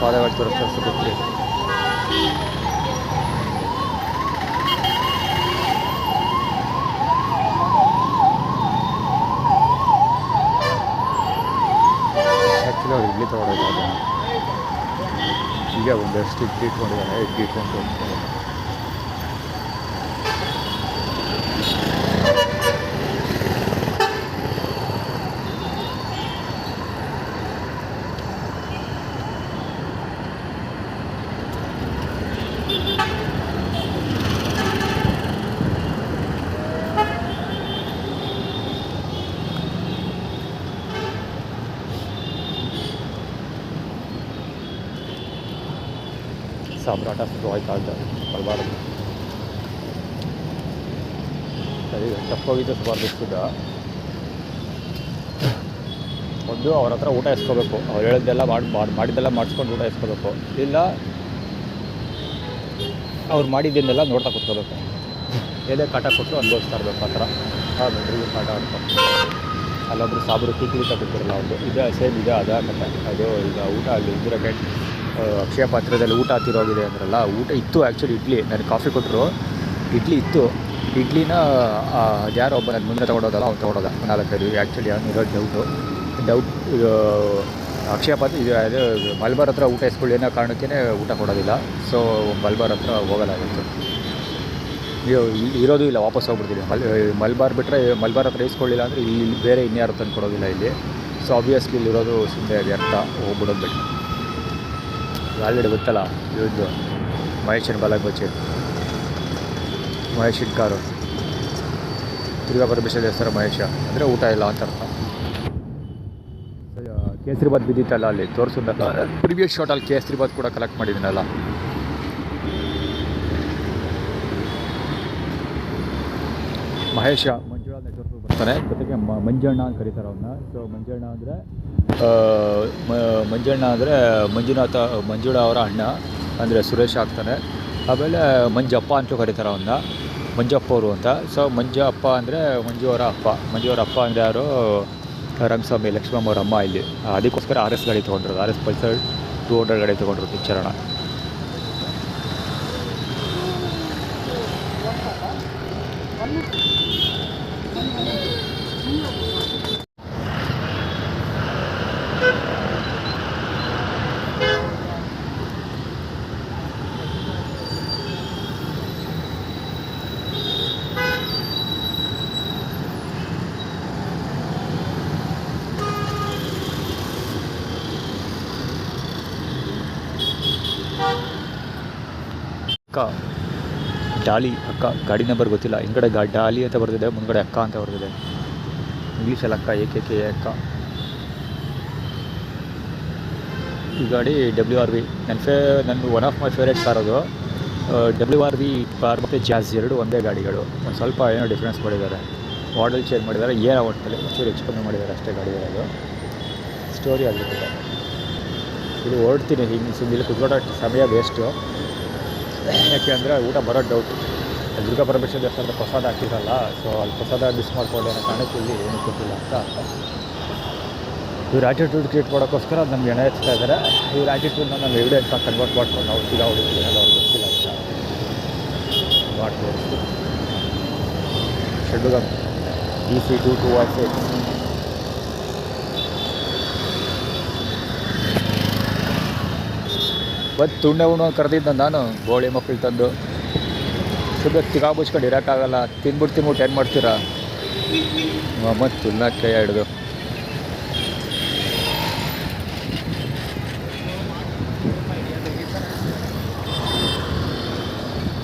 ಪಾದಗಳು ತೋರಿಸ್ತಾ ಗಾಡಿ ತೊಗೊಂಡೋಯ್ತು. ಈಗ ಒಂದಷ್ಟು ಇಡ್ಲಿ ಇಟ್ಕೊಂಡಿದ್ದಾನೆ, ಇಡ್ಲಿ ಇಟ್ಕೊಂಡು ಹೋಗ್ತಾರೆ. ಸಾಮ್ರಾಟ ಶುರುವಾಯ್ತು ಅಂತ ಬರಬಾರ್ದು. ಸರಿ ತಪ್ಪೋಗಿದ್ದು ಸುಮಾರು ದಿವಸದ. ಒಂದು ಅವ್ರ ಹತ್ರ ಊಟ ಎಸ್ಕೋಬೇಕು, ಅವ್ರು ಹೇಳಿದ್ದೆಲ್ಲ ಮಾಡಿದ್ದೆಲ್ಲ ಮಾಡಿಸ್ಕೊಂಡು ಊಟ ಎಸ್ಕೋಬೇಕು, ಇಲ್ಲ ಅವ್ರು ಮಾಡಿದ್ದನ್ನೆಲ್ಲ ನೋಡ್ತಾ ಕೂತ್ಕೋಬೇಕು. ಏನೇ ಕಾಟ ಕೊಟ್ಟು ಅನುಭವಿಸ್ತಾ ಇರಬೇಕು ಆ ಥರ. ಮೆಟ್ರಿಗೆ ಕಾಟ ಆಡ್ಕೊಂಡು ಅಲ್ಲೊಬ್ರು ಸಾಬ್ರು ಟೀಕ್ಲಿತ ಕೂತಿರಲ್ಲ, ಅವ್ರದ್ದು ಇದೆ ಸೇಮ್ ಇದೆ ಅದ ಕತೆ. ಅದು ಈಗ ಊಟ ಅಲ್ಲಿ ಇದ್ರಾಗೆ ಅಕ್ಷಯ ಪಾತ್ರದಲ್ಲಿ ಊಟ ತಿರೋಗಿದೆ ಅಂದ್ರಲ್ಲ, ಊಟ ಇತ್ತು ಆ್ಯಕ್ಚುಲಿ. ಇಡ್ಲಿ ನನಗೆ ಕಾಫಿ ಕೊಟ್ಟರು, ಇಡ್ಲಿ ಇತ್ತು. ಇಡ್ಲಿನ ಯಾರೋ ಒಬ್ಬ ನನ್ನ ಮುಂದೆ ತೊಗೊಂಡೋದಲ್ಲ, ಅವ್ನು ತೊಗೊಂಡೋದ 4-5. ಆ್ಯಕ್ಚುಲಿ ಅವ್ನು ಇರೋದು ಡೌಟ್ ಇದು ಅಕ್ಷಯ ಪಾತ್ರ ಇದು ಅದು ಮಲ್ಬಾರ್ ಹತ್ರ ಊಟ ಇಸ್ಕೊಳ್ಳಿ ಅನ್ನೋ ಕಾರಣಕ್ಕೇ ಊಟ ಕೊಡೋದಿಲ್ಲ. ಸೊ ಮಲ್ಬಾರ್ ಹತ್ರ ಹೋಗೋದಾಗಿತ್ತು. ಇರೋದು ಇಲ್ಲ, ವಾಪಸ್ ಹೋಗ್ಬಿಡ್ತೀನಿ. ಮಲ್ಬಾರ್ ಬಿಟ್ಟರೆ ಮಲ್ಬಾರ್ ಹತ್ರ ಇಸ್ಕೊಳ್ಳಿಲ್ಲ ಅಂದರೆ ಇಲ್ಲಿ ಬೇರೆ ಇನ್ಯಾರು ತಂದು ಕೊಡೋದಿಲ್ಲ ಇಲ್ಲಿ. ಸೊ ಆಬ್ವಿಯಸ್ಲಿ ಇಲ್ಲಿರೋದು ಸುಮ್ಮನೆ ವ್ಯರ್ಥ, ಹೋಗ್ಬಿಡೋದು ಬಿಟ್ಟು. ಆಲ್ರೆಡಿ ಗೊತ್ತಲ್ಲ ಇವತ್ತು ಮಹೇಶನ ಬಾಲಾಗ್ ಬಚ್ಚಿ ಮಹೇಶನ ಕಾರು ದುರ್ಗಾ ಪರಮೇಶ್ವರ ದೇವಸ್ಥಾನ ಮಹೇಶ ಅಂದರೆ ಊಟ ಇಲ್ಲ ಅಂತ ಅರ್ಥ. ಕೇಸರಿಬಾತ್ ಬಿದ್ದಿತ್ತಲ್ಲ ಅಲ್ಲಿ ತೋರಿಸಿದ್ನಲ್ಲ ಪ್ರಿವಿಯಸ್ ಶಾಟಲ್ಲಿ, ಕೇಸರಿಬಾತ್ ಕೂಡ ಕಲೆಕ್ಟ್ ಮಾಡಿದ್ದೀನಲ್ಲ. ಮಹೇಶ ಮಂಜುಳಾ ನೆಟ್ವರ್ಕ್ ಬರ್ತಾನೆ, ಜೊತೆಗೆ ಮಂಜಣ್ಣ ಅಂತ ಕರೀತಾರೆ ಅವನ್ನ. ಸೊ ಮಂಜಣ್ಣ ಅಂದರೆ ಮಂಜುಳಾ ಅವರ ಅಣ್ಣ ಅಂದರೆ ಸುರೇಶ್ ಆಗ್ತಾನೆ. ಆಮೇಲೆ ಮಂಜಪ್ಪ ಅಂತಲೂ ಕರೀತಾರೆ ಅವನ್ನ, ಮಂಜಪ್ಪ ಅವರು ಅಂತ. ಸೊ ಮಂಜಪ್ಪ ಅಂದರೆ ಮಂಜು ಅವರ ಅಪ್ಪ. ಮಂಜು ಅವರ ಅಪ್ಪ ಅಂದರೆ ಯಾರು, ರಂಗಸ್ವಾಮಿ ಲಕ್ಷ್ಮಮ್ಮ ಅವರ ಅಮ್ಮ ಇಲ್ಲಿ. ಅದಕ್ಕೋಸ್ಕರ RS ಗಾಡಿ ತೊಗೊಂಡಿರೋದು, RS ಪಲ್ಸರ್ 200 ಗಾಡಿ ತೊಗೊಂಡ್ರು ಪಿಕ್ಚರಣ. ಅಕ್ಕ ಡಾಲಿ, ಅಕ್ಕ ಗಾಡಿ ನಂಬರ್ ಗೊತ್ತಿಲ್ಲ. ಹಿಂದ್ಗಡೆ ಡಾಲಿ ಅಂತ ಬರ್ತಿದೆ, ಮುಂದ್ಗಡೆ ಅಕ್ಕ ಅಂತ ಬರ್ತಿದೆ. ಇಂಗ್ಲೀಷಲ್ಲಿ ಅಕ್ಕ, ಏಕೆ ಅಕ್ಕ. ಈ ಗಾಡಿ WRV ನನ್ನ one of my favourite car ಅದು. WRV ಕಾರ್ ಮತ್ತು ಜಾಸ್ ಎರಡು ಒಂದೇ ಗಾಡಿಗಳು. ಒಂದು ಸ್ವಲ್ಪ ಏನೋ ಡಿಫ್ರೆನ್ಸ್ ಮಾಡಿದ್ದಾರೆ, ಮಾಡೆಲ್ ಚೇಂಜ್ ಮಾಡಿದ್ದಾರೆ, ಏನೋ ಒಟ್ಟಲ್ಲಿ ಒಂಚೂರು ಹೆಚ್ಚು ಕಮ್ಮಿ ಮಾಡಿದ್ದಾರೆ ಅಷ್ಟೇ ಗಾಡಿಗಳು. ಸ್ಟೋರಿ ಆಗಿರ್ತದೆ. ಇದು ಹೊರಡ್ತೀನಿ ಹಿಂಗೆ ಸುಮ್ಮನೆ ಕುತ್ಕೊಳ್ಳೋ ಸಮಯ ವೇಸ್ಟು. ಯಾಕೆ ಅಂದರೆ ಊಟ ಬರೋದು ಡೌಟು. ದುರ್ಗಾ ಪರಮೇಶ್ವರ ದೇವಸ್ಥಾನದ ಪ್ರಸಾದ ಹಾಕಿರಲ್ಲ, ಸೊ ಅಲ್ಲಿ ಪ್ರಸಾದ ಮಿಸ್ ಮಾಡ್ಕೊಳ್ಳಿ ಅನ್ನೋ ಕಾರಣಕ್ಕೆ ಇಲ್ಲಿ ಏನೂ ಗೊತ್ತಿಲ್ಲ ಅಂತ. ಇವ್ರು ಆ್ಯಟಿಟ್ಯೂಡ್ ಕ್ರಿಯೇಟ್ ಮಾಡೋಕ್ಕೋಸ್ಕರ ನಮ್ಗೆ ಎಣೆ ಹಚ್ತಾ ಇದ್ದಾರೆ. ಇವ್ರ ಆ್ಯಟಿಟ್ಯೂಡ್ನ ನಾವು ಎವಿಡೆನ್ಸ್ ಕನ್ವರ್ಟ್ ಮಾಡ್ಕೊಂಡು ನಾವು ಸೀದಾ ಹೊಡಿತೀವಿ ಅನ್ನೋದು ಅವ್ರಿಗೆ ಗೊತ್ತಿಲ್ಲ ಅಂತ ಮಾಡಿ ತೋರಿಸ್ತು. ಷಡ್ಡುಗಂ DC 2216. ಮತ್ತು ತುಂಡೆ ಉಣ್ಣು ಕರೆದಿದ್ದ ನಾನು, ಗೋಳಿ ಮಕ್ಕಳು ತಂದು ಸುಮ್ಮನೆ ತಿಗಾಬುಚ್ಕೊಂಡು ಇರೋಕ್ಕಾಗಲ್ಲ. ತಿನ್ಬಿಟ್ಟು ಏನು ಮಾಡ್ತೀರಾ ಮತ್ತು ತುನ್ನಕ್ಕೆ ಕೈ ಹಿಡ್ದು.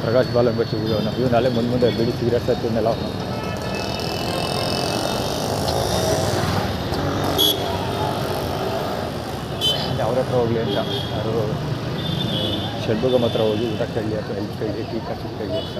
ಪ್ರಕಾಶ್ ಬಾಲನ್ ಬಚ್ಚಿ ಇವು ನಾಳೆ ಮುಂದೆ ಬಿಡಿ ಸಿಗರೇಟ್ಸ್ ಹತ್ತಿನೆಲ್ಲ ಅವನು. ಅವ್ರ ಹತ್ರ ಹೋಗಲಿ ಅಂತ ಯಾರು ಷಡ್ಭುಗಂ ಹತ್ರ ಹೋಗಿ ಊಟ ಕೇಳಿ ಅಥವಾ ಹೆಲ್ಪ್ ಕೇಳಿ, ಟೀ ಕಾಫಿ ಕೇಳಿ ಅಂತ.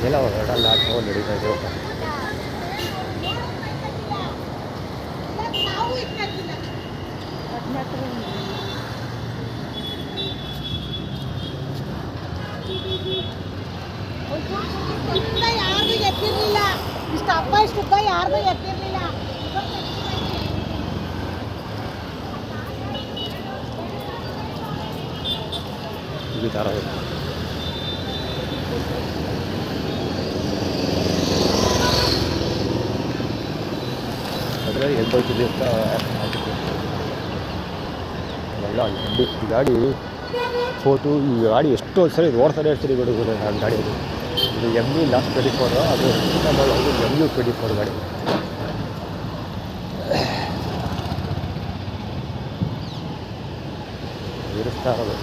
ಎಲ್ಲ ಹೊರಡಲ್ಲ ಹಾಕೋ ನಡೀತಾ ಇದ್ರು. ಯಾರಿಗೂ ಎತ್ತಿರಲಿಲ್ಲ, ಇಷ್ಟು ಹಬ್ಬ ಯಾರಿಗೂ ಎತ್ತಿರಲಿಲ್ಲ. ಮುಗಿತಾ ಇರೋದು. ಆದರೆ ಎದ್ದೋಯ್ತಿದೆ ಅಂತ ಎಲ್ಲ ಈ ಗಾಡಿ ಫೋಟು. ಈ ಗಾಡಿ ಎಷ್ಟೋ ಸರಿ ಓಡ್ತಾನೆ ಇರ್ತೀರಿ ಬಿಡುಗಡೆ ಆ ಗಾಡಿ. ಇದು MU ಲಾಸ್ಟ್ 24, ಅದು MU 24 ಗಾಡಿ. ಇರಿಸ್ತಾ ಇರೋದು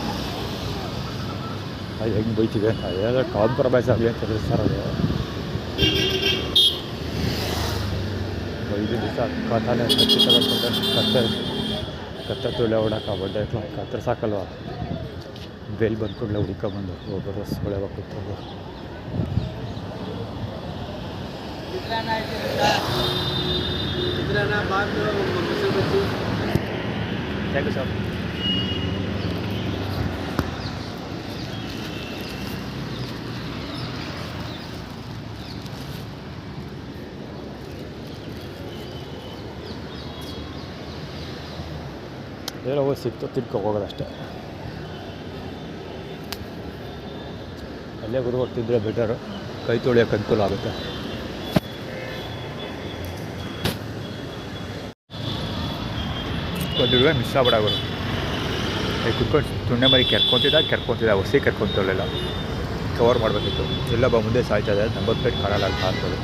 ಅದು ಹೆಂಗೆ ಬೈತಿದೆ ಅದೇನಾದ್ರೂ ಕಾಂಪ್ರಮೈಸ್ ಆಗಲಿ ಅಂತ ತಿಳಿಸ್ತಾ ಇರೋದು. 5 ದಿವಸ ಕತ್ತಾನೆ ಕತ್ತಿ ತಗೊಂಡ್ಕೊಂಡು ಕತ್ತ ತುಳೆ ಹೊಡಕ್ಕೆ ಬಡ್ಡೆ ಕತ್ರ ಸಾಕಲ್ವ. ಬೇಲ್ ಬಂದ್ಕೊಂಡ್ಲೆ ಹುಡ್ಕೊಂಬಂದು ಒಬ್ಬರು ಸೊಳ್ಳೆ ಕೂತ್ಕೊಂಡು ಥ್ಯಾಂಕ್ ಯು ಸರ್. ಏನೋ ಸಿಕ್ತು ತಿನ್ಕೊ ಹೋಗೋದಷ್ಟೇ. ಅಲ್ಲೇ ಗುರುಗೊಟ್ಟಿದ್ರೆ ಬೆಟರು, ಕೈ ತೊಳೆಯೋಕೆ ಅನುಕೂಲ ಆಗುತ್ತೆ. ಒಂದು ಮಿಸ್ ಆಗ್ಬಿಡಾಗೋರು ಕುತ್ಕೊಂಡು ತುಂಡೆ ಮರಿ ಕೆರ್ಕೊತಿದ್ದ ಹೊಸಿ ಕೆರ್ಕೊಂತೊಳ್ಳಿಲ್ಲ. ಕವರ್ ಮಾಡಬೇಕಿತ್ತು. ಎಲ್ಲೊಬ್ಬ ಮುಂದೆ ಸಾಯ್ತದೆ, ನಂಬರ್ ಪ್ಲೇಟ್ ಕಾಣಲ್ಲ ಅಂತ ಆಗ್ತದೆ.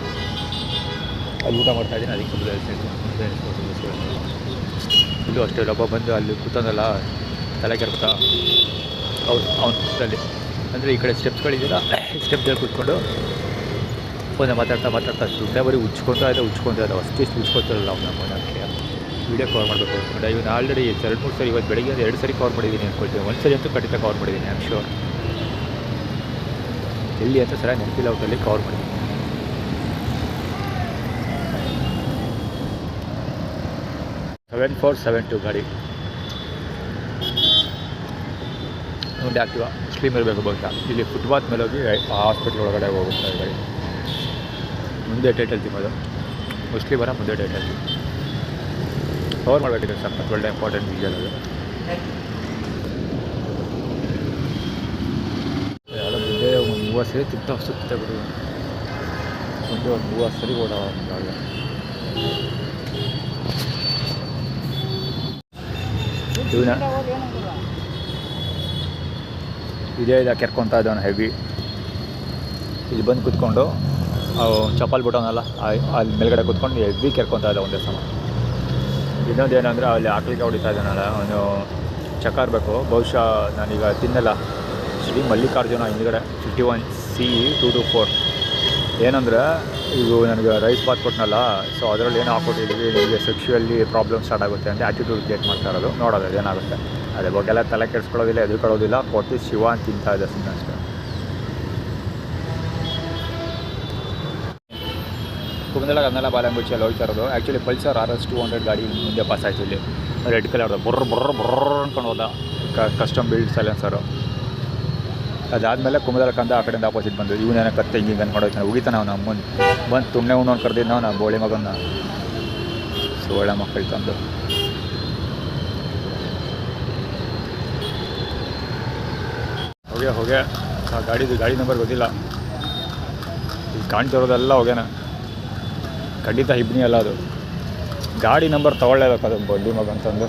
ಅಲ್ಲಿ ಊಟ ಮಾಡ್ತಾಯಿದ್ದೀನಿ, ಅದಕ್ಕೆ ಮುಂದೆ ಇದು ಅಷ್ಟೇ. ಒಬ್ಬ ಬಂದು ಅಲ್ಲಿ ಕೂತಂದಲ್ಲ ತಲೆ ಕೆರ್ಕೊತಾ ಅವನಲ್ಲಿ ಅಂದರೆ ಈ ಕಡೆ ಸ್ಟೆಪ್ಸ್ಗಳಿದ್ದೀರ, ಸ್ಟೆಪ್ದಲ್ಲಿ ಕೂತ್ಕೊಂಡು ಫೋನೇ ಮಾತಾಡ್ತಾ ದುಡ್ಡೇ ಬರೀ ಉಚ್ಕೊತಾ ಇದೆ ಅಷ್ಟಿಷ್ಟು ಉಚ್ಕೊತಿರಲ್ಲ ಅವ್ನು. ನಮ್ಮ ಮನಕ್ಕೆ ವೀಡಿಯೋ ಕವರ್ ಮಾಡಬೇಕು ಅಂದ್ಕೊಂಡೆ. ಇವನು ಆಲ್ರೆಡಿ 2-3 ಸರಿ, ಇವತ್ತು ಬೆಳಗ್ಗೆ 2 ಸರಿ ಕವರ್ ಮಾಡಿದ್ದೀನಿ ಅಂದ್ಕೊಳ್ತೀನಿ. 1 ಸರಿ ಅಂತೂ ಖಂಡಿತ ಕವರ್ ಮಾಡಿದ್ದೀನಿ, ಐ ಆಮ್ ಶೋರ್. ಎಲ್ಲಿ ಅಂತ ಸರಿಯಾಗಿ ನೆನಪಿಲ್ಲ, ಔಟಲ್ಲಿ ಕವರ್ ಮಾಡಿದ್ದೀನಿ. ಸೆವೆನ್ 472 ಗಾಡಿ ಒಂದು ಆ್ಯಕ್ಟಿವಾ ಮುಸ್ಲಿಮ್ ಇರಬೇಕು ಬಹುಶಃ. ಇಲ್ಲಿ ಫುಟ್ಪಾತ್ ಮೇಲೆ ಹೋಗಿ ಹಾಸ್ಪಿಟ್ಲ್ ಒಳಗಡೆ ಹೋಗುತ್ತೆ ಗಾಡಿ. ಮುಂದೆ ಟೈಟಲ್ ತಿನ್ನೋದು ಮುಸ್ಲಿಮರ ಮುಂದೆ ಟೈಟಲ್ ಕವರ್ ಮಾಡಬೇಕಿದೆ ಸರ್. ಮತ್ತು ಒಳ್ಳೆ ಇಂಪಾರ್ಟೆಂಟ್ ವಿಷಯ ಅದು. ಯಾವುದೋ ಮುಂದೆ ಒಂದು 30 ಸರಿ ತಿಂತ ಸುತ್ತೆ ಬಿಡು. ಮುಂದೆ ಒಂದು 30 ಸರಿ ಓಡೋ ಇವನ ಇದೇ ಕೆರ್ಕೊತಾ ಇದ್ದಾನೆ ಹೆವಿ. ಇಲ್ಲಿ ಬಂದು ಕೂತ್ಕೊಂಡು ಚಪ್ಪಲ್ ಬಿಟ್ಟವನಲ್ಲ ಅಲ್ಲಿ ಮೇಲ್ಗಡೆ ಕೂತ್ಕೊಂಡು ಹೆವಿ ಕೆರ್ಕೊತಾ ಇದ್ದ ಒಂದೇ ಸಮ. ಇನ್ನೊಂದೇನೆಂದರೆ ಅಲ್ಲಿ ಆಕಳಿಗೆ ಹೊಡಿತಾ ಇದ್ದಾನಲ್ಲ ಅವನು ಚಕಾರ ಬೇಕು. ಬಹುಶಃ ನಾನೀಗ ತಿನ್ನಲ್ಲ. ಶ್ರೀ ಮಲ್ಲಿಕಾರ್ಜುನ ಹಿಂದ್ಗಡೆ 51C 224. ಏನಂದರೆ ಈಗ ನನಗೆ ರೈಸ್ ಬಾತ್ ಕೊಟ್ಟನಲ್ಲ, ಸೊ ಅದರಲ್ಲಿ ಏನೋ ಹಾಕ್ಕೊಟ್ಟಿದ್ದೀವಿ, ನಿಮಗೆ ಸೆಕ್ಷುವಲ್ಲಿ ಪ್ರಾಬ್ಲಮ್ ಸ್ಟಾರ್ಟ್ ಆಗುತ್ತೆ ಅಂತ ಆ್ಯಟಿಟ್ಯೂಡ್ ಕ್ರಿಯೇಟ್ ಮಾಡ್ತಾ ಇರೋದು. ನೋಡೋದು ಅದೇನಾಗುತ್ತೆ. ಅದ್ರ ಬಗ್ಗೆ ಎಲ್ಲ ತಲೆ ಕೆಡಿಸ್ಕೊಳ್ಳೋದಿಲ್ಲ, ಎದುರ್ಕೊಳ್ಳೋದಿಲ್ಲ. ಕೊಟ್ಟು ಶಿವ ಅಂತ ತಿಂತಾ ಇದೆ ಸುಮ್ಮನೆ ಅಷ್ಟೇ. ಕುಂದಲಾಗ ಅದನ್ನೆಲ್ಲ ಬಾಲಂಗುಚ್ಚಿಯಲ್ಲಿ ಹೋಗ್ತಾ ಇರೋದು. ಆ್ಯಕ್ಚುಲಿ ಪಲ್ಸರ್ RS 200 ಗಾಡಿ ಮುಂದೆ ಪಾಸ್ ಆಯಿತು. ಇಲ್ಲಿ ರೆಡ್ ಕಲರ್ದು ಬರ್ರ ಅಂದ್ಕೊಂಡು ಹೋದ, ಕಸ್ಟಮ್ ಬಿಲ್ಡ್ ಸೈಲೆನ್ಸರು. ಅದಾದಮೇಲೆ ಕುಮದಲಕ್ಕಂದ ಆ ಕಡೆಯಿಂದ ಆಪೋಸಿಟ್ ಬಂದು ಇವನೇನೋ ಕತ್ತೆ ಹಿಂಗೆ ನೋಡೋಕೆ ಉಗಿತಾನೆ. ಅವನು ಅಮ್ಮನ ಬಂದು ತುಣ್ಣೆ ಉಣ್ಣು ಕರೆದಿದ್ದ ನಾವು ಬೋಳಿ ಮಗನ್ನ ಸೋಳೆ ಮಕ್ಕಳು ತಂದು. ಹೋಗೆ ಆ ಗಾಡಿ ನಂಬರ್ ಗೊತ್ತಿಲ್ಲ. ಇಲ್ಲಿ ಕಾಣ್ತಿರೋದೆಲ್ಲ ಹೋಗ್ಯಾನ. ಖಂಡಿತ ಹಿಬ್ನಿ ಅಲ್ಲ ಅದು. ಗಾಡಿ ನಂಬರ್ ತೊಗೊಳ್ಳೇಬೇಕು ಅದು ಬಡ್ಡಿ ಮಗ ಅಂತಂದು.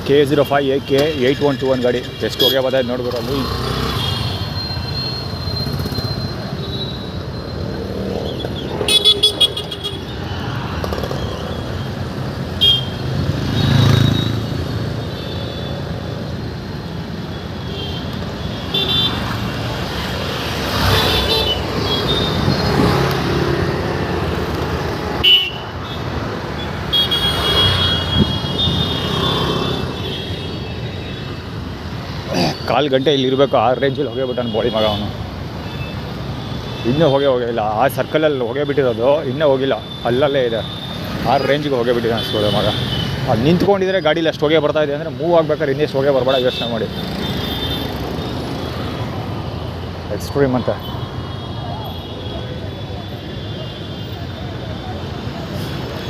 K05 AK 8121 ಗಾಡಿ ಎಷ್ಟು ಹೋಗ್ಯಾ ಬದಾಯ್ತು ನೋಡ್ಬೋದು ಅಲ್ಲಿ. ಕಾಲು ಗಂಟೆ ಇಲ್ಲಿ ಇರಬೇಕು. ಆ ರೇಂಜಲ್ಲಿ ಹೋಗೇಬಿಟ್ಟಾನ ಬೋಳಿ ಮಗ ಅವನು. ಇನ್ನೂ ಹೋಗಿಲ್ಲ. ಆ ಸರ್ಕಲಲ್ಲಿ ಹೋಗೇಬಿಟ್ಟಿರೋದು, ಇನ್ನೂ ಹೋಗಿಲ್ಲ. ಅಲ್ಲಲ್ಲೇ ಇದೆ. ಆ ರೇಂಜಿಗೆ ಹೋಗೇಬಿಟ್ಟಿದ್ದಾನೆ ಸೋಳೆ ಮಗ. ಅದು ನಿಂತ್ಕೊಂಡಿದ್ರೆ ಗಾಡೀಲಿ ಅಷ್ಟು ಹೋಗೇ ಬರ್ತಾಯಿದೆ ಅಂದರೆ ಮೂವ್ ಆಗ್ಬೇಕಾದ್ರೆ ಇನ್ನೆಷ್ಟು ಹೋಗೇ ಬರಬೇಡ ಯೋಚನೆ ಮಾಡಿ. ಎಕ್ಸ್ಟ್ರೀಮ್ ಅಂತ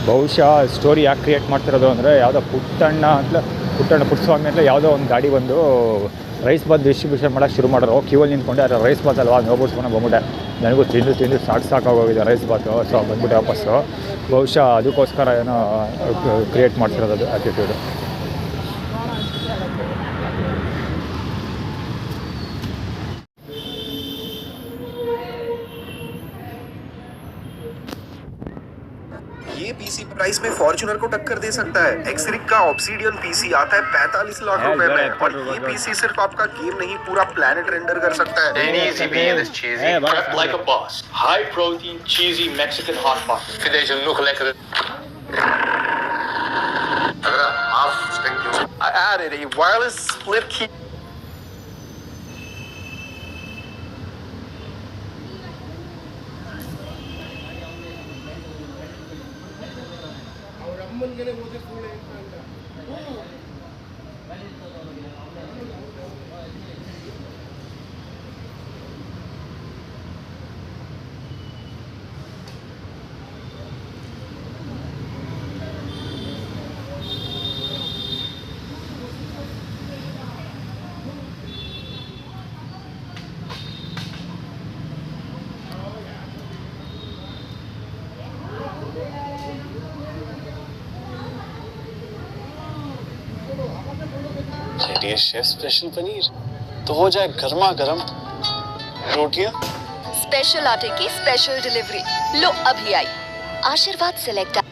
ಬಹುಶಃ ಸ್ಟೋರಿ ಯಾಕೆ ಕ್ರಿಯೇಟ್ ಮಾಡ್ತಿರೋದು ಅಂದರೆ ಯಾವುದೋ ಪುಟ್ಟಸ್ವಾಮಿ ಅಂತ ಯಾವುದೋ ಒಂದು ಗಾಡಿ ಬಂದು ರೈಸ್ ಬಾತ್ ಡಿಸ್ಟ್ರಿಬ್ಯೂಷನ್ ಮಾಡೋಕ್ಕೆ ಶುರು ಮಾಡೋರು ಕ್ಯೂವಲ್ಲಿ ನಿಂತ್ಕೊಂಡೆ ಅದು ರೈಸ್ ಬಾತ್ ಅಲ್ವಾ ನೋಡ್ಬಿಡ್ಸ್ಕೊಂಡು ಬಂದ್ಬಿಟ್ಟೆ ನನಗೂ ತಿಂದು ಸಾಕಾಗೋಗಿದೆ ರೈಸ್ ಬಾತು. ಸೊ ಬಂದ್ಬಿಟ್ಟೆ ವಾಪಸ್ಸು. ಬಹುಶಃ ಅದಕ್ಕೋಸ್ಕರ ಏನೋ ಕ್ರಿಯೇಟ್ ಮಾಡ್ತಿರೋದು ಅದು ಆ್ಯಟಿಟ್ಯೂಡು. ये पीसी प्राइस में फॉर्च्यूनर को टक्कर दे सकता है। एक्सरिक का ऑब्सीडियन पीसी आता है 45 लाख रुपए में और ये पीसी सिर्फ आपका गेम नहीं पूरा प्लेनेट रेंडर कर सकता है। Ain't easy being this cheesy. Prep like a boss. High protein, cheesy Mexican hot pot. Ik vind deze nog lekkerder. I added a wireless split key. चलिए शेफ स्पेशल पनीर तो हो जाए गर्मा गर्म रोटियां। स्पेशल आटे की स्पेशल डिलीवरी लो अभी आई आशीर्वाद सेलेक्ट।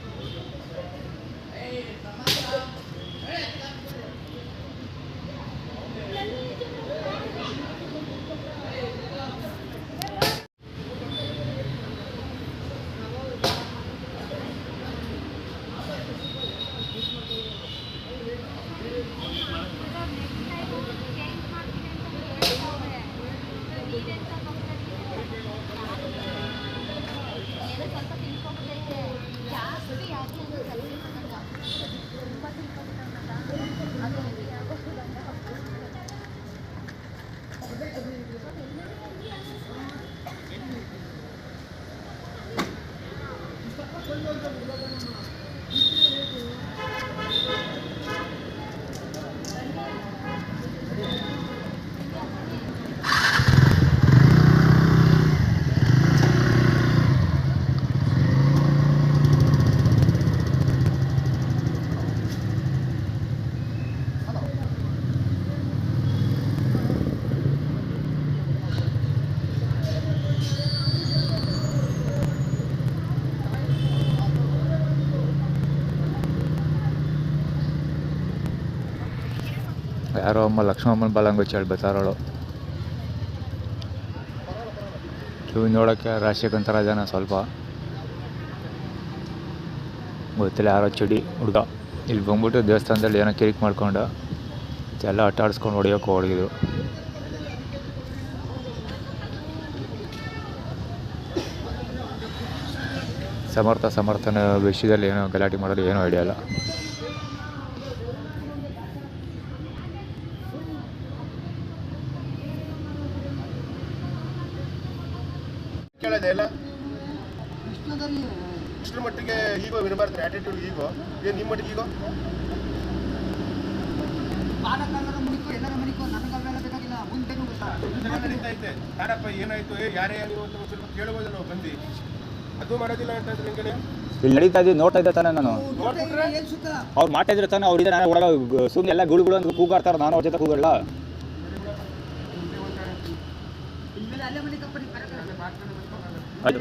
ಯಾರೋ ಅಮ್ಮ ಲಕ್ಷ್ಮಮ್ಮನ ಬಾಲಂಗುಚ್ಚಿ ಹೇಳಿ ಬರ್ತಾರೋಳು. ಕ್ಯೂ ನೋಡೋಕ್ಕೆ ರಾಶಿಕಂತರ ಜನ ಸ್ವಲ್ಪ ಗೊತ್ತಿಲ್ಲ. ಯಾರೋ ಚಡಿ ಹುಡುಗ ಇಲ್ಲಿ ಬಂದ್ಬಿಟ್ಟು ದೇವಸ್ಥಾನದಲ್ಲಿ ಏನೋ ಕಿರಿಕ್ ಮಾಡ್ಕೊಂಡು ಎಲ್ಲ ಆಟ ಆಡಿಸ್ಕೊಂಡು ಹೊಡಿಯೋಕೆ ಹೊಡೆಗಿದ್ರು. ಸಮರ್ಥನ ವಿಷಯದಲ್ಲಿ ಏನೋ ಗಲಾಟೆ ಮಾಡೋದು ಏನೋ ಐಡಿಯಾ ಇಲ್ಲ. ಕೇಳೋದೇ ಇಲ್ಲ ಇಷ್ಟರ ಮಟ್ಟಿಗೆ ಈಗೋ ಇರಬಾರ್ದು ಆ್ಯಟಿಟ್ಯೂಡ್. ಈಗೋ ಏನು ನಿಮ್ಮ ಮಟ್ಟಿಗೆ ಈಗೋ ನಡೀತಾ ಐತೆ. ಯಾರಪ್ಪ ಏನಾಯ್ತು ಯಾರೇ ಆಗಿರೋ ಅಂತ ಸ್ವಲ್ಪ ಕೇಳಬೋದಲ್ಲ ನಾವು ಬಂದು. ಅದು ಮಾಡೋದಿಲ್ಲ ಅಂತ ಇದ್ರೆ ಹೆಂಗೆ ಇಲ್ಲಿ ನಡೀತಾ ಇದ್ದೀವಿ ನೋಡ್ತಾ ಇದ್ದೆ ತಾನೇ ನಾನು. ನೋಡ್ಬಿಟ್ರೆ ಅವ್ರು ಮಾಡ್ತಾ ಇದ್ರೆ ತಾನೇ ಅವ್ರಿಗೆ ನಾನು ಒಳಗೆ ಸುಮ್ಮನೆ ಎಲ್ಲ ಗುಳುಗಳು ಅಂತ ಕೂಗಾಡ್ತಾರೆ. ನಾನು ಅವ್ರ ಜೊತೆ ಕೂಗಲ್ಲ. ಅದು